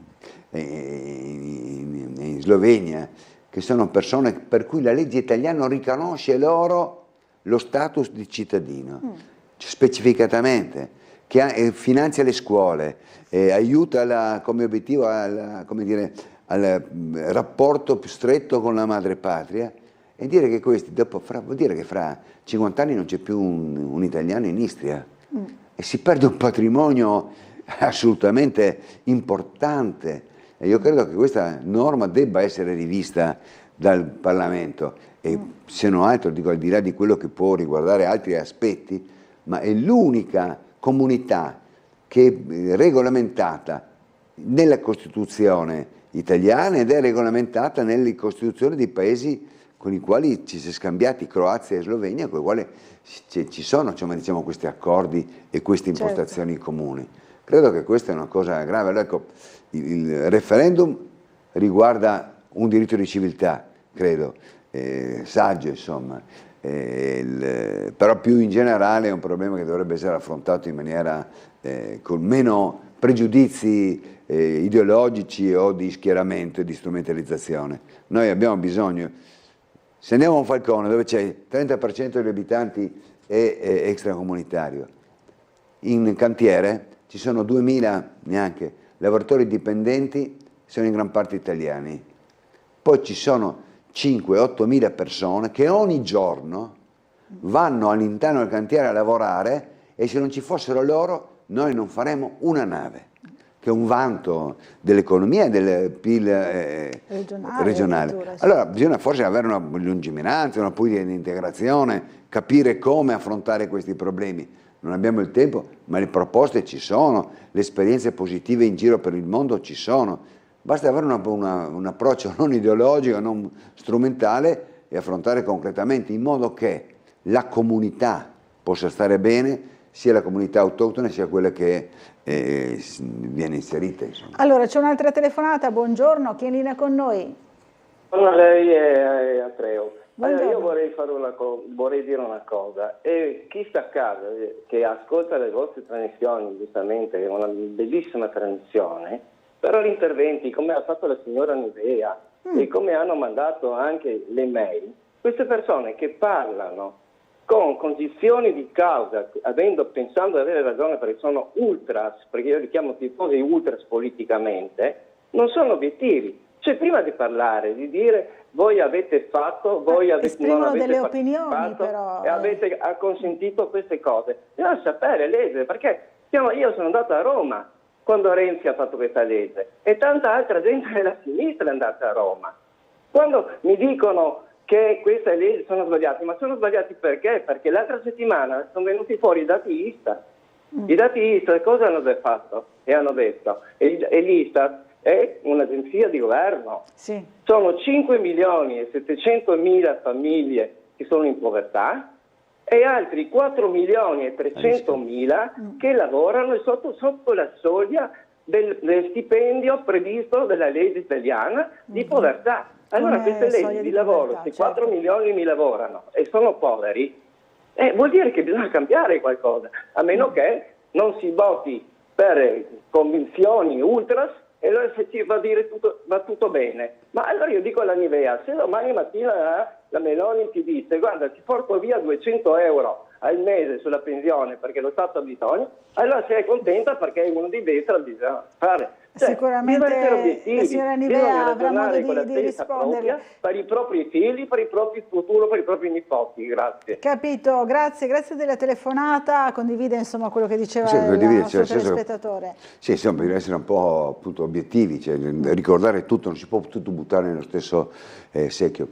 Slovenia, che sono persone per cui la legge italiana riconosce loro lo status di cittadino, specificatamente, che finanzia le scuole, aiuta come obiettivo al rapporto più stretto con la madrepatria, e dire che questi, vuol dire che fra 50 anni non c'è più un italiano in Istria e si perde un patrimonio assolutamente importante, e io credo che questa norma debba essere rivista dal Parlamento, e se non altro, dico, al di là di quello che può riguardare altri aspetti, ma è l'unica comunità che è regolamentata nella Costituzione italiana ed è regolamentata nelle Costituzioni dei paesi con i quali ci si è scambiati, Croazia e Slovenia, con i quali ci sono, diciamo, questi accordi e queste impostazioni comuni. Credo che questa è una cosa grave. Allora, ecco, il referendum riguarda un diritto di civiltà, credo, saggio, insomma, però più in generale è un problema che dovrebbe essere affrontato in maniera con meno pregiudizi ideologici o di schieramento e di strumentalizzazione. Noi abbiamo bisogno, se andiamo a un Falcone dove c'è il 30% degli abitanti è extracomunitario, in cantiere ci sono 2000 neanche lavoratori dipendenti, sono in gran parte italiani, poi ci sono 5-8 mila persone che ogni giorno vanno all'interno del cantiere a lavorare, e se non ci fossero loro noi non faremo una nave, che è un vanto dell'economia e del PIL regionale. Allora bisogna forse avere una lungimiranza, una politica di integrazione, capire come affrontare questi problemi. Non abbiamo il tempo, ma le proposte ci sono, le esperienze positive in giro per il mondo ci sono. Basta avere un approccio non ideologico, non strumentale, e affrontare concretamente, in modo che la comunità possa stare bene, sia la comunità autoctona sia quella che viene inserita. Insomma. Allora, c'è un'altra telefonata, buongiorno, chi è in linea con noi? Buongiorno, lei è Atreo. Allora, io vorrei dire una cosa, e chi sta a casa, che ascolta le vostre trasmissioni, giustamente, è una bellissima trasmissione, però gli interventi, come ha fatto la signora Nivea, e come hanno mandato anche le mail, queste persone che parlano con condizioni di causa, pensando di avere ragione perché sono ultras, perché io li chiamo tifosi ultras politicamente, non sono obiettivi. Cioè, prima di parlare, di dire voi avete fatto, voi non avete delle opinioni, fatto, però, e avete acconsentito queste cose. Bisogna sapere, leggere, perché io sono andato a Roma quando Renzi ha fatto questa legge, e tanta altra gente della sinistra è andata a Roma. Quando mi dicono che queste leggi sono sbagliate, ma sono sbagliati perché? Perché l'altra settimana sono venuti fuori i dati Istat. I dati Istat cosa hanno fatto? E hanno detto, e l'Istat è un'agenzia di governo. Sì. Sono 5.700.000 famiglie che sono in povertà e altri 4.300.000 che lavorano sotto la soglia del stipendio previsto dalla legge italiana di povertà. Allora queste leggi di lavoro, se 4 milioni mi lavorano e sono poveri, vuol dire che bisogna cambiare qualcosa, a meno che non si voti per convinzioni ultras, e allora se ci va tutto bene. Ma allora io dico alla Nivea, se domani mattina la Meloni ti dice guarda ti porto via 200 euro al mese sulla pensione perché lo Stato ha bisogno, allora sei contenta perché uno di destra bisogna fare. Sicuramente la signora Nivea avrà modo di rispondere per i propri figli, per il proprio futuro, per i propri nipoti. Grazie. Capito, grazie della telefonata, condivide insomma quello che diceva il nostro telespettatore. Sì, insomma, bisogna essere un po' appunto obiettivi, cioè, ricordare tutto, non si può tutto buttare nello stesso secchio.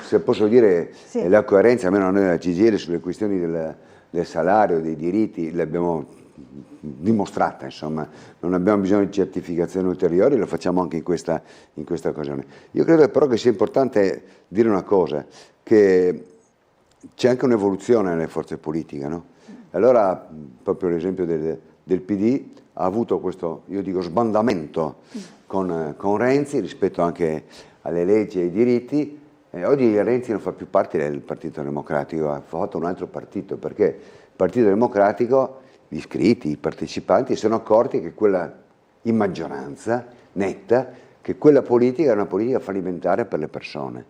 Se posso dire, sì. La coerenza, almeno noi della CGIL, sulle questioni del salario, dei diritti, l'abbiamo dimostrata, insomma, non abbiamo bisogno di certificazioni ulteriori, lo facciamo anche in questa occasione. Io credo però che sia importante dire una cosa, che c'è anche un'evoluzione nelle forze politiche, no? Allora, proprio l'esempio del PD ha avuto questo, io dico, sbandamento con Renzi rispetto anche alle leggi e ai diritti, e oggi Renzi non fa più parte del Partito Democratico, ha fatto un altro partito, perché il Partito Democratico, gli iscritti, i partecipanti, sono accorti che quella, in maggioranza netta, che quella politica era una politica fallimentare per le persone.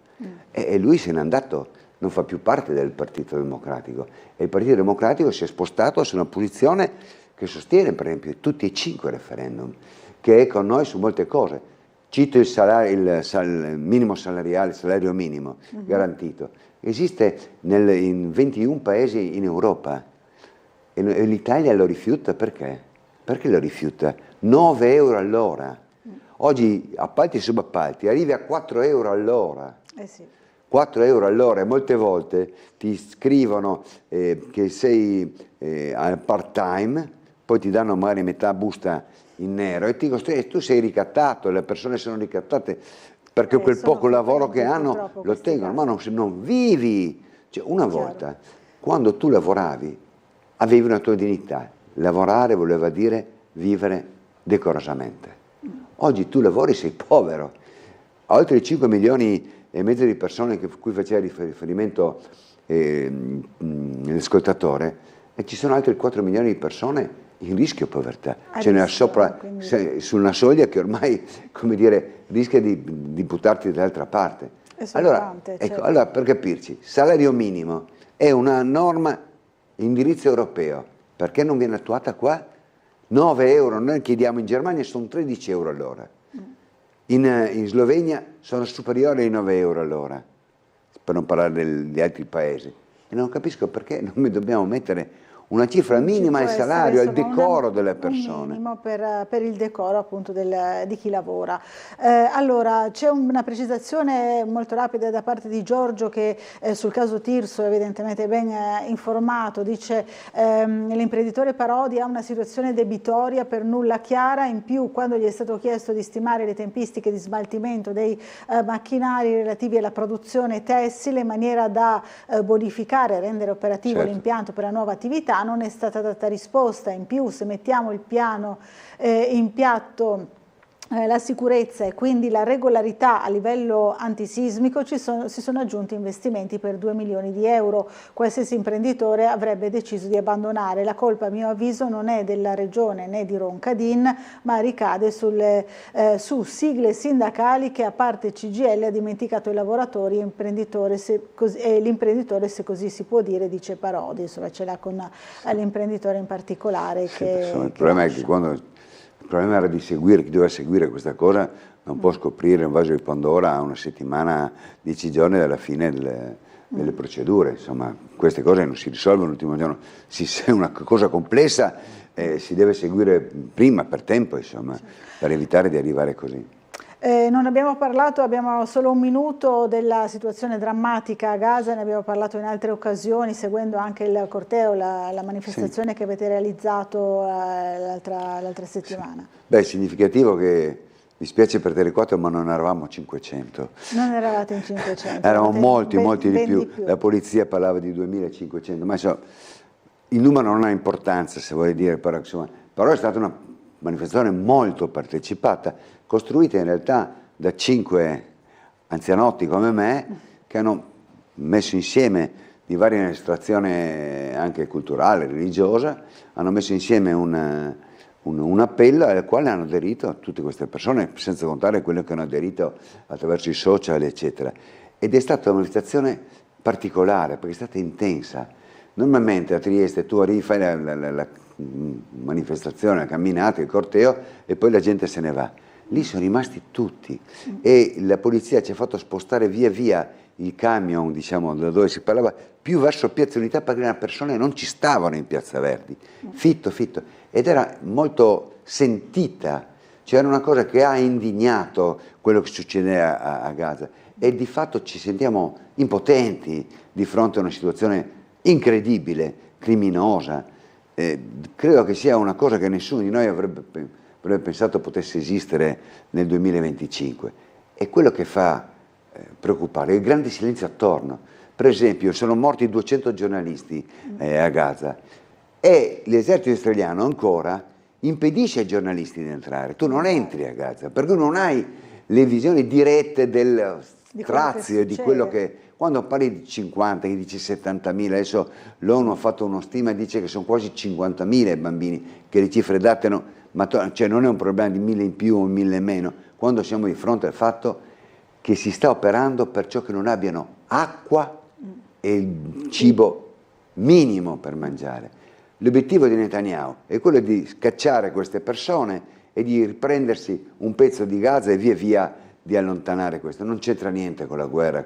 E lui se n'è andato, non fa più parte del Partito Democratico. E il Partito Democratico si è spostato su una posizione che sostiene, per esempio, tutti e 5 referendum, che è con noi su molte cose. Cito il minimo salariale, il salario minimo garantito. Esiste in 21 paesi in Europa e l'Italia lo rifiuta perché? Perché lo rifiuta? 9 euro all'ora. Oggi appalti e subappalti arrivi a 4 euro all'ora. Sì. 4 euro all'ora e molte volte ti scrivono che sei part time, poi ti danno magari metà busta in nero e ti dicono tu sei ricattato, le persone sono ricattate perché quel poco lavoro che hanno lo tengono, ma non vivi. Cioè, una volta, quando tu lavoravi, avevi una tua dignità. Lavorare voleva dire vivere decorosamente. Oggi tu lavori, sei povero. Oltre i 5 milioni e mezzo di persone a cui faceva riferimento l'ascoltatore, e ci sono altri 4 milioni di persone in rischio povertà, ce n'è sopra, su una soglia che ormai, come dire, rischia di buttarti dall'altra parte. Allora, ecco, allora, per capirci, salario minimo è una norma indirizzo europeo, perché non viene attuata qua? 9 euro, noi chiediamo in Germania sono 13 euro all'ora, in Slovenia sono superiori ai 9 euro all'ora, per non parlare di altri paesi, e non capisco perché non dobbiamo mettere una cifra minima al salario, al decoro delle persone. Un minimo per il decoro appunto di chi lavora. Allora, c'è una precisazione molto rapida da parte di Giorgio che sul caso Tirso evidentemente è ben informato, dice l'imprenditore Parodi ha una situazione debitoria per nulla chiara, in più quando gli è stato chiesto di stimare le tempistiche di smaltimento dei macchinari relativi alla produzione tessile in maniera da bonificare e rendere operativo l'impianto per la nuova attività, non è stata data risposta. In più, se mettiamo il piano in piatto la sicurezza e quindi la regolarità a livello antisismico, si sono aggiunti investimenti per 2 milioni di euro. Qualsiasi imprenditore avrebbe deciso di abbandonare. La colpa, a mio avviso, non è della regione né di Roncadin, ma ricade su sigle sindacali che, a parte CGIL, ha dimenticato i lavoratori e l'imprenditore, se così si può dire, dice Parodi. Insomma, ce l'ha con l'imprenditore in particolare. Il problema è che il problema era di seguire, chi doveva seguire questa cosa non può scoprire un vaso di Pandora a una settimana, 10 giorni dalla fine delle procedure. Insomma, queste cose non si risolvono l'ultimo giorno. Se è una cosa complessa si deve seguire prima, per tempo, insomma, per evitare di arrivare così. Non abbiamo parlato, abbiamo solo un minuto, della situazione drammatica a Gaza, ne abbiamo parlato in altre occasioni, seguendo anche il corteo, la manifestazione che avete realizzato l'altra settimana. Beh, è significativo che, mi spiace per Telequattro, ma non eravamo 500. Non eravate in 500. Eravamo molti di più. La polizia parlava di 2500, ma insomma, il numero non ha importanza, se vuoi dire, però è stata una manifestazione molto partecipata, costruita in realtà da 5 anzianotti come me, che hanno messo insieme, di varia estrazione anche culturale, religiosa, hanno messo insieme un appello al quale hanno aderito tutte queste persone, senza contare quelle che hanno aderito attraverso i social, eccetera. Ed è stata una manifestazione particolare, perché è stata intensa. Normalmente a Trieste tu arrivi, fai la manifestazione, la camminata, il corteo e poi la gente se ne va. Lì sono rimasti tutti e la polizia ci ha fatto spostare via via il camion, diciamo, da dove si parlava, più verso Piazza Unità, perché le persone non ci stavano in Piazza Verdi, fitto, ed era molto sentita, cioè era una cosa che ha indignato quello che succedeva a Gaza e di fatto ci sentiamo impotenti di fronte a una situazione incredibile, criminosa. Credo che sia una cosa che nessuno di noi avrebbe pensato potesse esistere nel 2025. È quello che fa preoccupare, il grande silenzio attorno. Per esempio, sono morti 200 giornalisti a Gaza e l'esercito israeliano ancora impedisce ai giornalisti di entrare. Tu non entri a Gaza perché non hai le visioni dirette del strazio, di quello che... Quando parli di 50, chi dice 70.000, adesso l'ONU ha fatto uno stima e dice che sono quasi 50.000 i bambini, che le cifre date cioè non è un problema di 1.000 in più o 1.000 in meno, quando siamo di fronte al fatto che si sta operando per ciò che non abbiano acqua e il cibo minimo per mangiare. L'obiettivo di Netanyahu è quello di scacciare queste persone e di riprendersi un pezzo di Gaza e via via di allontanare questo. Non c'entra niente con la guerra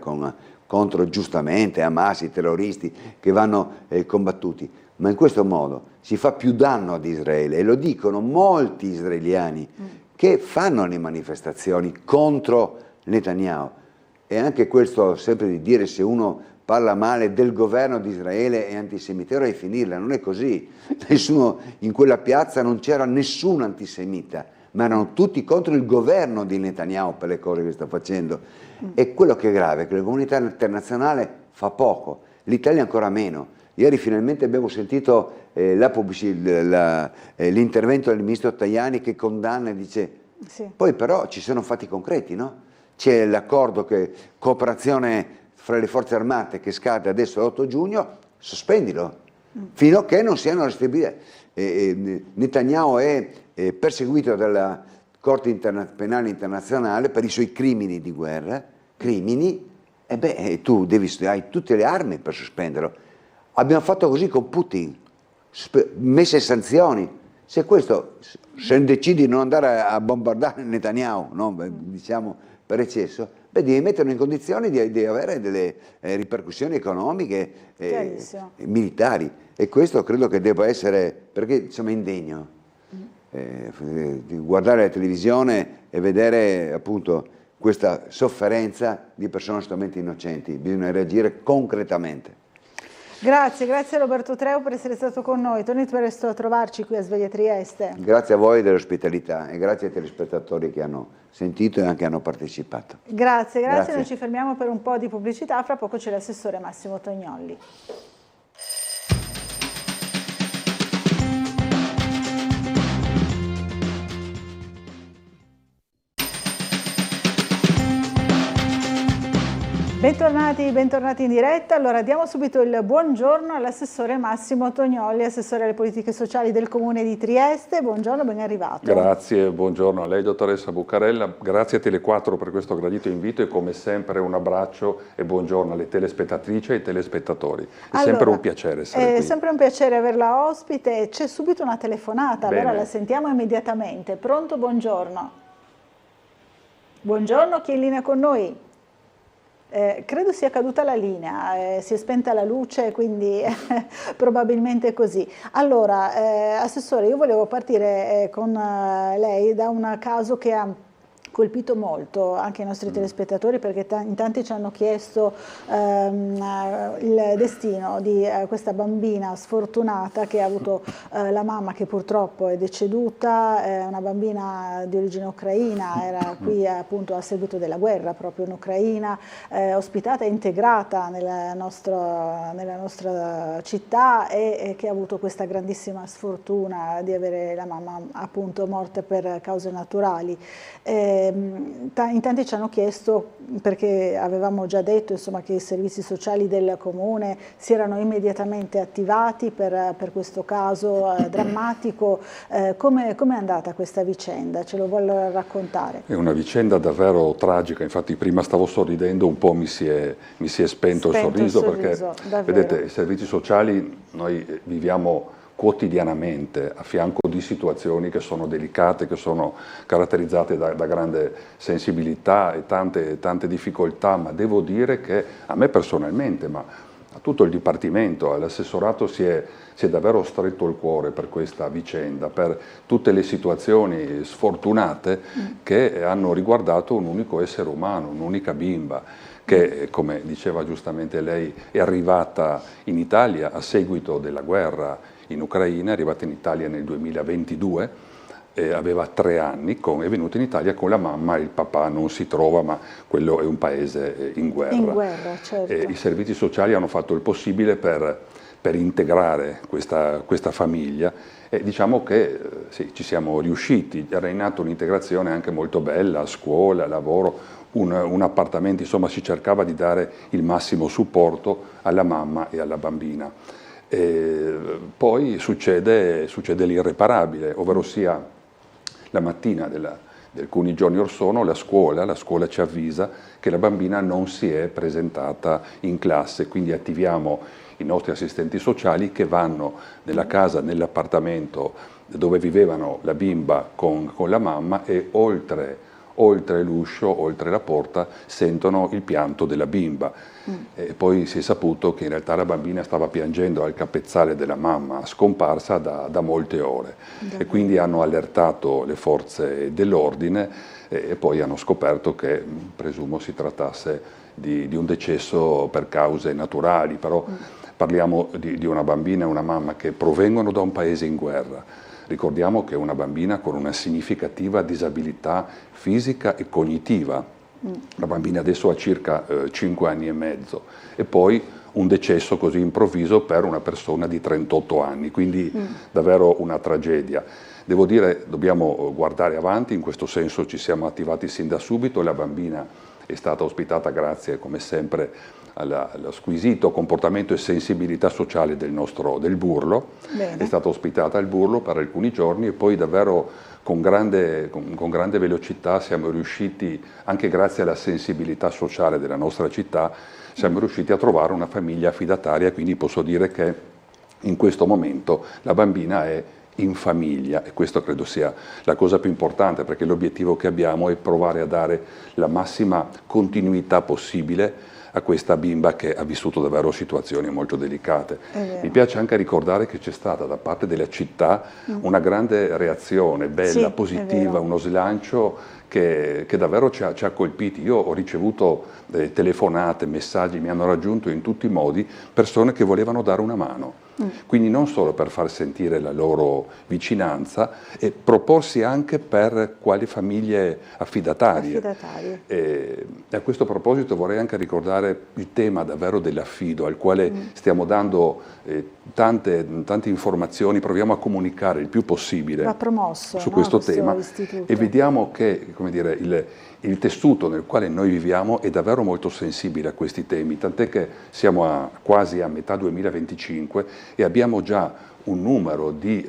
contro giustamente Hamas, i terroristi che vanno combattuti, ma in questo modo si fa più danno ad Israele, e lo dicono molti israeliani che fanno le manifestazioni contro Netanyahu. E anche questo sempre di dire, se uno parla male del governo di Israele è antisemita, ora di finirla, non è così. Nessuno, in quella piazza non c'era nessun antisemita, ma erano tutti contro il governo di Netanyahu per le cose che sta facendo. E quello che è grave è che la comunità internazionale fa poco, l'Italia ancora meno. Ieri finalmente abbiamo sentito l'intervento del ministro Tajani che condanna e dice, sì. Poi però ci sono fatti concreti, no? C'è l'accordo cooperazione fra le forze armate che scade adesso l'8 giugno, sospendilo, fino a che non siano restituite. Netanyahu è perseguito dalla Corte Penale Internazionale per i suoi crimini di guerra, tu hai tutte le armi per sospenderlo. Abbiamo fatto così con Putin, messe sanzioni. Se decidi di non andare a bombardare Netanyahu, no? Diciamo per eccesso, devi metterlo in condizioni di avere delle ripercussioni economiche e militari, e questo credo che debba essere, perché insomma è indegno di guardare la televisione e vedere appunto questa sofferenza di persone assolutamente innocenti. Bisogna reagire concretamente. Grazie Roberto Treu per essere stato con noi. Torni presto a trovarci qui a Sveglia Trieste. Grazie a voi dell'ospitalità e grazie ai telespettatori che hanno sentito e anche hanno partecipato. Grazie. Noi ci fermiamo per un po' di pubblicità, fra poco c'è l'assessore Massimo Tognolli. Bentornati in diretta. Allora diamo subito il buongiorno all'assessore Massimo Tognolli, assessore alle politiche sociali del Comune di Trieste. Buongiorno, ben arrivato. Grazie, buongiorno a lei dottoressa Buccarella, grazie a Tele4 per questo gradito invito e come sempre un abbraccio e buongiorno alle telespettatrici e ai telespettatori. È sempre un piacere essere qui. È sempre un piacere averla ospite. C'è subito una telefonata, allora la sentiamo immediatamente. Pronto, buongiorno. Buongiorno, chi è in linea con noi? Credo sia caduta la linea, si è spenta la luce, quindi probabilmente così. Allora, Assessore, io volevo partire con lei da un caso che ha colpito molto anche i nostri telespettatori, perché in tanti ci hanno chiesto il destino di questa bambina sfortunata che ha avuto la mamma che purtroppo è deceduta, una bambina di origine ucraina, era qui appunto a seguito della guerra proprio in Ucraina, ospitata e integrata nella nostra città e che ha avuto questa grandissima sfortuna di avere la mamma appunto morta per cause naturali. In tanti ci hanno chiesto, perché avevamo già detto insomma, che i servizi sociali del Comune si erano immediatamente attivati per questo caso drammatico. Come è andata questa vicenda? Ce lo vuole raccontare? È una vicenda davvero tragica, infatti prima stavo sorridendo, un po' mi si è spento il sorriso perché davvero. Vedete, i servizi sociali noi viviamo quotidianamente a fianco di situazioni che sono delicate, che sono caratterizzate da grande sensibilità e tante difficoltà, ma devo dire che a me personalmente, ma a tutto il Dipartimento, all'assessorato si è davvero stretto il cuore per questa vicenda, per tutte le situazioni sfortunate che hanno riguardato un unico essere umano, un'unica bimba, che, come diceva giustamente lei, è arrivata in Italia a seguito della guerra in Ucraina, è arrivata in Italia nel 2022, aveva 3 anni, è venuta in Italia con la mamma, il papà non si trova, ma quello è un paese in guerra. In guerra, certo. I servizi sociali hanno fatto il possibile per integrare questa famiglia e diciamo che sì, ci siamo riusciti, era in atto un'integrazione anche molto bella, a scuola, lavoro, un appartamento, insomma si cercava di dare il massimo supporto alla mamma e alla bambina. Poi succede l'irreparabile, ovvero sia la mattina di alcuni giorni or sono la scuola ci avvisa che la bambina non si è presentata in classe, quindi attiviamo i nostri assistenti sociali che vanno nella casa, nell'appartamento dove vivevano la bimba con la mamma e oltre l'uscio, oltre la porta, sentono il pianto della bimba. E poi si è saputo che in realtà la bambina stava piangendo al capezzale della mamma scomparsa da molte ore. E quindi hanno allertato le forze dell'ordine e poi hanno scoperto che, presumo, si trattasse di un decesso per cause naturali, però parliamo di una bambina e una mamma che provengono da un paese in guerra. Ricordiamo che è una bambina con una significativa disabilità fisica e cognitiva. La bambina adesso ha circa 5 anni e mezzo e poi un decesso così improvviso per una persona di 38 anni, quindi davvero una tragedia. Devo dire, dobbiamo guardare avanti, in questo senso ci siamo attivati sin da subito, la bambina è stata ospitata grazie, come sempre, allo squisito comportamento e sensibilità sociale del Burlo. Bene. È stata ospitata al Burlo per alcuni giorni e poi davvero con grande velocità siamo riusciti, anche grazie alla sensibilità sociale della nostra città, siamo riusciti a trovare una famiglia affidataria, quindi posso dire che in questo momento la bambina è in famiglia e questo credo sia la cosa più importante, perché l'obiettivo che abbiamo è provare a dare la massima continuità possibile a questa bimba che ha vissuto davvero situazioni molto delicate. Mi piace anche ricordare che c'è stata da parte della città una grande reazione bella, positiva, uno slancio che davvero ci ha colpiti. Io ho ricevuto telefonate, messaggi, mi hanno raggiunto in tutti i modi persone che volevano dare una mano. Quindi non solo per far sentire la loro vicinanza e proporsi anche per quali famiglie affidatarie. E a questo proposito vorrei anche ricordare il tema davvero dell'affido al quale stiamo dando tante informazioni, proviamo a comunicare il più possibile su questo tema e vediamo che, come dire, il tessuto nel quale noi viviamo è davvero molto sensibile a questi temi, tant'è che siamo quasi a metà 2025 e abbiamo già un numero di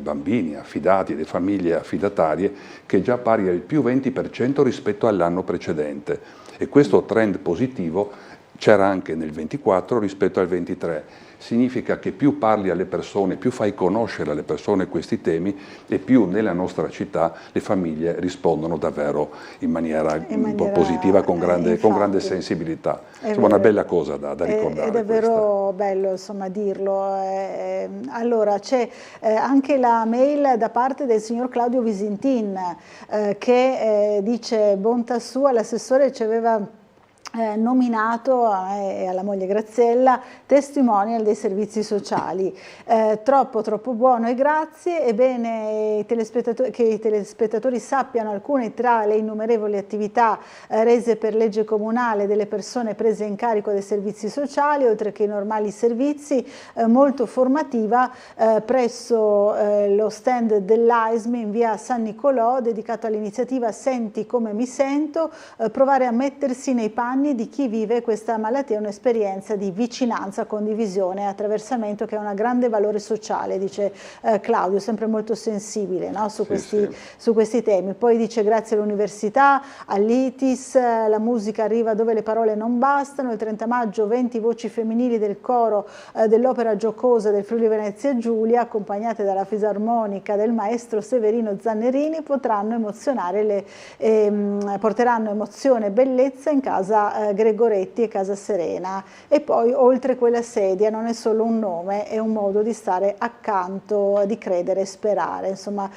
bambini affidati, di famiglie affidatarie che è già pari al più 20% rispetto all'anno precedente e questo trend positivo c'era anche nel 24 rispetto al 23. Significa che più parli alle persone, più fai conoscere alle persone questi temi e più nella nostra città le famiglie rispondono davvero in maniera positiva, con grande sensibilità. Insomma, una bella cosa da ricordare. È davvero bello, insomma, dirlo. Allora, c'è anche la mail da parte del signor Claudio Visintin che dice: bontà sua, l'assessore ci aveva nominato e alla moglie Graziella testimonial dei servizi sociali, troppo buono e grazie. È bene che i telespettatori sappiano alcune tra le innumerevoli attività rese per legge comunale delle persone prese in carico dei servizi sociali, oltre che i normali servizi, molto formativa presso lo stand dell'AISM in via San Nicolò, dedicato all'iniziativa Senti come mi sento, provare a mettersi nei panni di chi vive questa malattia, un'esperienza di vicinanza, condivisione e attraversamento che ha un grande valore sociale, dice Claudio, sempre molto sensibile, no? su questi temi. Poi dice: grazie all'università, all'ITIS, la musica arriva dove le parole non bastano. Il 30 maggio 20 voci femminili del coro dell'Opera Giocosa del Friuli Venezia Giulia, accompagnate dalla fisarmonica del maestro Severino Zannerini, porteranno emozione e bellezza in casa Gregoretti e Casa Serena. E poi, oltre quella sedia, non è solo un nome, è un modo di stare accanto, di credere e sperare. Insomma,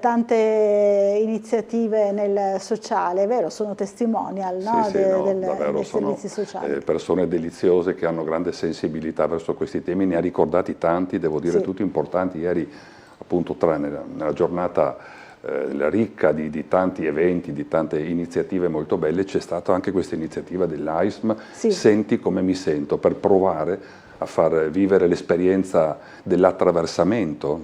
tante iniziative nel sociale, è vero, sono testimonial, no? Dei servizi sociali. Persone deliziose che hanno grande sensibilità verso questi temi, ne ha ricordati tanti, devo dire tutti importanti. Ieri, appunto, nella giornata ricca di tanti eventi, di tante iniziative molto belle, c'è stata anche questa iniziativa dell'AISM, Senti come mi sento, per provare a far vivere l'esperienza dell'attraversamento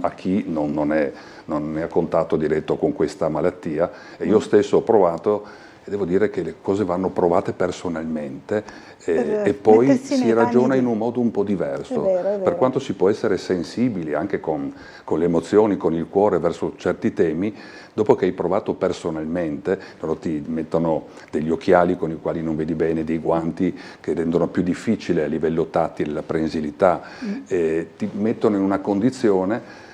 a chi non è a contatto diretto con questa malattia. E io stesso ho provato e devo dire che le cose vanno provate personalmente e poi si ragiona in un modo un po' diverso. È vero. Per quanto si può essere sensibili anche con le emozioni, con il cuore verso certi temi, dopo che hai provato personalmente, loro ti mettono degli occhiali con i quali non vedi bene, dei guanti che rendono più difficile a livello tattile la prensilità, ti mettono in una condizione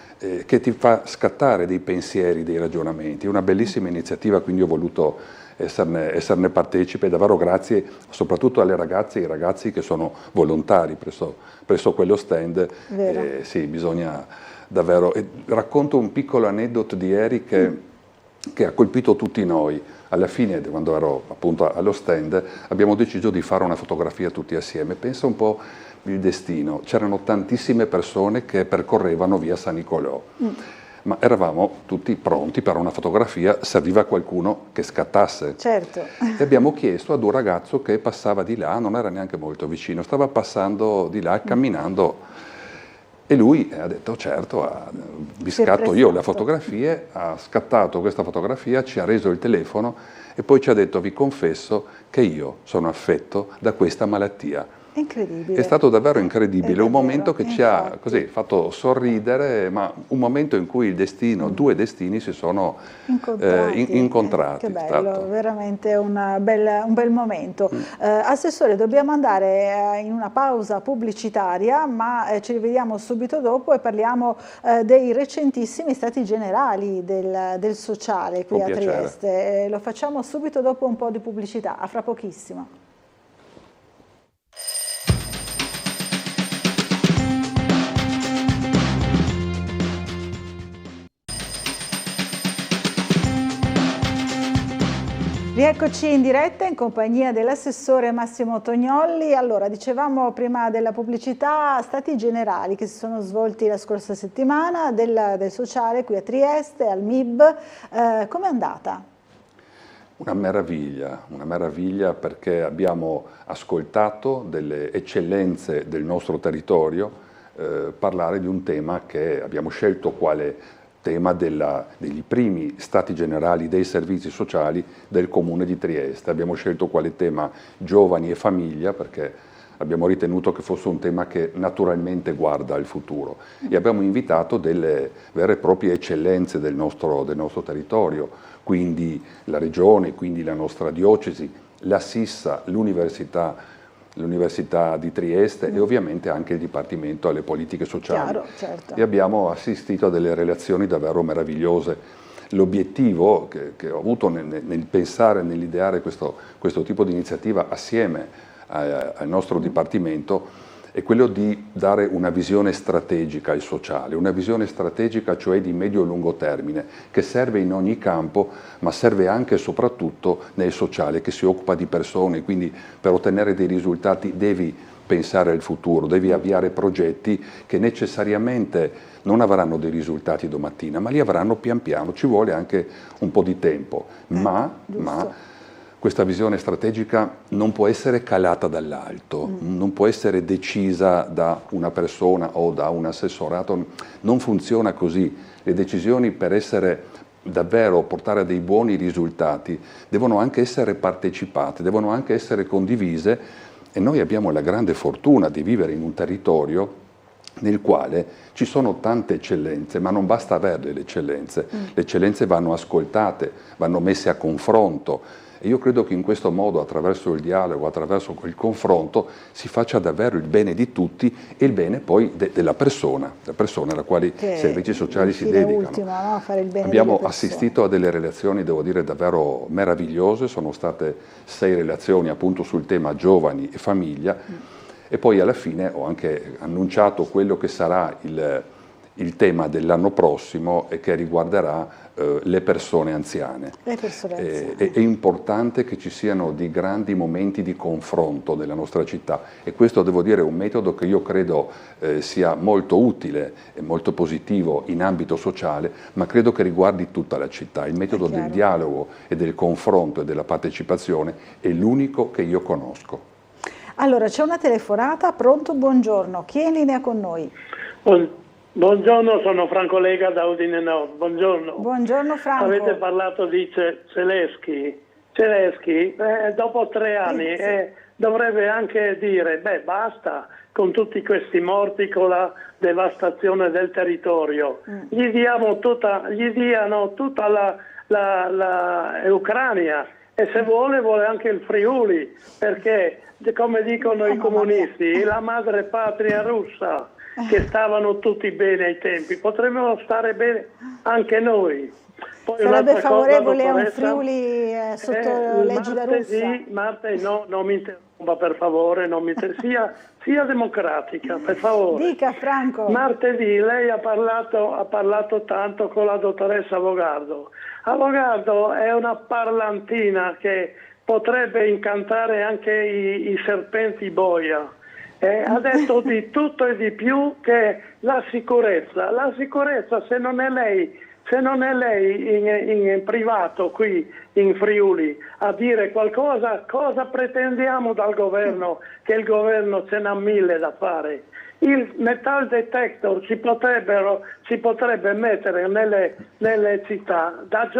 che ti fa scattare dei pensieri, dei ragionamenti. È una bellissima iniziativa, quindi ho voluto esserne partecipe. Davvero grazie soprattutto alle ragazze e ai ragazzi che sono volontari presso quello stand. Sì, bisogna davvero. Racconto un piccolo aneddoto di ieri che ha colpito tutti noi. Alla fine, quando ero appunto allo stand, abbiamo deciso di fare una fotografia tutti assieme. Pensa un po' il destino, c'erano tantissime persone che percorrevano via San Nicolò, ma eravamo tutti pronti per una fotografia, serviva qualcuno che scattasse. Certo. E abbiamo chiesto ad un ragazzo che passava di là, non era neanche molto vicino, stava passando di là, camminando, e lui ha detto certo, vi scatto io le fotografie, ha scattato questa fotografia, ci ha reso il telefono e poi ci ha detto: vi confesso che io sono affetto da questa malattia. Incredibile. È stato davvero incredibile, un momento che ci ha così fatto sorridere, ma un momento in cui il destino, due destini si sono incontrati. Che bello, veramente un bel momento. Assessore, dobbiamo andare in una pausa pubblicitaria, ma ci rivediamo subito dopo e parliamo dei recentissimi stati generali del sociale qui a Trieste. Lo facciamo subito dopo un po' di pubblicità, a fra pochissimo. Rieccoci in diretta in compagnia dell'assessore Massimo Tognolli. Allora, dicevamo prima della pubblicità, stati generali che si sono svolti la scorsa settimana del sociale qui a Trieste, al MIB. Com'è andata? Una meraviglia perché abbiamo ascoltato delle eccellenze del nostro territorio parlare di un tema che abbiamo scelto quale tema degli primi stati generali dei servizi sociali del Comune di Trieste. Abbiamo scelto quale tema giovani e famiglia perché abbiamo ritenuto che fosse un tema che naturalmente guarda al futuro e abbiamo invitato delle vere e proprie eccellenze del nostro territorio, quindi la Regione, quindi la nostra diocesi, la Sissa, l'Università di Trieste e ovviamente anche il Dipartimento alle politiche sociali. Chiaro, certo. E abbiamo assistito a delle relazioni davvero meravigliose. L'obiettivo che ho avuto nel pensare, nell'ideare questo tipo di iniziativa assieme al nostro Dipartimento è quello di dare una visione strategica al sociale, una visione strategica cioè di medio-lungo termine, che serve in ogni campo, ma serve anche e soprattutto nel sociale, che si occupa di persone, quindi per ottenere dei risultati devi pensare al futuro, devi avviare progetti che necessariamente non avranno dei risultati domattina, ma li avranno pian piano, ci vuole anche un po' di tempo, ma questa visione strategica non può essere calata dall'alto, non può essere decisa da una persona o da un assessorato, non funziona così. Le decisioni per essere davvero portare a dei buoni risultati devono anche essere partecipate, devono anche essere condivise e noi abbiamo la grande fortuna di vivere in un territorio nel quale ci sono tante eccellenze, ma non basta averle le eccellenze. Le eccellenze vanno ascoltate, vanno messe a confronto. E io credo che in questo modo, attraverso il dialogo, attraverso il confronto, si faccia davvero il bene di tutti e il bene poi della persona alla quale i servizi sociali si dedicano. Ultimo, no? Fare il bene Abbiamo assistito a delle relazioni, devo dire, davvero meravigliose, sono state 6 relazioni appunto sul tema giovani e famiglia e poi alla fine ho anche annunciato quello che sarà il tema dell'anno prossimo e che riguarderà le persone anziane. È importante che ci siano dei grandi momenti di confronto nella nostra città e questo devo dire è un metodo che io credo sia molto utile e molto positivo in ambito sociale, ma credo che riguardi tutta la città. Il metodo del dialogo e del confronto e della partecipazione è l'unico che io conosco. Allora, c'è una telefonata, pronto? Buongiorno, chi è in linea con noi? Buongiorno, sono Franco Lega da Udine Nord, buongiorno. Buongiorno Franco. Avete parlato di Zelensky, Celeschi, dopo 3 anni, dovrebbe anche dire, basta con tutti questi morti, con la devastazione del territorio. Gli diano tutta la Ucraina e se vuole anche il Friuli, perché come dicono i comunisti, la madre patria russa, che stavano tutti bene ai tempi, potremmo stare bene anche noi. Poi sarebbe favorevole a un Friuli sotto l'egida russa? Martedì, no, non mi interrompa per favore, sia democratica, per favore. Dica Franco. Martedì lei ha parlato tanto con la dottoressa Avogadro. Avogadro è una parlantina che potrebbe incantare anche i serpenti boia. Ha detto di tutto e di più che la sicurezza, se non è lei in privato qui in Friuli a dire qualcosa, cosa pretendiamo dal governo? Che il governo ce n'ha 1000 da fare. Il metal detector si potrebbe mettere nelle città da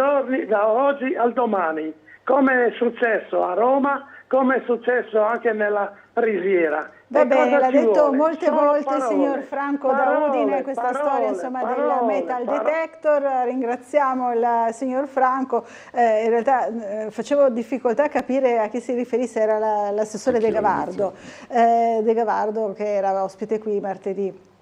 oggi al domani, come è successo a Roma, come è successo anche nella Risiera. Va bene, l'ha detto molte volte il signor Franco da Udine, questa storia insomma del metal detector. Ringraziamo il signor Franco. In realtà facevo difficoltà a capire a chi si riferisse, era l'assessore De Gavardo, che era ospite qui martedì.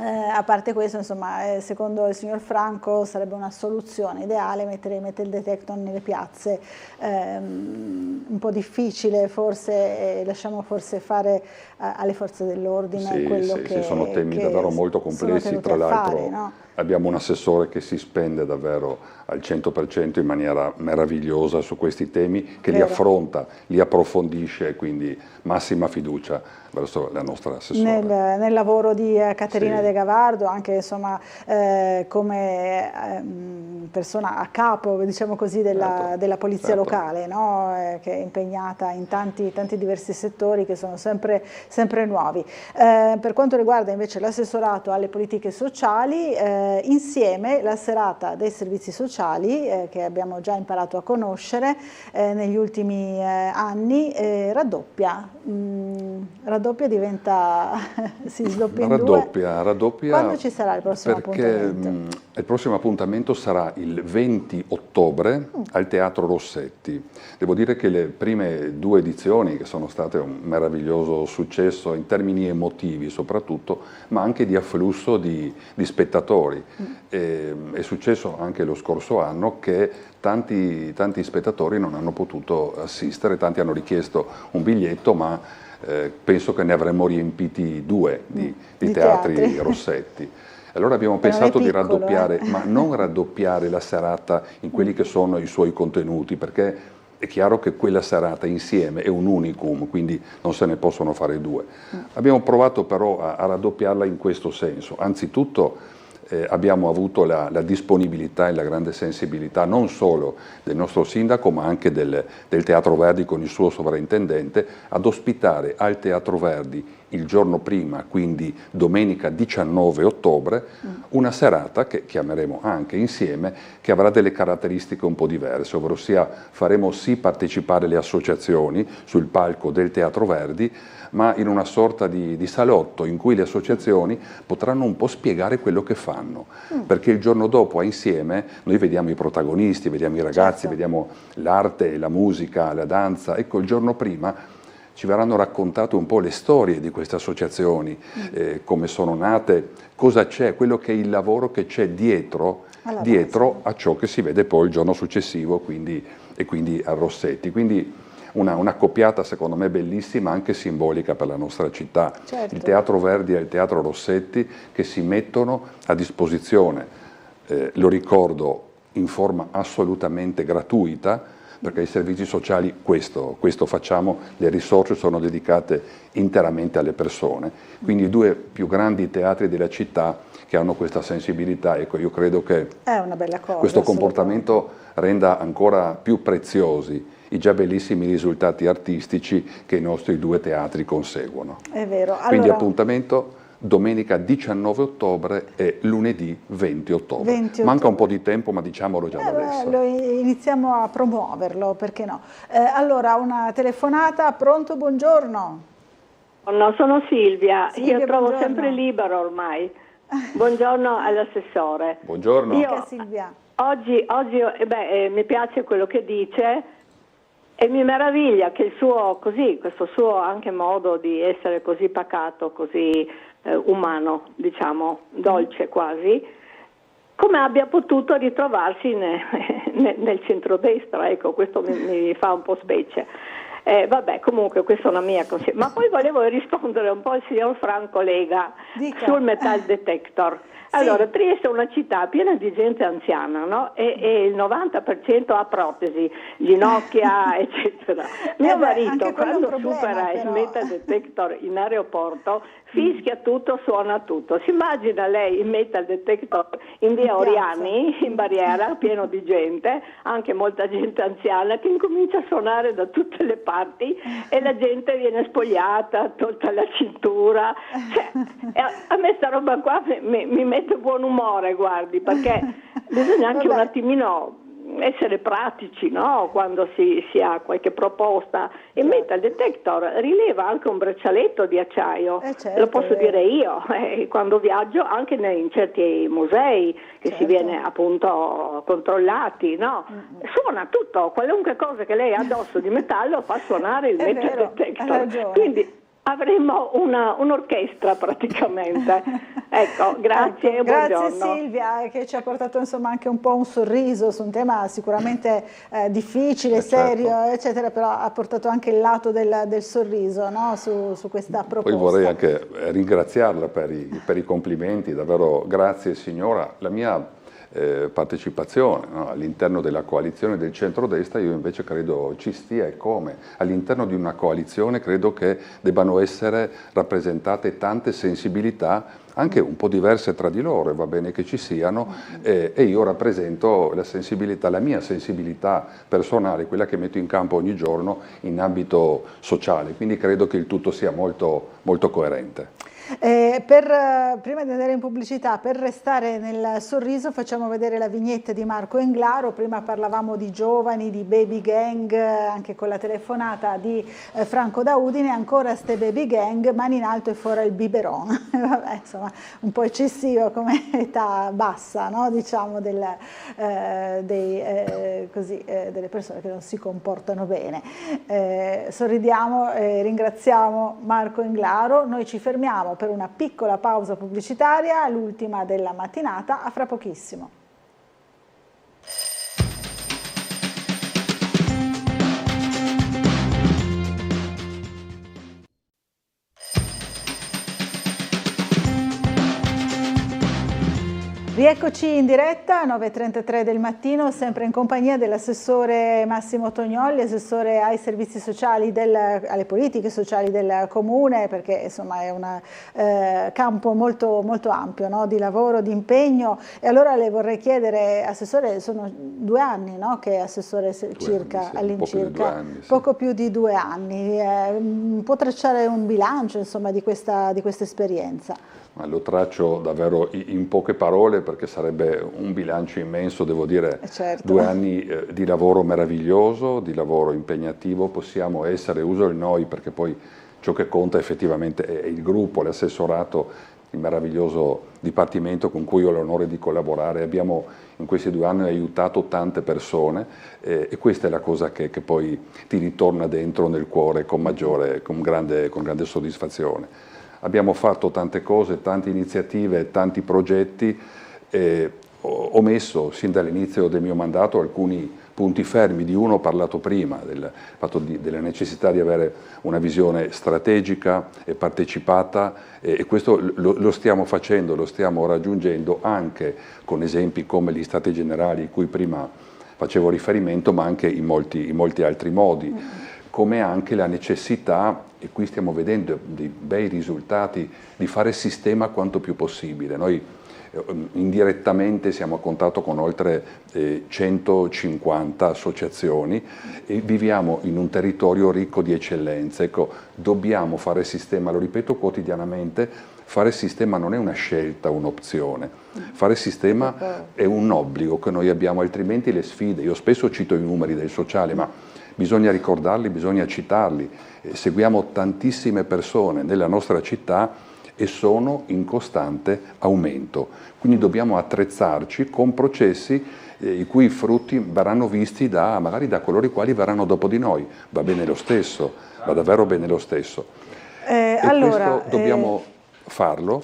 A parte questo, insomma, secondo il signor Franco sarebbe una soluzione ideale mettere il metal detector nelle piazze, un po' difficile forse, lasciamo forse fare alle forze dell'ordine quello che sono temi davvero molto complessi, tra l'altro no? Abbiamo un assessore che si spende davvero al 100% in maniera meravigliosa su questi temi, che li affronta, li approfondisce, quindi massima fiducia verso la nostra assessore. Nel lavoro di Caterina De Gavardo, anche insomma come persona a capo, diciamo così, della polizia locale, no? Che è impegnata in tanti diversi settori che sono sempre nuovi. Per quanto riguarda invece l'assessorato alle politiche sociali, insieme la serata dei servizi sociali, che abbiamo già imparato a conoscere negli ultimi anni, raddoppia, diventa, si sdoppia in due. Raddoppia. Quando ci sarà il prossimo appuntamento? Il prossimo appuntamento sarà il 20 ottobre al Teatro Rossetti. Devo dire che le prime 2 edizioni, che sono state un meraviglioso successo in termini emotivi soprattutto, ma anche di afflusso di spettatori. È successo anche lo scorso anno che tanti spettatori non hanno potuto assistere, tanti hanno richiesto un biglietto, ma penso che ne avremmo riempiti 2 di teatri Rossetti. Allora abbiamo pensato di raddoppiare, ma non raddoppiare la serata in quelli che sono i suoi contenuti, perché è chiaro che quella serata insieme è un unicum, quindi non se ne possono fare 2. Abbiamo provato però a raddoppiarla in questo senso. Anzitutto abbiamo avuto la disponibilità e la grande sensibilità non solo del nostro sindaco, ma anche del Teatro Verdi con il suo sovrintendente, ad ospitare al Teatro Verdi il giorno prima, quindi domenica 19 ottobre, una serata che chiameremo anche insieme, che avrà delle caratteristiche un po' diverse, ovvero sia faremo sì partecipare le associazioni sul palco del Teatro Verdi, ma in una sorta di salotto in cui le associazioni potranno un po' spiegare quello che fanno, perché il giorno dopo insieme noi vediamo i protagonisti, vediamo i ragazzi, vediamo l'arte, la musica, la danza. Ecco, il giorno prima ci verranno raccontate un po' le storie di queste associazioni, come sono nate, cosa c'è, quello che è il lavoro che c'è dietro a ciò che si vede poi il giorno successivo, e quindi a Rossetti. Quindi una coppiata secondo me bellissima, anche simbolica per la nostra città. Certo. Il Teatro Verdi e il Teatro Rossetti che si mettono a disposizione, lo ricordo, in forma assolutamente gratuita, perché i servizi sociali questo facciamo, le risorse sono dedicate interamente alle persone. Quindi i 2 più grandi teatri della città che hanno questa sensibilità, ecco, io credo che è una bella cosa, questo comportamento renda ancora più preziosi i già bellissimi risultati artistici che i nostri 2 teatri conseguono. È vero. Quindi appuntamento domenica 19 ottobre e lunedì 20 ottobre. 20 ottobre. Manca un po' di tempo, ma diciamolo già da adesso. Iniziamo a promuoverlo, perché no? Allora, una telefonata, pronto, buongiorno. No, sono Silvia, io trovo buongiorno. sempre libero ormai. Buongiorno all'assessore. Buongiorno. Io, Silvia. Oggi mi piace quello che dice e mi meraviglia che questo suo anche modo di essere così pacato, così umano, diciamo, dolce quasi, come abbia potuto ritrovarsi nel centrodestra, ecco, questo mi fa un po' specie. Vabbè, comunque questa è una mia considerazione. Ma poi volevo rispondere un po' al signor Franco Lega sul metal detector. Allora, Trieste è una città piena di gente anziana, no? E il 90% ha protesi, ginocchia, eccetera. Mio marito, quando supera il metal detector in aeroporto, fischia tutto, suona tutto. Si immagina lei il metal detector in via Oriani, in barriera, pieno di gente, anche molta gente anziana, che incomincia a suonare da tutte le parti e la gente viene spogliata, tolta la cintura. Cioè, a me sta roba qua mi mette buon umore, guardi, perché bisogna anche un attimino essere pratici, no? Quando si ha qualche proposta. Il metal detector rileva anche un braccialetto di acciaio, certo, lo posso dire io, quando viaggio anche in certi musei che si viene appunto controllati, no? Suona tutto, qualunque cosa che lei ha addosso di metallo fa suonare il metal detector. Quindi avremmo un'orchestra praticamente. Ecco, grazie e buongiorno. Grazie Silvia, che ci ha portato insomma anche un po' un sorriso su un tema sicuramente difficile, serio, eccetera, però ha portato anche il lato del sorriso, no? su questa proposta. Poi vorrei anche ringraziarla per i complimenti, davvero grazie signora. La mia partecipazione, no? All'interno della coalizione del centrodestra io invece credo ci stia e come. All'interno di una coalizione credo che debbano essere rappresentate tante sensibilità anche un po' diverse tra di loro, e va bene che ci siano, e io rappresento la mia sensibilità personale, quella che metto in campo ogni giorno in ambito sociale, quindi credo che il tutto sia molto, molto coerente. Prima di andare in pubblicità, per restare nel sorriso, facciamo vedere la vignetta di Marco Englaro. Prima parlavamo di giovani, di baby gang, anche con la telefonata di Franco da Udine, ancora ste baby gang, mani in alto e fuori il biberon. Vabbè, insomma, un po' eccessivo come età bassa, no? Diciamo delle persone che non si comportano bene. Sorridiamo e ringraziamo Marco Englaro. Noi ci fermiamo per una piccola pausa pubblicitaria, l'ultima della mattinata, a fra pochissimo. Rieccoci in diretta, 9:33 del mattino, sempre in compagnia dell'assessore Massimo Tognolli, assessore ai servizi sociali, alle politiche sociali del Comune, perché insomma è un campo molto, molto ampio, no? Di lavoro, di impegno. E allora le vorrei chiedere, assessore, sono 2 anni, no? Che è assessore circa, all'incirca, poco più di 2 anni. Può tracciare un bilancio insomma di questa esperienza? Ma lo traccio davvero in poche parole, perché sarebbe un bilancio immenso, devo dire. Certo. 2 anni di lavoro meraviglioso, di lavoro impegnativo, possiamo essere, uso il noi perché poi ciò che conta effettivamente è il gruppo, l'assessorato, il meraviglioso dipartimento con cui ho l'onore di collaborare. Abbiamo in questi 2 anni aiutato tante persone e questa è la cosa che poi ti ritorna dentro nel cuore con grande soddisfazione. Abbiamo fatto tante cose, tante iniziative, tanti progetti, ho messo sin dall'inizio del mio mandato alcuni punti fermi. Di uno ho parlato prima, del fatto della necessità di avere una visione strategica e partecipata, e questo lo stiamo facendo, lo stiamo raggiungendo anche con esempi come gli Stati Generali, a cui prima facevo riferimento, ma anche in molti altri modi. Come anche la necessità, e qui stiamo vedendo dei bei risultati, di fare sistema quanto più possibile. Noi indirettamente siamo a contatto con oltre 150 associazioni e viviamo in un territorio ricco di eccellenze. Ecco, dobbiamo fare sistema, lo ripeto quotidianamente, Fare sistema non è una scelta, un'opzione, fare sistema è un obbligo che noi abbiamo, altrimenti le sfide, io spesso cito i numeri del sociale, ma bisogna ricordarli, bisogna citarli, seguiamo tantissime persone nella nostra città e sono in costante aumento, quindi dobbiamo attrezzarci con processi i cui frutti verranno visti magari da coloro i quali verranno dopo di noi, va bene lo stesso, va davvero bene lo stesso. Allora, questo dobbiamo farlo.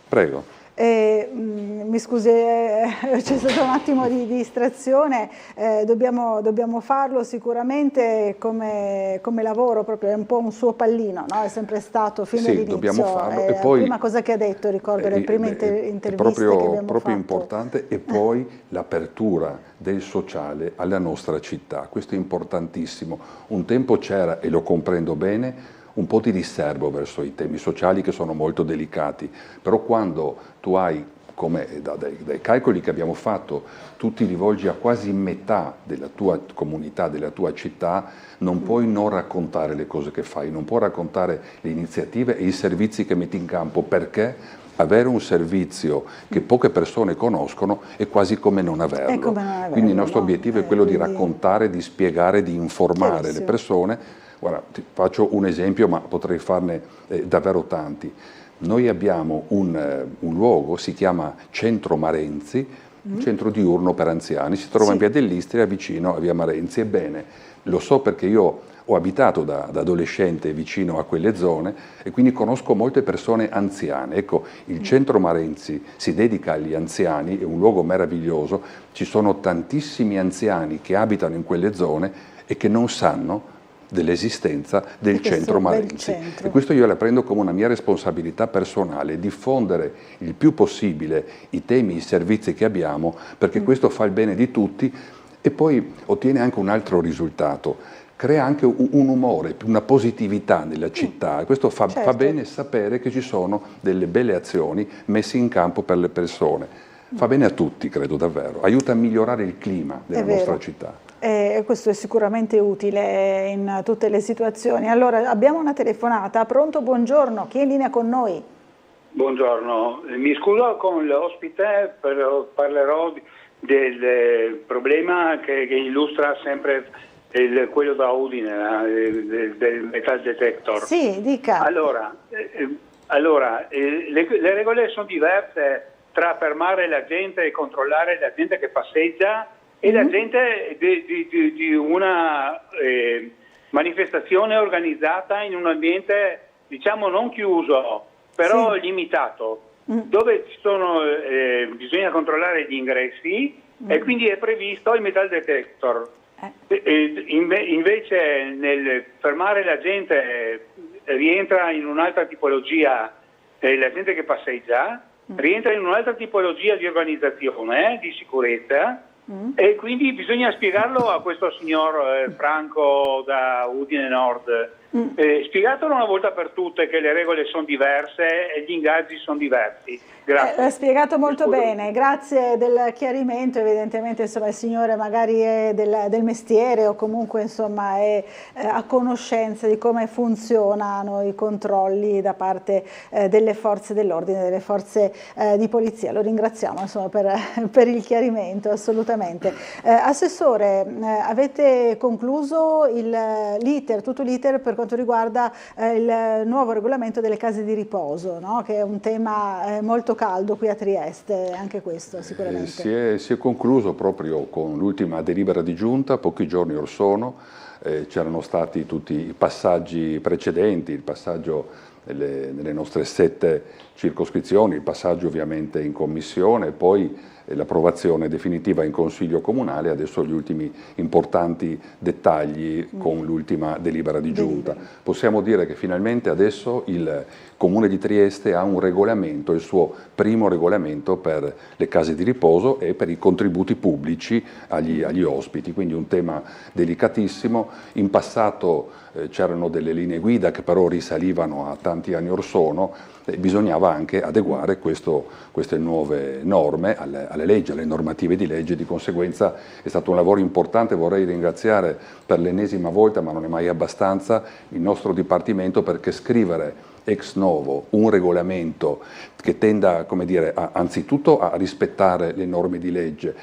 Prego. Mi scusi, c'è stato un attimo di distrazione, dobbiamo farlo sicuramente come lavoro, proprio è un po' un suo pallino, no? È sempre stato fin dall'inizio. Dobbiamo farlo. E poi, la prima cosa che ha detto, ricordo, le prime interviste proprio, che abbiamo proprio fatto. Importante, e poi l'apertura del sociale alla nostra città, questo è importantissimo. Un tempo c'era, e lo comprendo bene, un po' di riservo verso i temi sociali che sono molto delicati, però quando tu hai, come dai calcoli che abbiamo fatto, tu ti rivolgi a quasi metà della tua comunità, della tua città, non puoi non raccontare le cose che fai, non puoi raccontare le iniziative e i servizi che metti in campo, perché avere un servizio che poche persone conoscono è quasi come non averlo. Quindi il nostro obiettivo è quello di raccontare, di spiegare, di informare le persone. Guarda, ti faccio un esempio, ma potrei farne davvero tanti. Noi abbiamo un luogo, si chiama Centro Marenzi, un centro diurno per anziani, si trova in via dell'Istria, vicino a via Marenzi. Ebbene, lo so perché io ho abitato da adolescente vicino a quelle zone e quindi conosco molte persone anziane. Ecco, il Centro Marenzi si dedica agli anziani, è un luogo meraviglioso, ci sono tantissimi anziani che abitano in quelle zone e che non sanno dell'esistenza del Centro Marenzi. E questo io la prendo come una mia responsabilità personale, diffondere il più possibile i temi, i servizi che abbiamo, perché questo fa il bene di tutti e poi ottiene anche un altro risultato, crea anche un umore, una positività nella città, e questo fa bene sapere che ci sono delle belle azioni messe in campo per le persone. Fa bene a tutti, credo davvero, aiuta a migliorare il clima della nostra città. Questo è sicuramente utile in tutte le situazioni. Allora, abbiamo una telefonata. Pronto? Buongiorno, chi è in linea con noi? Buongiorno, mi scuso con l'ospite, parlerò del problema che illustra sempre quello da Udine, del metal detector. Sì, dica. Allora, le regole sono diverse tra fermare la gente e controllare la gente che passeggia e la gente di una manifestazione organizzata in un ambiente, diciamo, non chiuso, però limitato, dove bisogna controllare gli ingressi e quindi è previsto il metal detector. Invece nel fermare la gente rientra in un'altra tipologia, la gente che passeggia rientra in un'altra tipologia di organizzazione, di sicurezza. E quindi bisogna spiegarlo a questo signor Franco da Udine Nord. Spiegatelo una volta per tutte che le regole sono diverse e gli ingaggi sono diversi. Grazie. L'ha spiegato molto bene, grazie del chiarimento. Evidentemente insomma, il signore magari è del mestiere o comunque insomma, è a conoscenza di come funzionano i controlli da parte delle forze dell'ordine, delle forze di polizia. Lo ringraziamo insomma, per il chiarimento, assolutamente. Assessore, avete concluso tutto l'iter per quanto riguarda il nuovo regolamento delle case di riposo, no? Che è un tema molto caldo qui a Trieste, anche questo sicuramente. Si è concluso proprio con l'ultima delibera di giunta, pochi giorni or sono, c'erano stati tutti i passaggi precedenti, il passaggio nelle nostre 7 circoscrizioni, il passaggio ovviamente in commissione, poi l'approvazione definitiva in Consiglio Comunale, adesso gli ultimi importanti dettagli con l'ultima delibera di giunta. Possiamo dire che finalmente adesso il Comune di Trieste ha un regolamento, il suo primo regolamento per le case di riposo e per i contributi pubblici agli ospiti, quindi un tema delicatissimo. In passato c'erano delle linee guida che però risalivano a tanti anni or sono, bisognava anche adeguare queste nuove norme alle leggi, alle normative di legge, di conseguenza è stato un lavoro importante. Vorrei ringraziare per l'ennesima volta, ma non è mai abbastanza, il nostro Dipartimento, perché scrivere ex novo un regolamento che tenda, come dire, anzitutto a rispettare le norme di legge,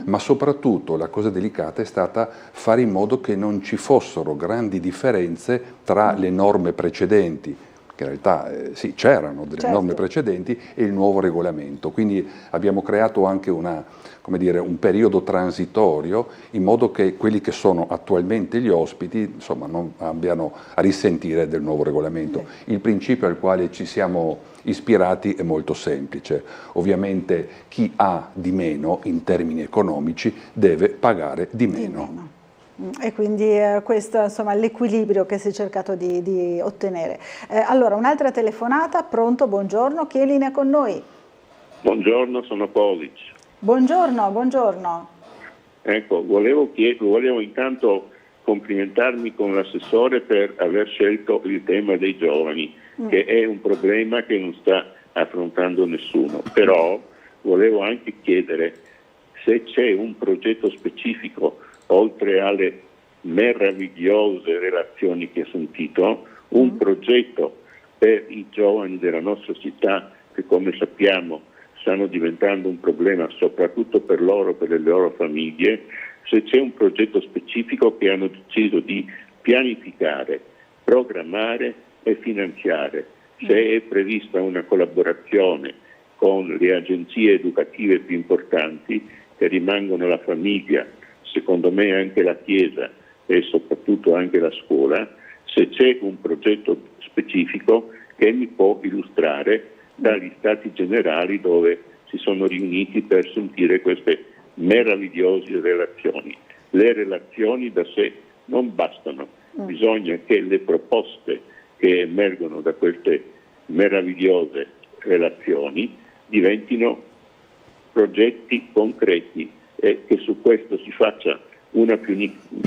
ma soprattutto la cosa delicata è stata fare in modo che non ci fossero grandi differenze tra le norme precedenti, che in realtà sì, c'erano delle norme precedenti, e il nuovo regolamento. Quindi abbiamo creato anche un periodo transitorio, in modo che quelli che sono attualmente gli ospiti, insomma, non abbiano a risentire del nuovo regolamento. Il principio al quale ci siamo ispirati è molto semplice. Ovviamente chi ha di meno in termini economici deve pagare di meno. E quindi questo è l'equilibrio che si è cercato di ottenere. Allora, un'altra telefonata, pronto, buongiorno, chi è in linea con noi? Buongiorno, sono Polic. Buongiorno, buongiorno. Ecco, volevo intanto complimentarmi con l'assessore per aver scelto il tema dei giovani, che è un problema che non sta affrontando nessuno. Però volevo anche chiedere se c'è un progetto specifico, oltre alle meravigliose relazioni che ho sentito, un progetto per i giovani della nostra città che, come sappiamo, stanno diventando un problema soprattutto per loro, per le loro famiglie, se c'è un progetto specifico che hanno deciso di pianificare, programmare e finanziare, se è prevista una collaborazione con le agenzie educative più importanti che rimangono la famiglia, secondo me anche la Chiesa e soprattutto anche la scuola, se c'è un progetto specifico che mi può illustrare dagli Stati Generali dove si sono riuniti per sentire queste meravigliose relazioni. Le relazioni da sé non bastano, bisogna che le proposte che emergono da queste meravigliose relazioni diventino progetti concreti e che su questo si faccia una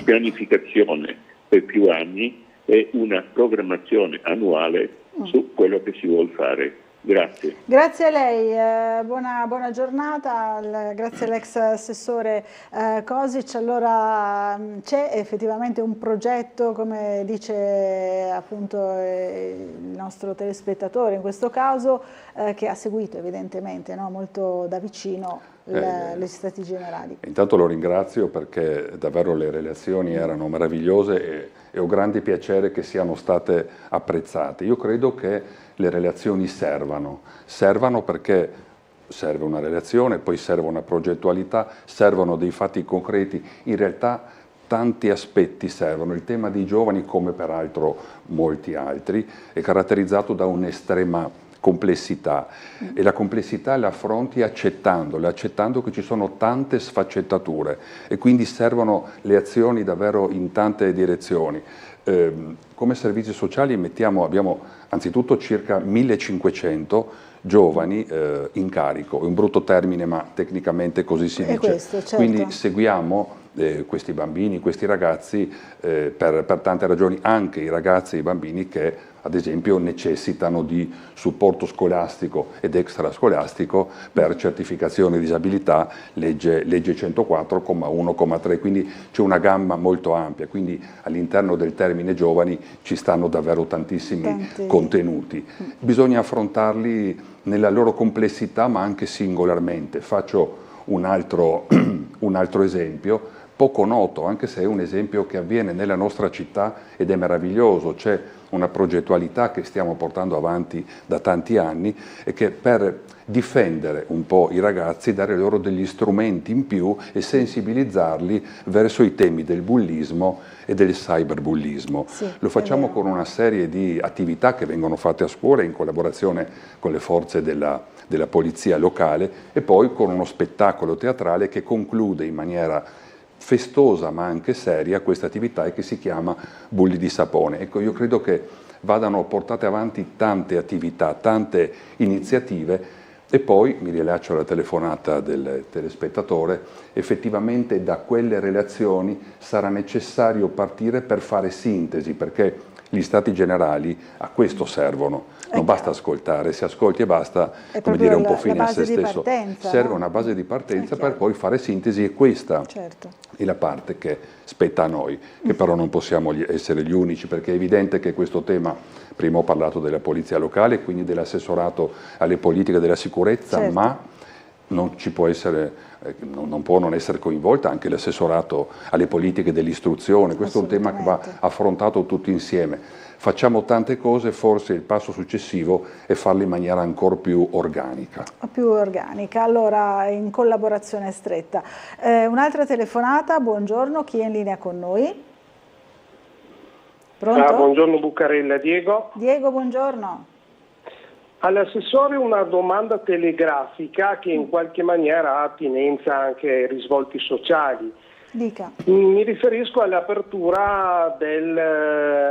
pianificazione per più anni e una programmazione annuale su quello che si vuol fare. Grazie. Grazie a lei, buona giornata, grazie all'ex assessore Cosic. Allora c'è effettivamente un progetto, come dice appunto il nostro telespettatore in questo caso, che ha seguito evidentemente molto da vicino gli Stati Generali. Intanto lo ringrazio perché davvero le relazioni erano meravigliose e ho grande piacere che siano state apprezzate. Io credo che le relazioni servano perché serve una relazione, poi serve una progettualità, servono dei fatti concreti, in realtà tanti aspetti servono. Il tema dei giovani, come peraltro molti altri, è caratterizzato da un'estrema complessità e la complessità la affronti accettando che ci sono tante sfaccettature e quindi servono le azioni davvero in tante direzioni. Come servizi sociali abbiamo anzitutto circa 1500 giovani in carico, è un brutto termine ma tecnicamente così si dice, questo, certo. Quindi seguiamo questi bambini, questi ragazzi per tante ragioni, anche i ragazzi e i bambini che ad esempio necessitano di supporto scolastico ed extrascolastico per certificazione di disabilità, legge 104,1,3, quindi c'è una gamma molto ampia, quindi all'interno del termine giovani ci stanno davvero tantissimi contenuti. Bisogna affrontarli nella loro complessità ma anche singolarmente. Faccio un altro esempio, poco noto, anche se è un esempio che avviene nella nostra città ed è meraviglioso. C'è una progettualità che stiamo portando avanti da tanti anni e che per difendere un po' i ragazzi, dare loro degli strumenti in più e sensibilizzarli verso i temi del bullismo e del cyberbullismo. Sì, lo facciamo con una serie di attività che vengono fatte a scuola in collaborazione con le forze della polizia locale e poi con uno spettacolo teatrale che conclude in maniera festosa ma anche seria questa attività e che si chiama Bulli di Sapone. Ecco, io credo che vadano portate avanti tante attività, tante iniziative e poi, mi rilascio alla telefonata del telespettatore, effettivamente da quelle relazioni sarà necessario partire per fare sintesi, perché Gli stati generali a questo servono, non basta ascoltare, se ascolti e basta, come dire, un po' fine a se stesso. Serve una base di partenza per poi fare sintesi, e questa è la parte che spetta a noi, che però non possiamo essere gli unici, perché è evidente che questo tema, prima ho parlato della polizia locale, quindi dell'assessorato alle politiche della sicurezza, ma non ci può essere, non può non essere coinvolta anche l'assessorato alle politiche dell'istruzione. Questo è un tema che va affrontato tutti insieme. Facciamo tante cose, forse il passo successivo è farle in maniera ancora più organica. Allora in collaborazione stretta. Un'altra telefonata, buongiorno, chi è in linea con noi? Pronto? Buongiorno Buccarella, Diego. Diego, buongiorno. All'assessore una domanda telegrafica che in qualche maniera ha attinenza anche ai risvolti sociali. Dica. Mi riferisco all'apertura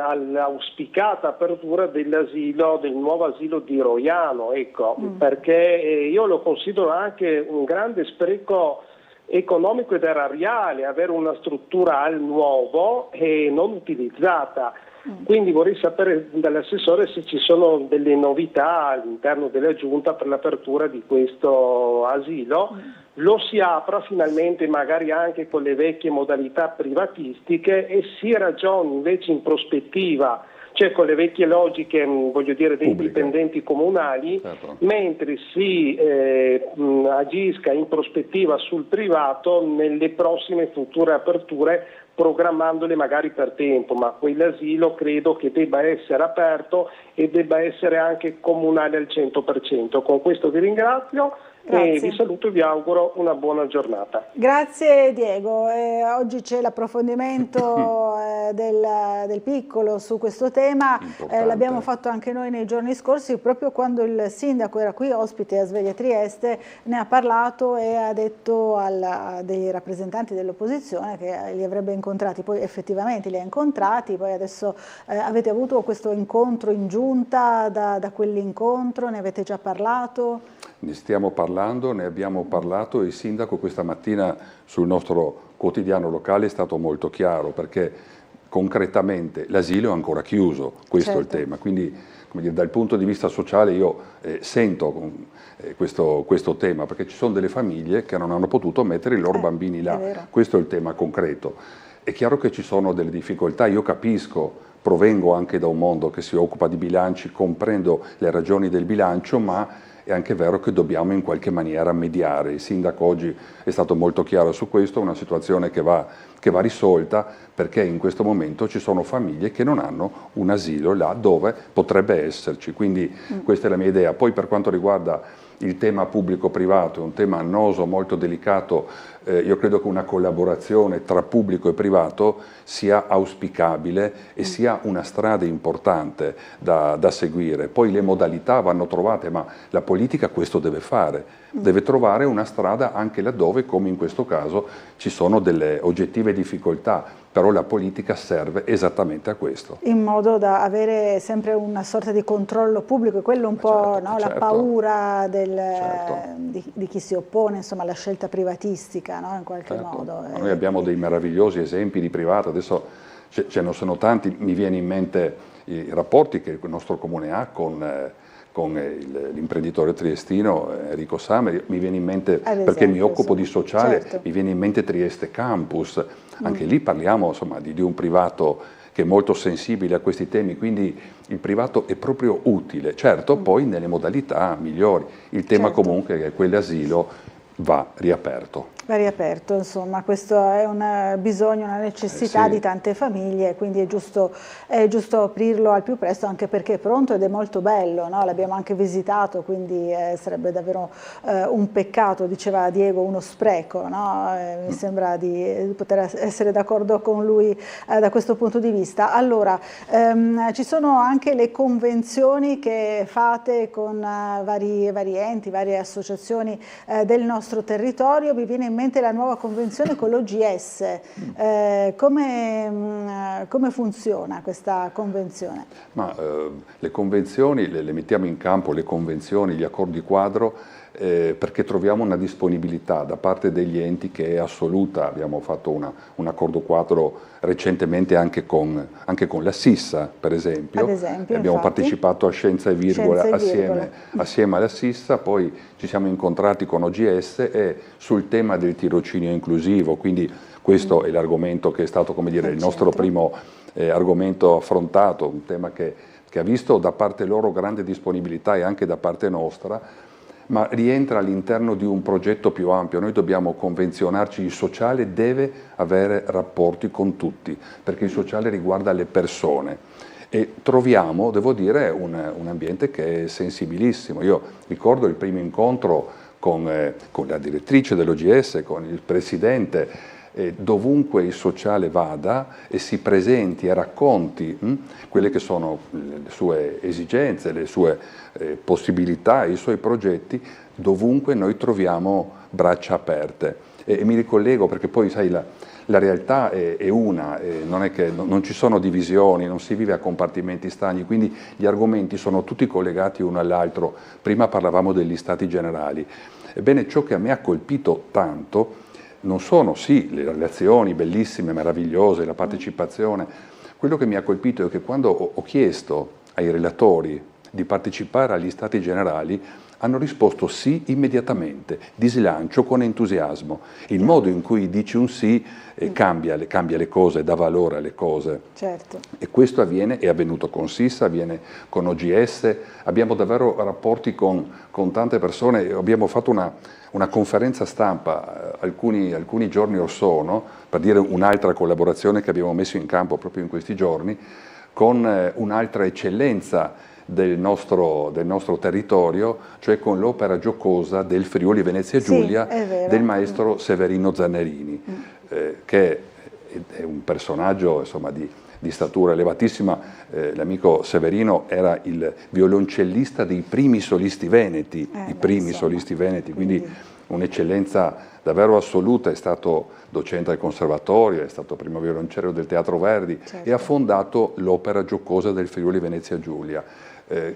all'auspicata apertura dell'asilo, del nuovo asilo di Roiano, ecco, perché io lo considero anche un grande spreco economico ed erariale avere una struttura al nuovo e non utilizzata. Quindi vorrei sapere dall'assessore se ci sono delle novità all'interno della Giunta per l'apertura di questo asilo, lo si apra finalmente magari anche con le vecchie modalità privatistiche e si ragioni invece in prospettiva, cioè con le vecchie logiche, voglio dire, dei dipendenti comunali, mentre si agisca in prospettiva sul privato nelle prossime future aperture, programmandole magari per tempo, ma quell'asilo credo che debba essere aperto e debba essere anche comunale al 100%. Con questo vi ringrazio. E vi saluto e vi auguro una buona giornata. Grazie Diego, oggi c'è l'approfondimento del piccolo su questo tema, l'abbiamo fatto anche noi nei giorni scorsi, proprio quando il sindaco era qui ospite a Sveglia Trieste, ne ha parlato e ha detto dei rappresentanti dell'opposizione che li avrebbe incontrati, poi effettivamente li ha incontrati, poi adesso avete avuto questo incontro in giunta, da quell'incontro ne avete già parlato? Ne stiamo parlando, ne abbiamo parlato e il sindaco questa mattina sul nostro quotidiano locale è stato molto chiaro, perché concretamente l'asilo è ancora chiuso, questo è il tema, quindi come dire, dal punto di vista sociale io sento questo tema, perché ci sono delle famiglie che non hanno potuto mettere i loro bambini là, questo è il tema concreto. È chiaro che ci sono delle difficoltà, io capisco, provengo anche da un mondo che si occupa di bilanci, comprendo le ragioni del bilancio, ma è anche vero che dobbiamo in qualche maniera mediare. Il sindaco oggi è stato molto chiaro su questo, è una situazione che va risolta, perché in questo momento ci sono famiglie che non hanno un asilo là dove potrebbe esserci, quindi questa è la mia idea. Poi per quanto riguarda il tema pubblico-privato, è un tema annoso, molto delicato, io credo che una collaborazione tra pubblico e privato sia auspicabile e sia una strada importante da seguire. Poi le modalità vanno trovate, ma la politica questo deve fare, deve trovare una strada anche laddove, come in questo caso, ci sono delle oggettive difficoltà, però la politica serve esattamente a questo. In modo da avere sempre una sorta di controllo pubblico, e quello un po' la paura di chi si oppone insomma, alla scelta privatistica, no? In qualche modo. Noi abbiamo dei meravigliosi esempi di privato, adesso ce ne sono tanti, mi viene in mente i rapporti che il nostro comune ha con l'imprenditore triestino Enrico Sameri, mi viene in mente, perché mi occupo di sociale, mi viene in mente Trieste Campus, anche lì parliamo insomma, di un privato che è molto sensibile a questi temi, quindi il privato è proprio utile, certo poi nelle modalità migliori, il tema comunque è che quell'asilo va riaperto. Va riaperto, insomma, questo è un bisogno, una necessità di tante famiglie, quindi è giusto aprirlo al più presto, anche perché è pronto ed è molto bello, no? L'abbiamo anche visitato, quindi sarebbe davvero un peccato, diceva Diego, uno spreco, no? Mi sembra di poter essere d'accordo con lui da questo punto di vista. Allora, ci sono anche le convenzioni che fate con vari enti, varie associazioni del nostro territorio. Mi viene in mente la nuova convenzione con l'OGS. Come funziona questa convenzione? Ma le convenzioni le mettiamo in campo, le convenzioni, gli accordi quadro, perché troviamo una disponibilità da parte degli enti che è assoluta. Abbiamo fatto un accordo quadro recentemente anche con la Sissa, per esempio. Abbiamo partecipato a Scienza e Virgola assieme alla Sissa, poi ci siamo incontrati con OGS e sul tema del tirocinio inclusivo, quindi questo è l'argomento che è stato, come dire, il nostro primo argomento affrontato, un tema che ha visto da parte loro grande disponibilità e anche da parte nostra, ma rientra all'interno di un progetto più ampio. Noi dobbiamo convenzionarci, il sociale deve avere rapporti con tutti, perché il sociale riguarda le persone e troviamo, devo dire, un ambiente che è sensibilissimo. Io ricordo il primo incontro con la direttrice dell'OGS, con il presidente, dovunque il sociale vada e si presenti e racconti quelle che sono le sue esigenze, le sue possibilità, i suoi progetti, dovunque noi troviamo braccia aperte. E mi ricollego perché poi sai la realtà è una, non è che non ci sono divisioni, non si vive a compartimenti stagni, quindi gli argomenti sono tutti collegati uno all'altro. Prima parlavamo degli stati generali. Ebbene, ciò che a me ha colpito tanto non sono sì le relazioni bellissime, meravigliose, la partecipazione. Quello che mi ha colpito è che quando ho chiesto ai relatori di partecipare agli Stati Generali hanno risposto sì immediatamente, di slancio, con entusiasmo. Il modo in cui dici un sì cambia le cose, dà valore alle cose. Certo. E questo avviene, è avvenuto con Sissa, avviene con OGS, abbiamo davvero rapporti con tante persone, abbiamo fatto una conferenza stampa alcuni giorni or sono, per dire un'altra collaborazione che abbiamo messo in campo proprio in questi giorni, con un'altra eccellenza del nostro territorio, cioè con l'opera giocosa del Friuli Venezia Giulia del maestro Severino Zannerini, che è un personaggio insomma, di statura elevatissima. L'amico Severino era il violoncellista dei primi solisti veneti, quindi un'eccellenza davvero assoluta. È stato docente al Conservatorio, è stato primo violoncello del Teatro Verdi e ha fondato l'opera giocosa del Friuli Venezia Giulia,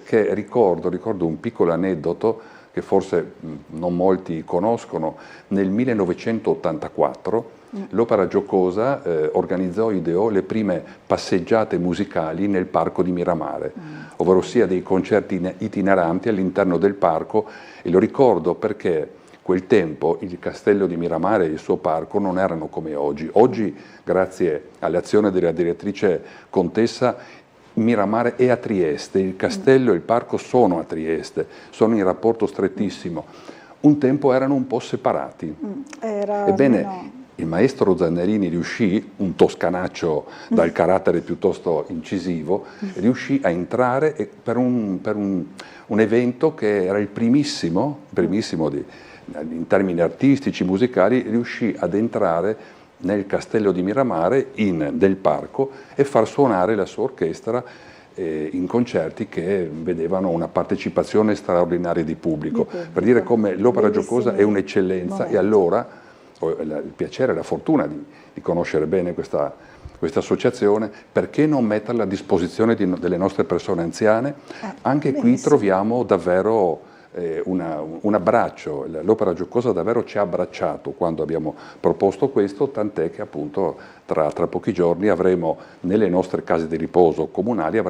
che ricordo un piccolo aneddoto che forse non molti conoscono. Nel 1984 l'opera giocosa organizzò e ideò le prime passeggiate musicali nel parco di Miramare, ovvero sia dei concerti itineranti all'interno del parco, e lo ricordo perché quel tempo il castello di Miramare e il suo parco non erano come oggi. Oggi, grazie all'azione della direttrice Contessa, Miramare è a Trieste, il castello e il parco sono a Trieste, sono in rapporto strettissimo. Un tempo erano un po' separati. Ebbene, il maestro Zannerini riuscì, un toscanaccio dal carattere piuttosto incisivo, riuscì a entrare per un evento che era il primissimo in termini artistici, musicali, riuscì ad entrare nel castello di Miramare, del parco, e far suonare la sua orchestra in concerti che vedevano una partecipazione straordinaria di pubblico, per dire come l'opera giocosa è un'eccellenza. E allora ho il piacere e la fortuna di conoscere bene questa associazione. Perché non metterla a disposizione delle nostre persone anziane? Anche qui troviamo davvero un abbraccio. L'opera giocosa davvero ci ha abbracciato quando abbiamo proposto questo, tant'è che appunto tra pochi giorni avremo nelle nostre case di riposo comunali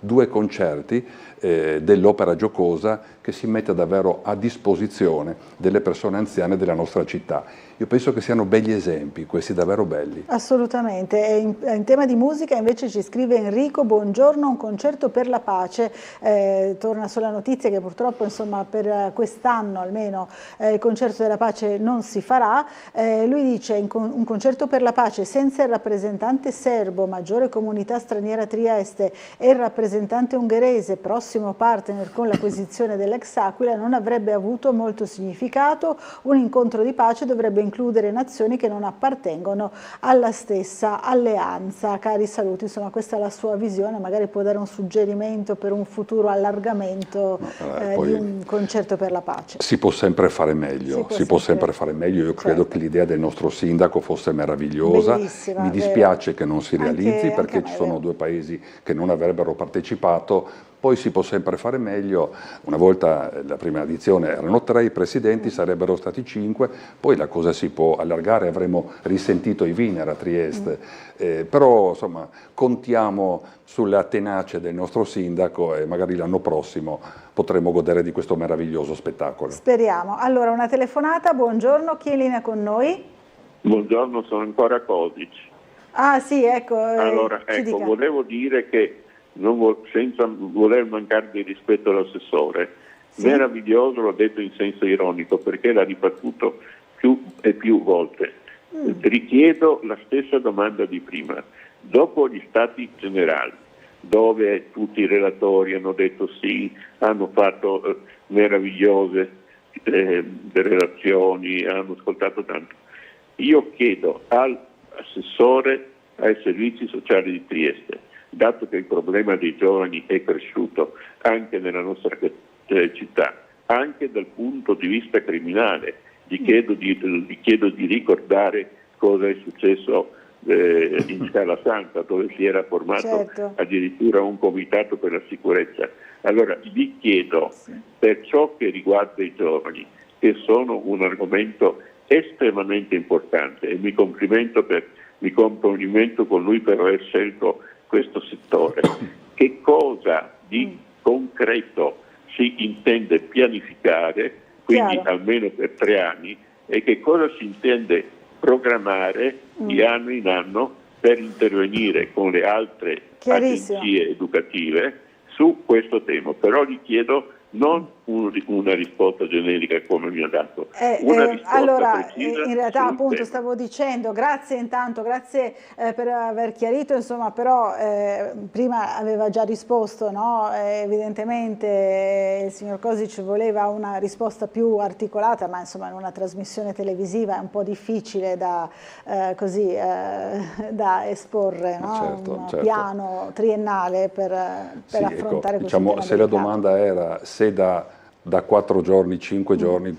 2 concerti dell'opera giocosa che si mette davvero a disposizione delle persone anziane della nostra città. Io penso che siano begli esempi, questi davvero belli. Assolutamente. E in tema di musica invece ci scrive Enrico: buongiorno, un concerto per la pace. Torna sulla notizia che purtroppo insomma per quest'anno almeno il concerto della pace non si farà. Lui dice un concerto per la pace senza senza il rappresentante serbo, maggiore comunità straniera a Trieste, e il rappresentante ungherese, prossimo partner con l'acquisizione dell'ex Aquila, non avrebbe avuto molto significato. Un incontro di pace dovrebbe includere nazioni che non appartengono alla stessa alleanza. Cari saluti, insomma questa è la sua visione, magari può dare un suggerimento per un futuro allargamento di un concerto per la pace. Si può sempre fare meglio, si può sempre fare meglio. Io credo che l'idea del nostro sindaco fosse meravigliosa. Bellissima, mi dispiace che non si realizzi perché ci sono due paesi che non avrebbero partecipato. Poi si può sempre fare meglio. Una volta, la prima edizione erano 3, i presidenti sarebbero stati 5, poi la cosa si può allargare, avremo risentito i Wiener a Trieste, però insomma contiamo sulla tenacia del nostro sindaco e magari l'anno prossimo potremo godere di questo meraviglioso spettacolo. Speriamo. Allora una telefonata, buongiorno, chi è in linea con noi? Buongiorno, sono ancora Codic. Ah sì, ecco. Allora, volevo dire che senza voler mancare di rispetto all'assessore, meraviglioso, l'ho detto in senso ironico perché l'ha ripetuto più e più volte. Richiedo la stessa domanda di prima. Dopo gli stati generali, dove tutti i relatori hanno detto sì, hanno fatto meravigliose relazioni, hanno ascoltato tanto, io chiedo all'assessore ai servizi sociali di Trieste, dato che il problema dei giovani è cresciuto anche nella nostra città, anche dal punto di vista criminale, gli chiedo di ricordare cosa è successo in Scala Santa, dove si era formato addirittura un comitato per la sicurezza. Allora gli chiedo, per ciò che riguarda i giovani, che sono un argomento estremamente importante, e mi complimento con lui per aver scelto questo settore, che cosa di concreto si intende pianificare, quindi almeno per 3 anni, e che cosa si intende programmare di anno in anno per intervenire con le altre agenzie educative su questo tema. Però gli chiedo non una risposta generica come mi ha dato, una risposta allora, precisa. In realtà appunto stavo dicendo, grazie intanto, grazie per aver chiarito, insomma, però prima aveva già risposto, no? Evidentemente il signor Cosic voleva una risposta più articolata, ma insomma in una trasmissione televisiva è un po' difficile da esporre, no? Un piano triennale per affrontare questo tema. Se la domanda era se da 4 giorni, 5 giorni,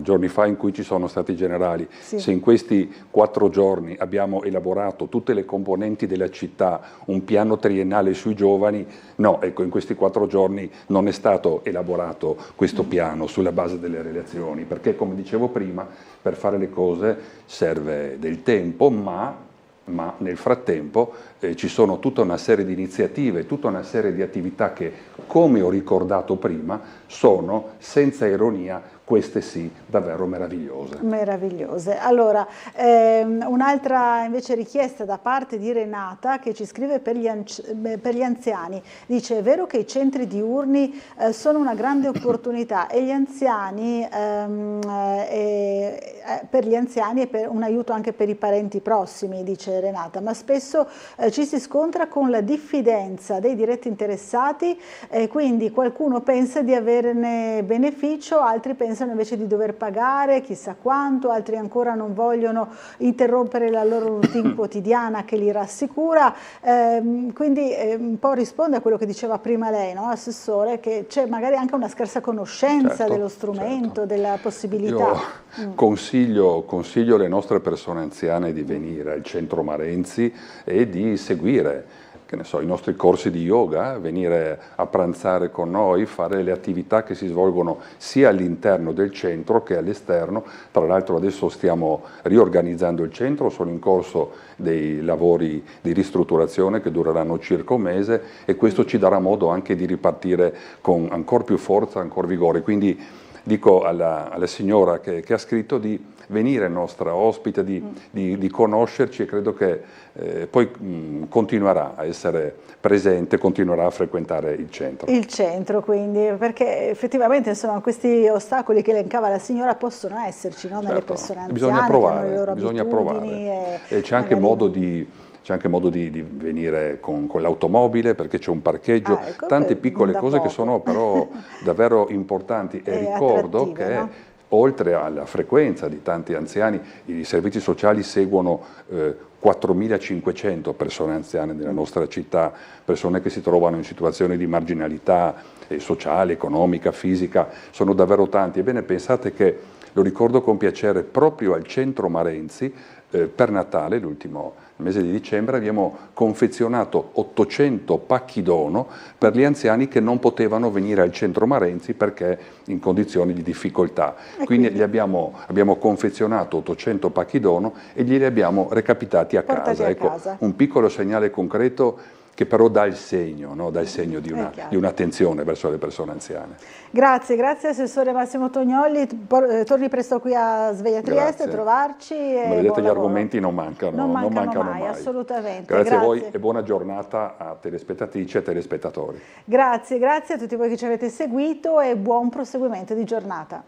giorni fa in cui ci sono stati generali, se in questi 4 giorni abbiamo elaborato tutte le componenti della città, un piano triennale sui giovani, no, ecco, in questi 4 giorni non è stato elaborato questo piano sulla base delle relazioni, perché come dicevo prima, per fare le cose serve del tempo, ma nel frattempo ci sono tutta una serie di iniziative, tutta una serie di attività che, come ho ricordato prima, sono, senza ironia, queste sì, davvero meravigliose. Meravigliose. Allora, un'altra invece richiesta da parte di Renata, che ci scrive per gli anziani, dice: è vero che i centri diurni sono una grande opportunità e gli anziani, per gli anziani è per un aiuto anche per i parenti prossimi, dice Renata, ma spesso ci si scontra con la diffidenza dei diretti interessati, quindi qualcuno pensa di averne beneficio, altri pensano invece di dover pagare chissà quanto, altri ancora non vogliono interrompere la loro routine quotidiana che li rassicura, quindi un po' risponde a quello che diceva prima lei, no, Assessore, che c'è magari anche una scarsa conoscenza dello strumento, della possibilità. Io consiglio alle nostre persone anziane di venire al Centro Marenzi e di seguire, che ne so, i nostri corsi di yoga, venire a pranzare con noi, fare le attività che si svolgono sia all'interno del centro che all'esterno. Tra l'altro adesso stiamo riorganizzando il centro, sono in corso dei lavori di ristrutturazione che dureranno circa un mese e questo ci darà modo anche di ripartire con ancora più forza, ancora vigore. Quindi dico alla signora che ha scritto di venire nostra ospite, di conoscerci, e credo che poi continuerà a essere presente, continuerà a frequentare il centro. Il centro, quindi, perché effettivamente insomma questi ostacoli che elencava la signora possono esserci, no? Nelle persone anziane, bisogna provare, le loro bisogna abitudini provare. E c'è anche modo di venire con l'automobile, perché c'è un parcheggio, ecco, tante piccole cose che sono però davvero importanti, e ricordo che, no? Oltre alla frequenza di tanti anziani, i servizi sociali seguono 4.500 persone anziane nella nostra città, persone che si trovano in situazioni di marginalità sociale, economica, fisica, sono davvero tanti. Ebbene, pensate che, lo ricordo con piacere, proprio al centro Marenzi, per Natale, l'ultimo mese di dicembre, abbiamo confezionato 800 pacchi dono per gli anziani che non potevano venire al centro Marenzi perché in condizioni di difficoltà. Quindi gli abbiamo confezionato 800 pacchi dono e glieli abbiamo recapitati a casa. Ecco, un piccolo segnale concreto che però dà il segno, no? Dà il segno di un'attenzione verso le persone anziane. Grazie Assessore Massimo Tognolli, torni presto qui a Sveglia Trieste a trovarci. Come vedete gli argomenti non mancano mai. Assolutamente. Grazie a voi e buona giornata a telespettatrici e telespettatori. Grazie a tutti voi che ci avete seguito e buon proseguimento di giornata.